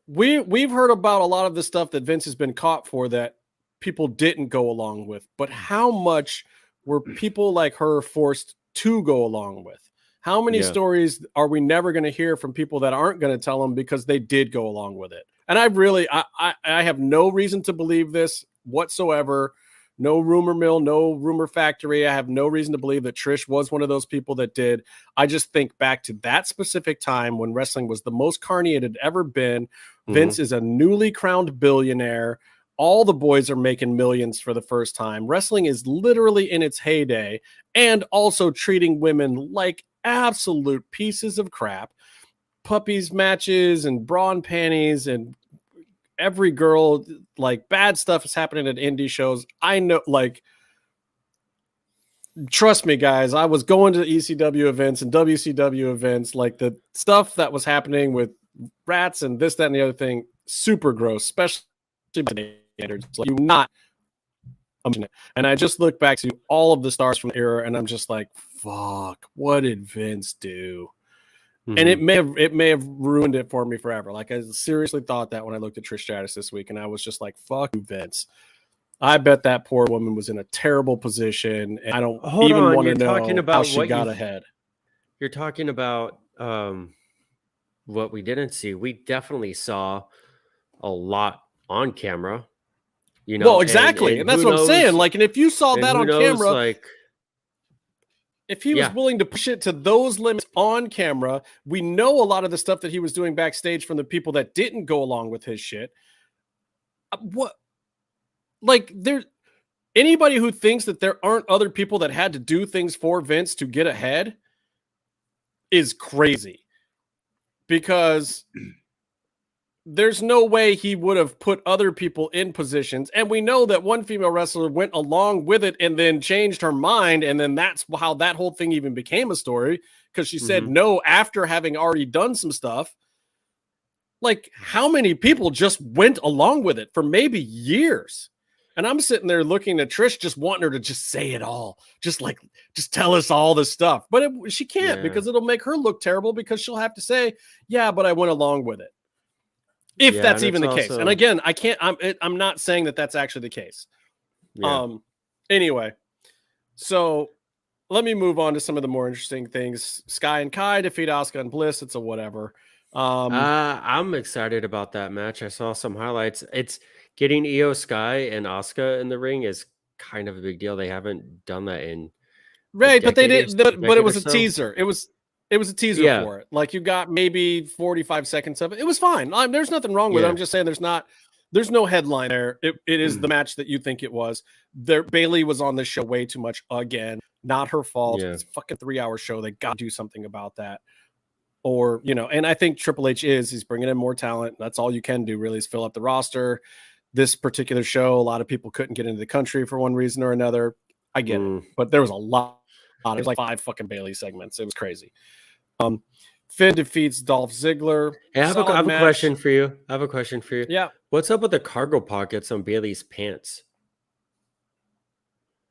we've heard about a lot of the stuff that Vince has been caught for that people didn't go along with, but how much were people like her forced to go along with? How many stories are we never going to hear from people that aren't going to tell them because they did go along with it? And I have no reason to believe this whatsoever. No rumor mill, no rumor factory. I have no reason to believe that Trish was one of those people that did. I just think back to that specific time when wrestling was the most carny it had ever been. Mm-hmm. Vince is a newly crowned billionaire. All the boys are making millions for the first time. Wrestling is literally in its heyday, and also treating women like absolute pieces of crap. puppies matches and bra and panties and every girl, like bad stuff is happening at indie shows. I know, like, trust me, guys, I was going to ECW events and WCW events, like the stuff that was happening with rats and this, that, and the other thing, super gross, especially standards. Like, you not. And I just look back to all of the stars from the era, and I'm just like, fuck, what did Vince do? And it may have ruined it for me forever. Like, I seriously thought that when I looked at Trish Stratus this week, and I was just like, fuck you, Vince. I bet that poor woman was in a terrible position, and I don't even want to know how she got ahead. You're talking about what we didn't see. We definitely saw a lot on camera. You know, well, exactly, and that's what I'm saying. Like, and if you saw that on camera, like, if he was willing to push it to those limits on camera, we know a lot of the stuff that he was doing backstage from the people that didn't go along with his shit. What? Like, there, anybody who thinks that there aren't other people that had to do things for Vince to get ahead is crazy, because there's no way he would have put other people in positions. And we know that one female wrestler went along with it and then changed her mind. And then that's how that whole thing even became a story, because she said no after having already done some stuff. Like, how many people just went along with it for maybe years? And I'm sitting there looking at Trish, just wanting her to just say it all. Just tell us all this stuff. But she can't, because it'll make her look terrible, because she'll have to say, yeah, but I went along with it. If that's even the case. And again, I'm not saying that that's actually the case. Yeah. Anyway, so let me move on to some of the more interesting things. Sky and Kai defeat Asuka and Bliss. It's a whatever. I'm excited about that match. I saw some highlights. It's getting Io Sky and Asuka in the ring is kind of a big deal. They haven't done that in but they did. But it was a teaser. It was a teaser for it. Like, you got maybe 45 seconds of it. It was fine. There's nothing wrong with it. I'm just saying there's no headline there. It is the match that you think it was. Bailey was on this show way too much again. Not her fault. It's a fucking 3-hour show. They got to do something about that. Or, you know, and I think Triple H he's bringing in more talent. That's all you can do, really, is fill up the roster. This particular show, a lot of people couldn't get into the country for one reason or another. I get it. But there was a lot. There's like 5 fucking Bailey segments. It was crazy. Finn defeats Dolph Ziggler. Hey, I have a question for you. Yeah. What's up with the cargo pockets on Bailey's pants?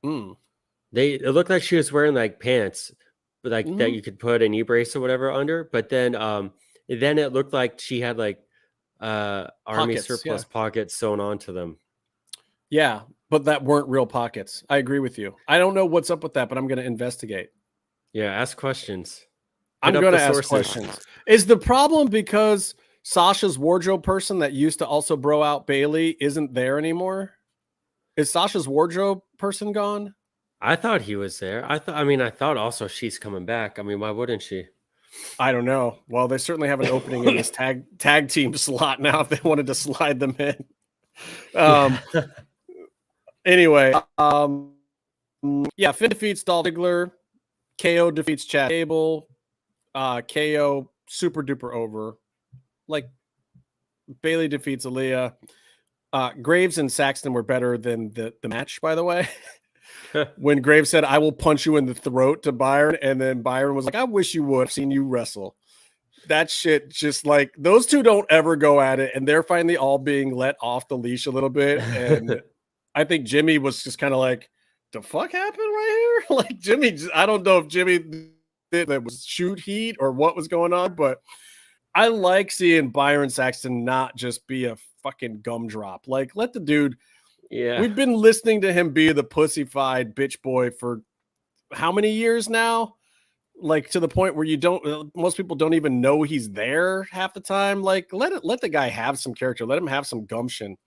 It looked like she was wearing like pants, like that you could put an e-brace or whatever under. But then it looked like she had like army surplus pockets sewn onto them. Yeah, but that weren't real pockets. I agree with you. I don't know what's up with that, but I'm going to investigate. Yeah, ask questions. I'm going to ask questions. Is the problem because Sasha's wardrobe person that used to also bro out Bailey isn't there anymore? Is Sasha's wardrobe person gone? I thought he was there. I thought also she's coming back. I mean, why wouldn't she? I don't know. Well, they certainly have an opening in this tag team slot now if they wanted to slide them in. Anyway, Finn defeats Dolph Ziggler. KO defeats Chad Gable. KO super duper over. Like, Bailey defeats Aaliyah. Graves and Saxton were better than the match, by the way. When Graves said, "I will punch you in the throat" to Byron, and then Byron was like, "I wish you would have seen you wrestle." That shit, just like, those two don't ever go at it, and they're finally all being let off the leash a little bit. And I think Jimmy was just kind of like, "The fuck happened right here?" Like, Jimmy, I don't know if Jimmy that was shoot heat or what was going on, but I like seeing Byron Saxton not just be a fucking gumdrop. Like, let the dude. Yeah, we've been listening to him be the pussified bitch boy for how many years now? Like, to the point where most people don't even know he's there half the time. Like, let the guy have some character. Let him have some gumption.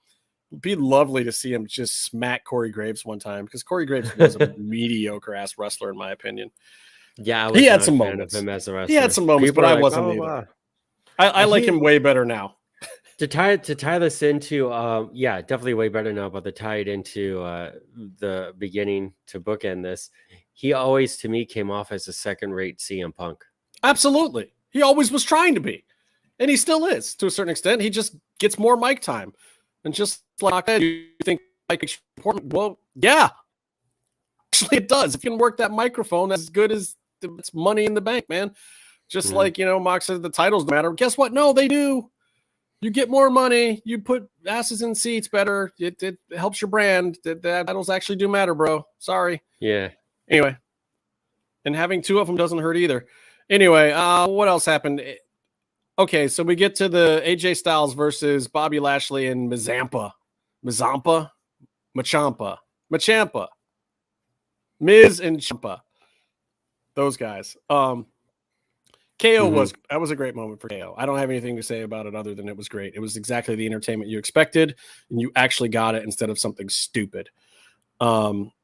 It'd be lovely to see him just smack Corey Graves one time, because Corey Graves was a mediocre ass wrestler in my opinion. Yeah, he had some moments. Of him as a wrestler. He had some moments, but I wasn't either. Wow. I like him way better now. To tie this into, definitely way better now, but to tie it into the beginning to bookend this, he always, to me, came off as a second-rate CM Punk. Absolutely. He always was trying to be. And he still is to a certain extent. He just gets more mic time. And just like that, you think like it's important? Well, yeah. Actually, it does. If you can work that microphone, that's as good as it's money in the bank, man. Just like, Mox said, the titles don't matter. Guess what? No, they do. You get more money. You put asses in seats better. It helps your brand. The titles actually do matter, bro. Sorry. Yeah. Anyway. And having two of them doesn't hurt either. Anyway, what else happened? Okay, so we get to the AJ Styles versus Bobby Lashley and Machampa. Miz and Ciampa. Those guys. KO that was a great moment for KO. I don't have anything to say about it other than it was great. It was exactly the entertainment you expected, and you actually got it instead of something stupid. Though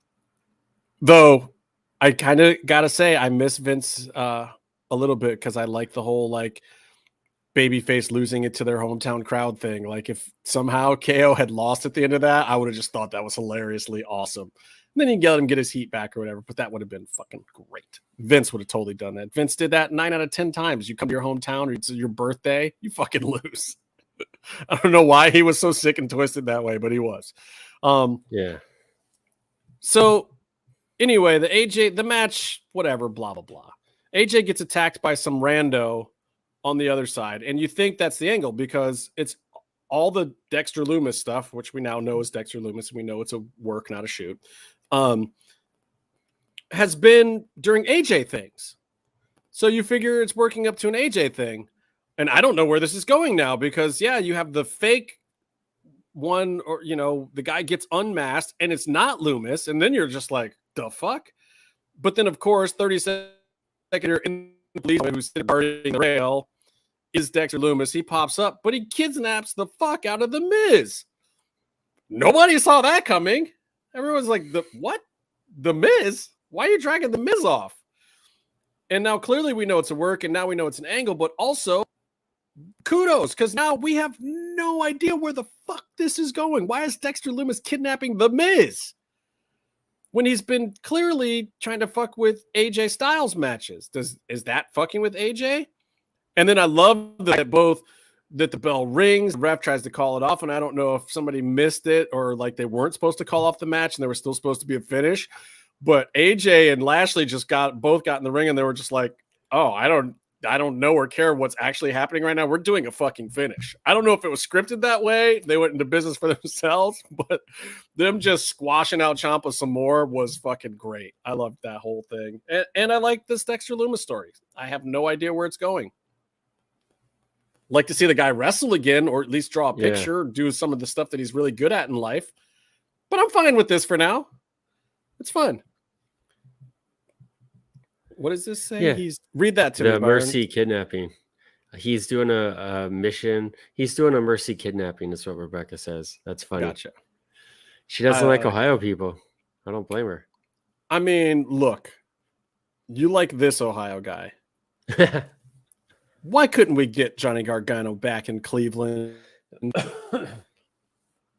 I kind of gotta say I miss Vince a little bit because I like the whole like babyface losing it to their hometown crowd thing. Like if somehow KO had lost at the end of that, I would have just thought that was hilariously awesome. And then you can let him get his heat back or whatever, but that would have been fucking great. Vince would have totally done that. Vince did that 9 out of 10 times. You come to your hometown or it's your birthday, you fucking lose. I don't know why he was so sick and twisted that way, but he was. Yeah. So anyway, the match, whatever, blah, blah, blah. AJ gets attacked by some rando on the other side. And you think that's the angle because it's all the Dexter Lumis stuff, which we now know is Dexter Lumis. And we know it's a work, not a shoot, has been during AJ things. So you figure it's working up to an AJ thing. And I don't know where this is going now because, yeah, you have the fake one or, the guy gets unmasked and it's not Lumis. And then you're just like, the fuck? But then, of course, 30 seconds later, in the police who's guarding the rail is Dexter Lumis. He pops up, but he kidnaps the fuck out of the Miz. Nobody saw that coming. Everyone's like, what? The Miz? Why are you dragging the Miz off? And now clearly we know it's a work, and now we know it's an angle, but also kudos, because now we have no idea where the fuck this is going. Why is Dexter Lumis kidnapping the Miz when he's been clearly trying to fuck with AJ Styles matches? Is that fucking with AJ? And then I love that the bell rings, the ref tries to call it off, and I don't know if somebody missed it or like they weren't supposed to call off the match and there was still supposed to be a finish. But AJ and Lashley just both got in the ring and they were just like, oh, I don't know or care what's actually happening right now. We're doing a fucking finish. I don't know if it was scripted that way. They went into business for themselves, but them just squashing out Ciampa some more was fucking great. I loved that whole thing. And I like this Dexter Lumis story. I have no idea where it's going. Like to see the guy wrestle again, or at least draw a picture, do some of the stuff that he's really good at in life. But I'm fine with this for now. It's fun. What does this say? Yeah. Read that to me, The Byron. Mercy kidnapping. He's doing a mission. He's doing a Mercy kidnapping. Is what Rebecca says. That's funny. Gotcha. She doesn't like Ohio people. I don't blame her. I mean, look, you like this Ohio guy. Why couldn't we get Johnny Gargano back in Cleveland?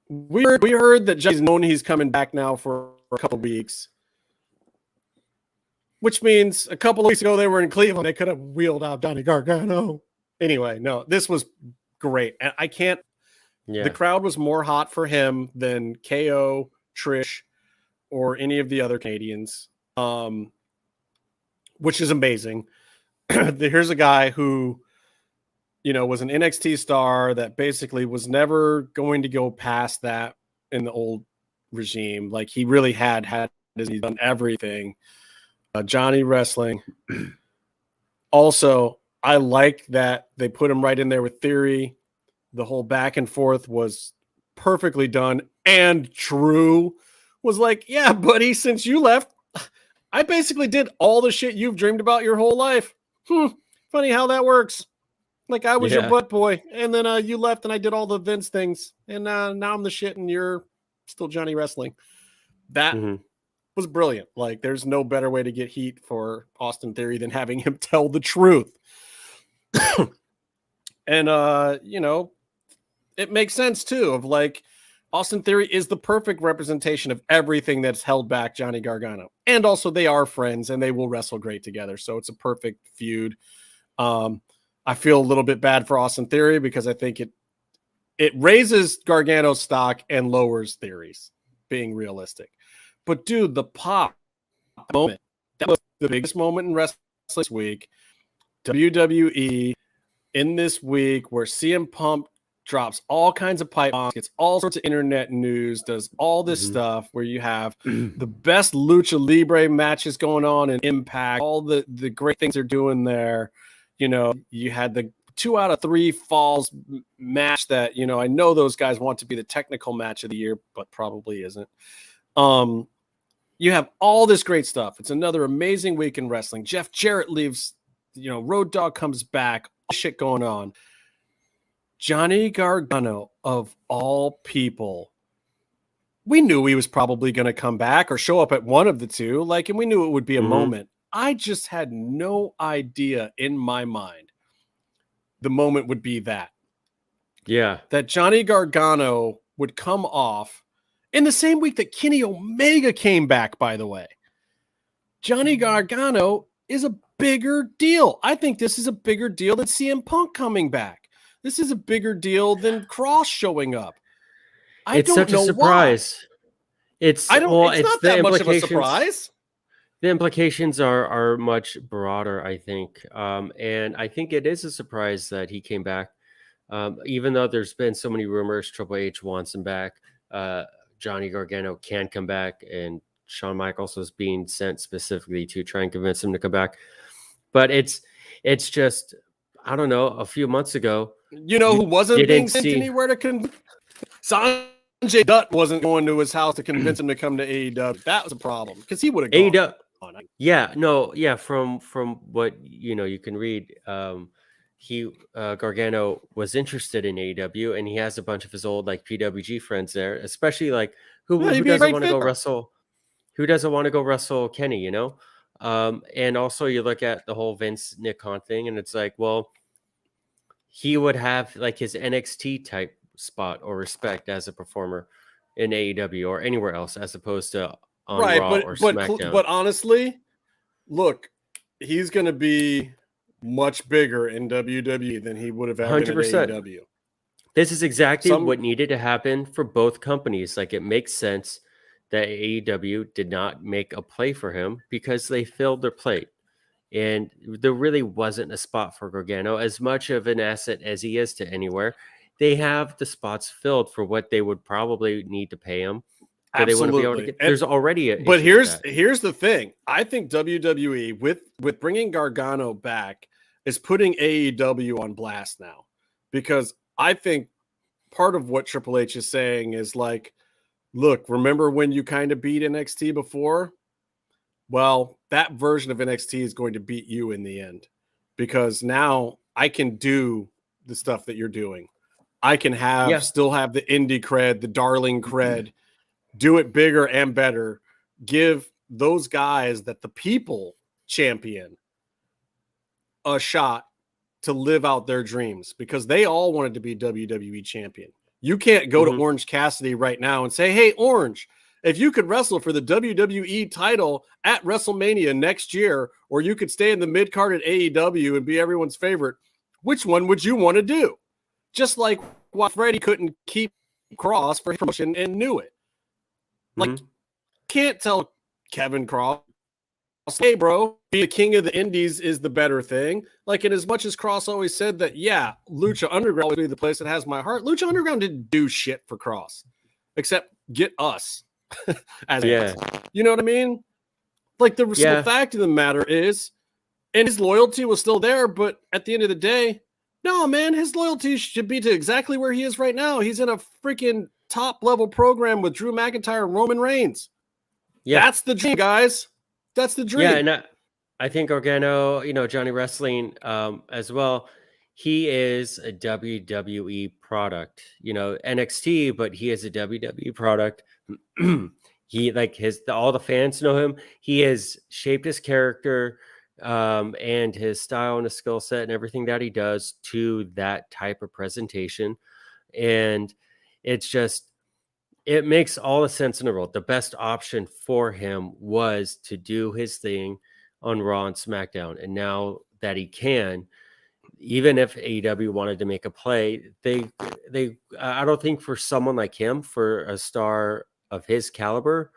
We heard that Johnny's known he's coming back now for a couple of weeks, which means a couple of weeks ago they were in Cleveland. They could have wheeled out Johnny Gargano. Anyway, no, this was great. And I can't. Yeah. The crowd was more hot for him than KO, Trish, or any of the other Canadians, which is amazing. Here's a guy who, was an NXT star that basically was never going to go past that in the old regime. Like he really had he's done everything. Johnny Wrestling. Also, I like that they put him right in there with Theory. The whole back and forth was perfectly done, and Drew was like, yeah, buddy, since you left, I basically did all the shit you've dreamed about your whole life. Funny how that works. Like I was your butt boy, and then you left, and I did all the Vince things, and now I'm the shit, and you're still Johnny Wrestling. That was brilliant. Like there's no better way to get heat for Austin Theory than having him tell the truth. And it makes sense too, of like Austin Theory is the perfect representation of everything that's held back Johnny Gargano. And also they are friends and they will wrestle great together. So it's a perfect feud. I feel a little bit bad for Austin Theory because I think it raises Gargano's stock and lowers Theory's, being realistic. But dude, the pop moment, that was the biggest moment in wrestling this week. WWE in this week where CM Punk drops all kinds of pipe bombs, gets all sorts of internet news, does all this stuff where you have the best Lucha Libre matches going on in Impact, all the great things they're doing there. You know, you had the 2 out of 3 falls match that, you know, I know those guys want to be the technical match of the year, but probably isn't. You have all this great stuff. It's another amazing week in wrestling. Jeff Jarrett leaves, you know, Road Dogg comes back, all shit going on. Johnny Gargano, of all people, we knew he was probably going to come back or show up at one of the two, like, and we knew it would be a moment. I just had no idea in my mind the moment would be that. Yeah. That Johnny Gargano would come off in the same week that Kenny Omega came back, by the way. Johnny Gargano is a bigger deal. I think this is a bigger deal than CM Punk coming back. This is a bigger deal than Cross showing up. It's such a surprise. Why. It's not that much of a surprise. The implications are much broader, I think. And I think it is a surprise that he came back. Even though there's been so many rumors, Triple H wants him back. Johnny Gargano can come back, and Shawn Michaels was being sent specifically to try and convince him to come back. But it's just, I don't know, a few months ago. You know who wasn't being sent anywhere to convince? Sanjay Dutt wasn't going to his house to convince him to come to AEW. That was a problem because he would have gone. AEW. From what you can read, Gargano was interested in AEW, and he has a bunch of his old like PWG friends there, especially like who doesn't want to go wrestle. Who doesn't want to go wrestle Kenny? You know. And also you look at the whole Vince Nick Khan thing, and it's like, well, he would have like his NXT type spot or respect as a performer in AEW or anywhere else, as opposed to on Raw or SmackDown. But honestly, look, he's going to be much bigger in WWE than he would have ever been in AEW. This is exactly what needed to happen for both companies. Like, it makes sense that AEW did not make a play for him because they filled their plate. And there really wasn't a spot for Gargano, as much of an asset as he is to anywhere. They have the spots filled for what they would probably need to pay him. Absolutely. They want to be able to get, there's already a. But here's the thing. I think WWE with bringing Gargano back is putting AEW on blast now, because I think part of what Triple H is saying is like, look, remember when you kind of beat NXT before? Well, that version of NXT is going to beat you in the end, because now I can do the stuff that you're doing. I can still have the indie cred, the darling cred, do it bigger and better, give those guys that the people champion a shot to live out their dreams, because they all wanted to be WWE champion. You can't go to Orange Cassidy right now and say, hey, Orange, if you could wrestle for the WWE title at WrestleMania next year, or you could stay in the mid-card at AEW and be everyone's favorite, which one would you want to do? Just like why Freddie couldn't keep Cross for his promotion and knew it. Like, can't tell Kevin Cross, hey, bro, be the king of the indies is the better thing. Like, and as much as Cross always said that, yeah, Lucha Underground would be the place that has my heart, Lucha Underground didn't do shit for Cross except get us. You know what I mean? Like, the fact of the matter is, and his loyalty was still there, but at the end of the day, no, man, his loyalty should be to exactly where he is right now. He's in a freaking top level program with Drew McIntyre and Roman Reigns. Yeah, that's the dream, guys. That's the dream. Yeah, and I think Gargano, Johnny Wrestling as well, he is a WWE product, NXT, but he is a WWE product. He all the fans know him. He has shaped his character and his style and his skill set and everything that he does to that type of presentation. And it makes all the sense in the world. The best option for him was to do his thing on Raw and SmackDown. And now that he can, even if AEW wanted to make a play, I don't think for someone like him, for a star of his caliber,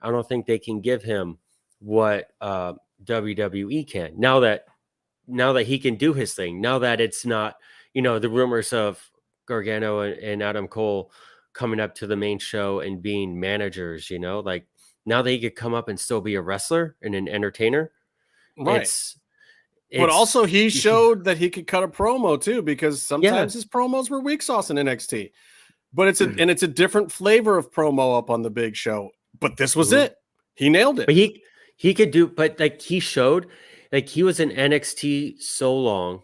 I don't think they can give him what WWE can. Now that he can do his thing, now that it's not, the rumors of Gargano and Adam Cole coming up to the main show and being managers, like now that he could come up and still be a wrestler and an entertainer. Right. But also he showed that he could cut a promo too, because sometimes his promos were weak sauce in NXT. But it's a different flavor of promo up on the big show. But this was it. He nailed it. But he could do, but like he showed, like he was in NXT so long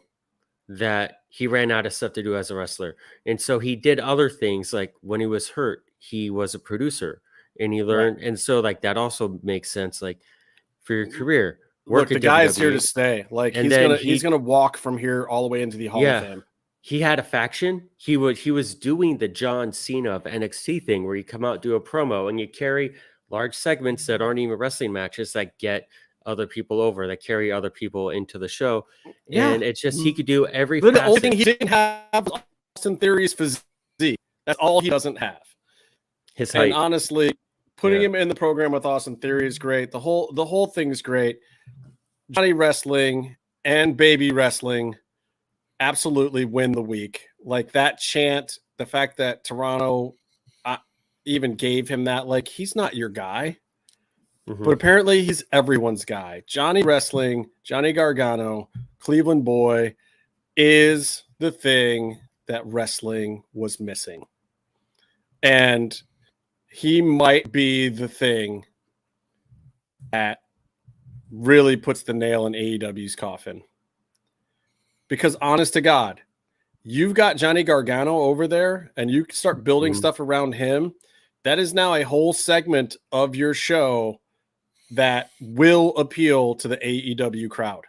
that he ran out of stuff to do as a wrestler. And so he did other things, like when he was hurt, he was a producer and he learned. Right. And so like that also makes sense, like for your career. Look, the guy is here to stay. Like he's gonna walk from here all the way into the Hall of Fame. He had a faction. He was doing the John Cena of NXT thing where you come out, do a promo, and you carry large segments that aren't even wrestling matches that get other people over, that carry other people into the show. And it's just he could do every facet. The only thing he didn't have was Austin Theory's physique. That's all he doesn't have. His height. And honestly, putting him in the program with Austin Theory is great. The whole thing is great. Johnny Wrestling and Baby Wrestling absolutely win the week. Like that chant, the fact that Toronto even gave him that, like he's not your guy. But apparently he's everyone's guy. Johnny Wrestling, Johnny Gargano, Cleveland Boy is the thing that wrestling was missing. And he might be the thing that really puts the nail in AEW's coffin. Because honest to God, you've got Johnny Gargano over there and you start building stuff around him. That is now a whole segment of your show that will appeal to the AEW crowd.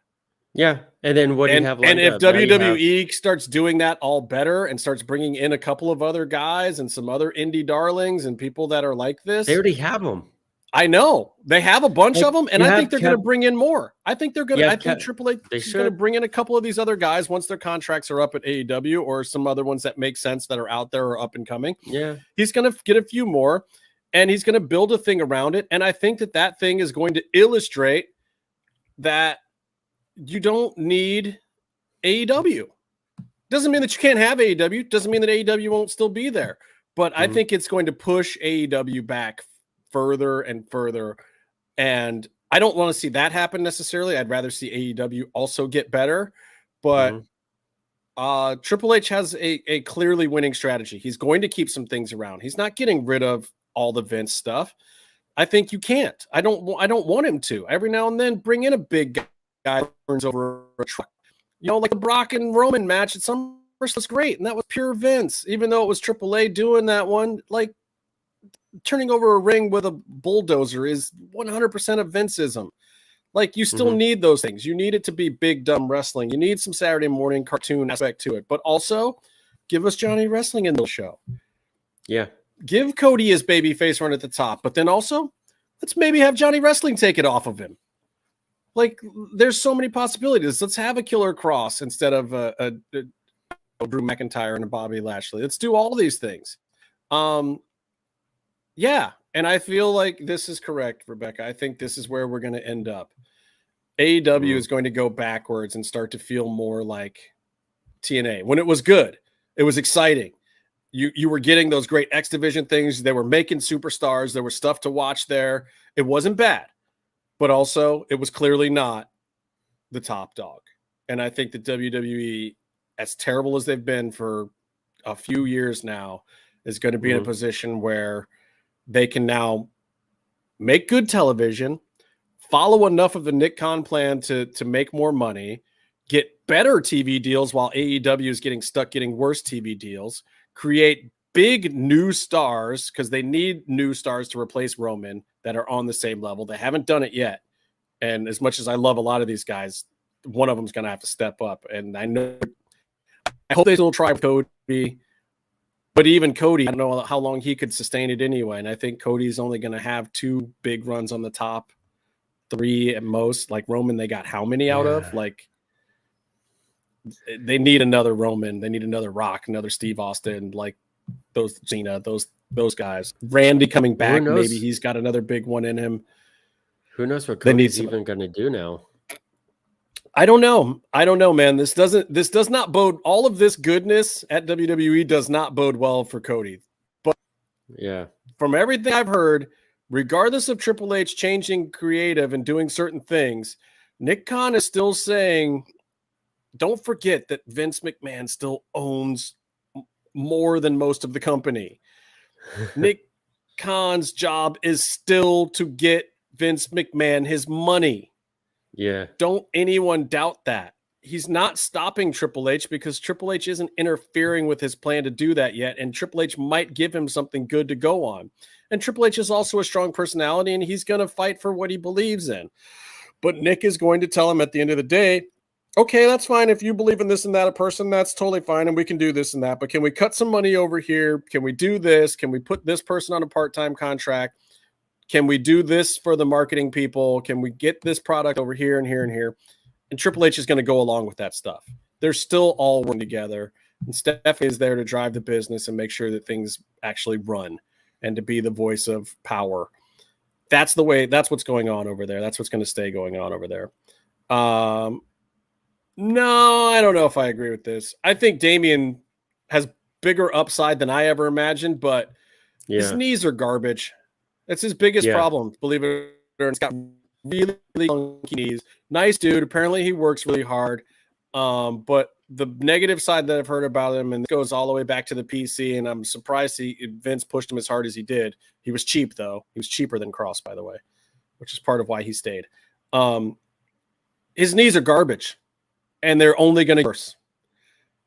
Yeah. And then what do you have? And if WWE starts doing that all better and starts bringing in a couple of other guys and some other indie darlings and people that are like this. They already have them. I know they have a bunch of them, and I think they're going to bring in more. I think they're going to. I think Triple H is going to bring in a couple of these other guys once their contracts are up at AEW, or some other ones that make sense that are out there or up and coming. Yeah, he's going to get a few more, and he's going to build a thing around it. And I think that thing is going to illustrate that you don't need AEW. Doesn't mean that you can't have AEW. Doesn't mean that AEW won't still be there. But I think it's going to push AEW back further and further, and I don't want to see that happen necessarily. I'd rather see AEW also get better, but Triple H has a clearly winning strategy. He's going to keep some things around. He's not getting rid of all the Vince stuff. I think you can't. I don't want him to. Every now and then bring in a big guy who turns over a truck. Like the Brock and Roman match at SummerSlam was great, and that was pure Vince. Even though it was Triple H doing that one, like turning over a ring with a bulldozer is 100% of Vinceism. Like you still need those things. You need it to be big, dumb wrestling. You need some Saturday morning cartoon aspect to it, but also give us Johnny Wrestling in the show. Yeah. Give Cody his babyface run at the top, but then also let's maybe have Johnny Wrestling take it off of him. Like there's so many possibilities. Let's have a Killer Cross instead of a Drew McIntyre and a Bobby Lashley. Let's do all these things. Yeah, and I feel like this is correct, Rebecca. I think this is where we're going to end up. AEW is going to go backwards and start to feel more like TNA. When it was good, it was exciting. You were getting those great X Division things. They were making superstars. There was stuff to watch there. It wasn't bad, but also it was clearly not the top dog. And I think that WWE, as terrible as they've been for a few years now, is going to be in a position where they can now make good television, follow enough of the Nick Khan plan to make more money, get better TV deals while AEW is getting stuck getting worse TV deals, create big new stars because they need new stars to replace Roman that are on the same level. They haven't done it yet. And as much as I love a lot of these guys, one of them is going to have to step up. And I hope they still try with Cody. But even Cody, I don't know how long he could sustain it anyway. And I think Cody's only going to have 2 big runs on the top, 3 at most. Like Roman, they got how many out of? Like, they need another Roman. They need another Rock, another Steve Austin, like those Cena, those guys. Randy coming back. Maybe he's got another big one in him. Who knows what Cody's even going to do now? I don't know, man. This does not bode, all of this goodness at WWE does not bode well for Cody. But yeah, from everything I've heard, regardless of Triple H changing creative and doing certain things, Nick Khan is still saying, don't forget that Vince McMahon still owns more than most of the company. Nick Khan's job is still to get Vince McMahon his money. Yeah. Don't anyone doubt that. He's not stopping Triple H because Triple H isn't interfering with his plan to do that yet. And Triple H might give him something good to go on. And Triple H is also a strong personality and he's going to fight for what he believes in. But Nick is going to tell him at the end of the day, okay, that's fine. If you believe in this and that a person, that's totally fine. And we can do this and that. But can we cut some money over here? Can we do this? Can we put this person on a part-time contract? Can we do this for the marketing people? Can we get this product over here and here and here? And Triple H is going to go along with that stuff. They're still all working together. And Stephanie is there to drive the business and make sure that things actually run and to be the voice of power. That's what's going on over there. That's what's going to stay going on over there. No, I don't know if I agree with this. I think Damian has bigger upside than I ever imagined, but his knees are garbage. That's his biggest problem, believe it or not. He's got really, really funky knees. Nice dude. Apparently he works really hard. But the negative side that I've heard about him, and it goes all the way back to the PC, and I'm surprised Vince pushed him as hard as he did. He was cheap, though. He was cheaper than Cross, by the way, which is part of why he stayed. His knees are garbage, and they're only going to get worse.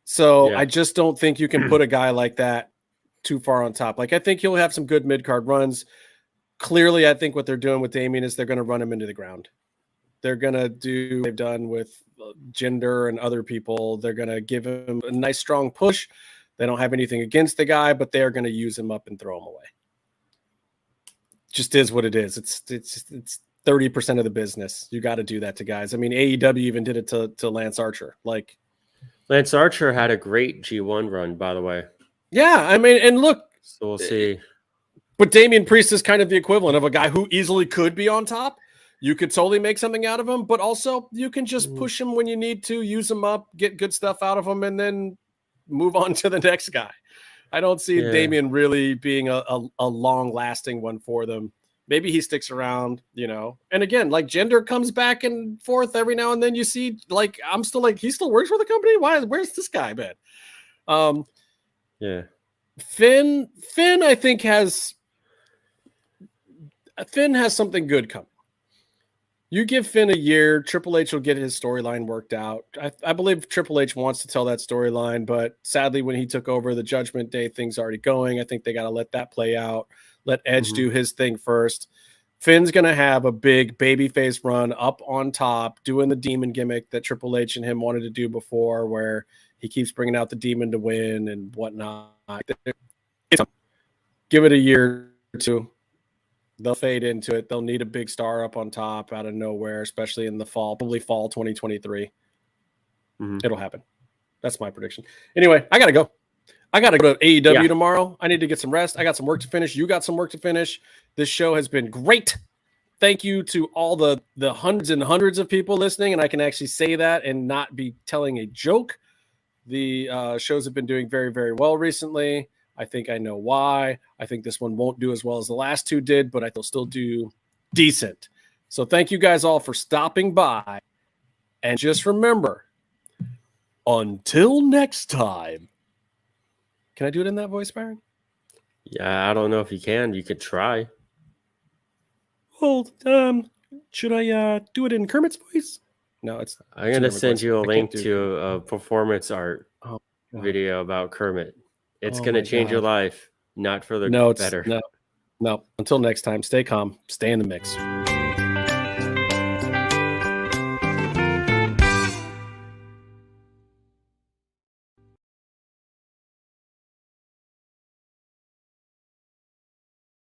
So I just don't think you can put a guy like that too far on top. Like, I think he'll have some good mid-card runs. Clearly, I think what they're doing with Damian is they're going to run him into the ground. They're going to do what they've done with Jinder and other people. They're going to give him a nice, strong push. They don't have anything against the guy, but they are going to use him up and throw him away. Just is what it is. It's 30% of the business. You got to do that to guys. I mean, AEW even did it to Lance Archer. Like, Lance Archer had a great G1 run, by the way. Yeah, I mean, and look. So we'll see. But Damian Priest is kind of the equivalent of a guy who easily could be on top. You could totally make something out of him, but also you can just push him when you need to, use him up, get good stuff out of him, and then move on to the next guy. I don't see Damian really being a long-lasting one for them. Maybe he sticks around, you know. And again, like Jinder comes back and forth every now and then. You see, like, I'm still like, he still works for the company? Where's this guy been? Finn, I think Finn has something good coming. You give Finn a year, Triple H will get his storyline worked out. I believe Triple H wants to tell that storyline, but sadly, when he took over the Judgment Day, things already going. I think they got to let that play out. Let Edge do his thing first. Finn's going to have a big babyface run up on top, doing the demon gimmick that Triple H and him wanted to do before, where he keeps bringing out the demon to win and whatnot. Give it a year or two. They'll fade into it. They'll need a big star up on top out of nowhere, especially in the fall, probably fall 2023. It'll happen. That's my prediction. Anyway, I got to go. I got to go to AEW tomorrow. I need to get some rest. I got some work to finish. You got some work to finish. This show has been great. Thank you to all the hundreds and hundreds of people listening, and I can actually say that and not be telling a joke. The shows have been doing very, very well recently. I think I know why. I think this one won't do as well as the last two did, but I will still do decent. So thank you guys all for stopping by. And just remember, until next time. Can I do it in that voice, Byron? Yeah, I don't know if you can. You could try. Well, should I do it in Kermit's voice? No, it's. I'm going to send you a link to a performance art video about Kermit. It's going to change your life, not for the better. No. Until next time, stay calm, stay in the mix.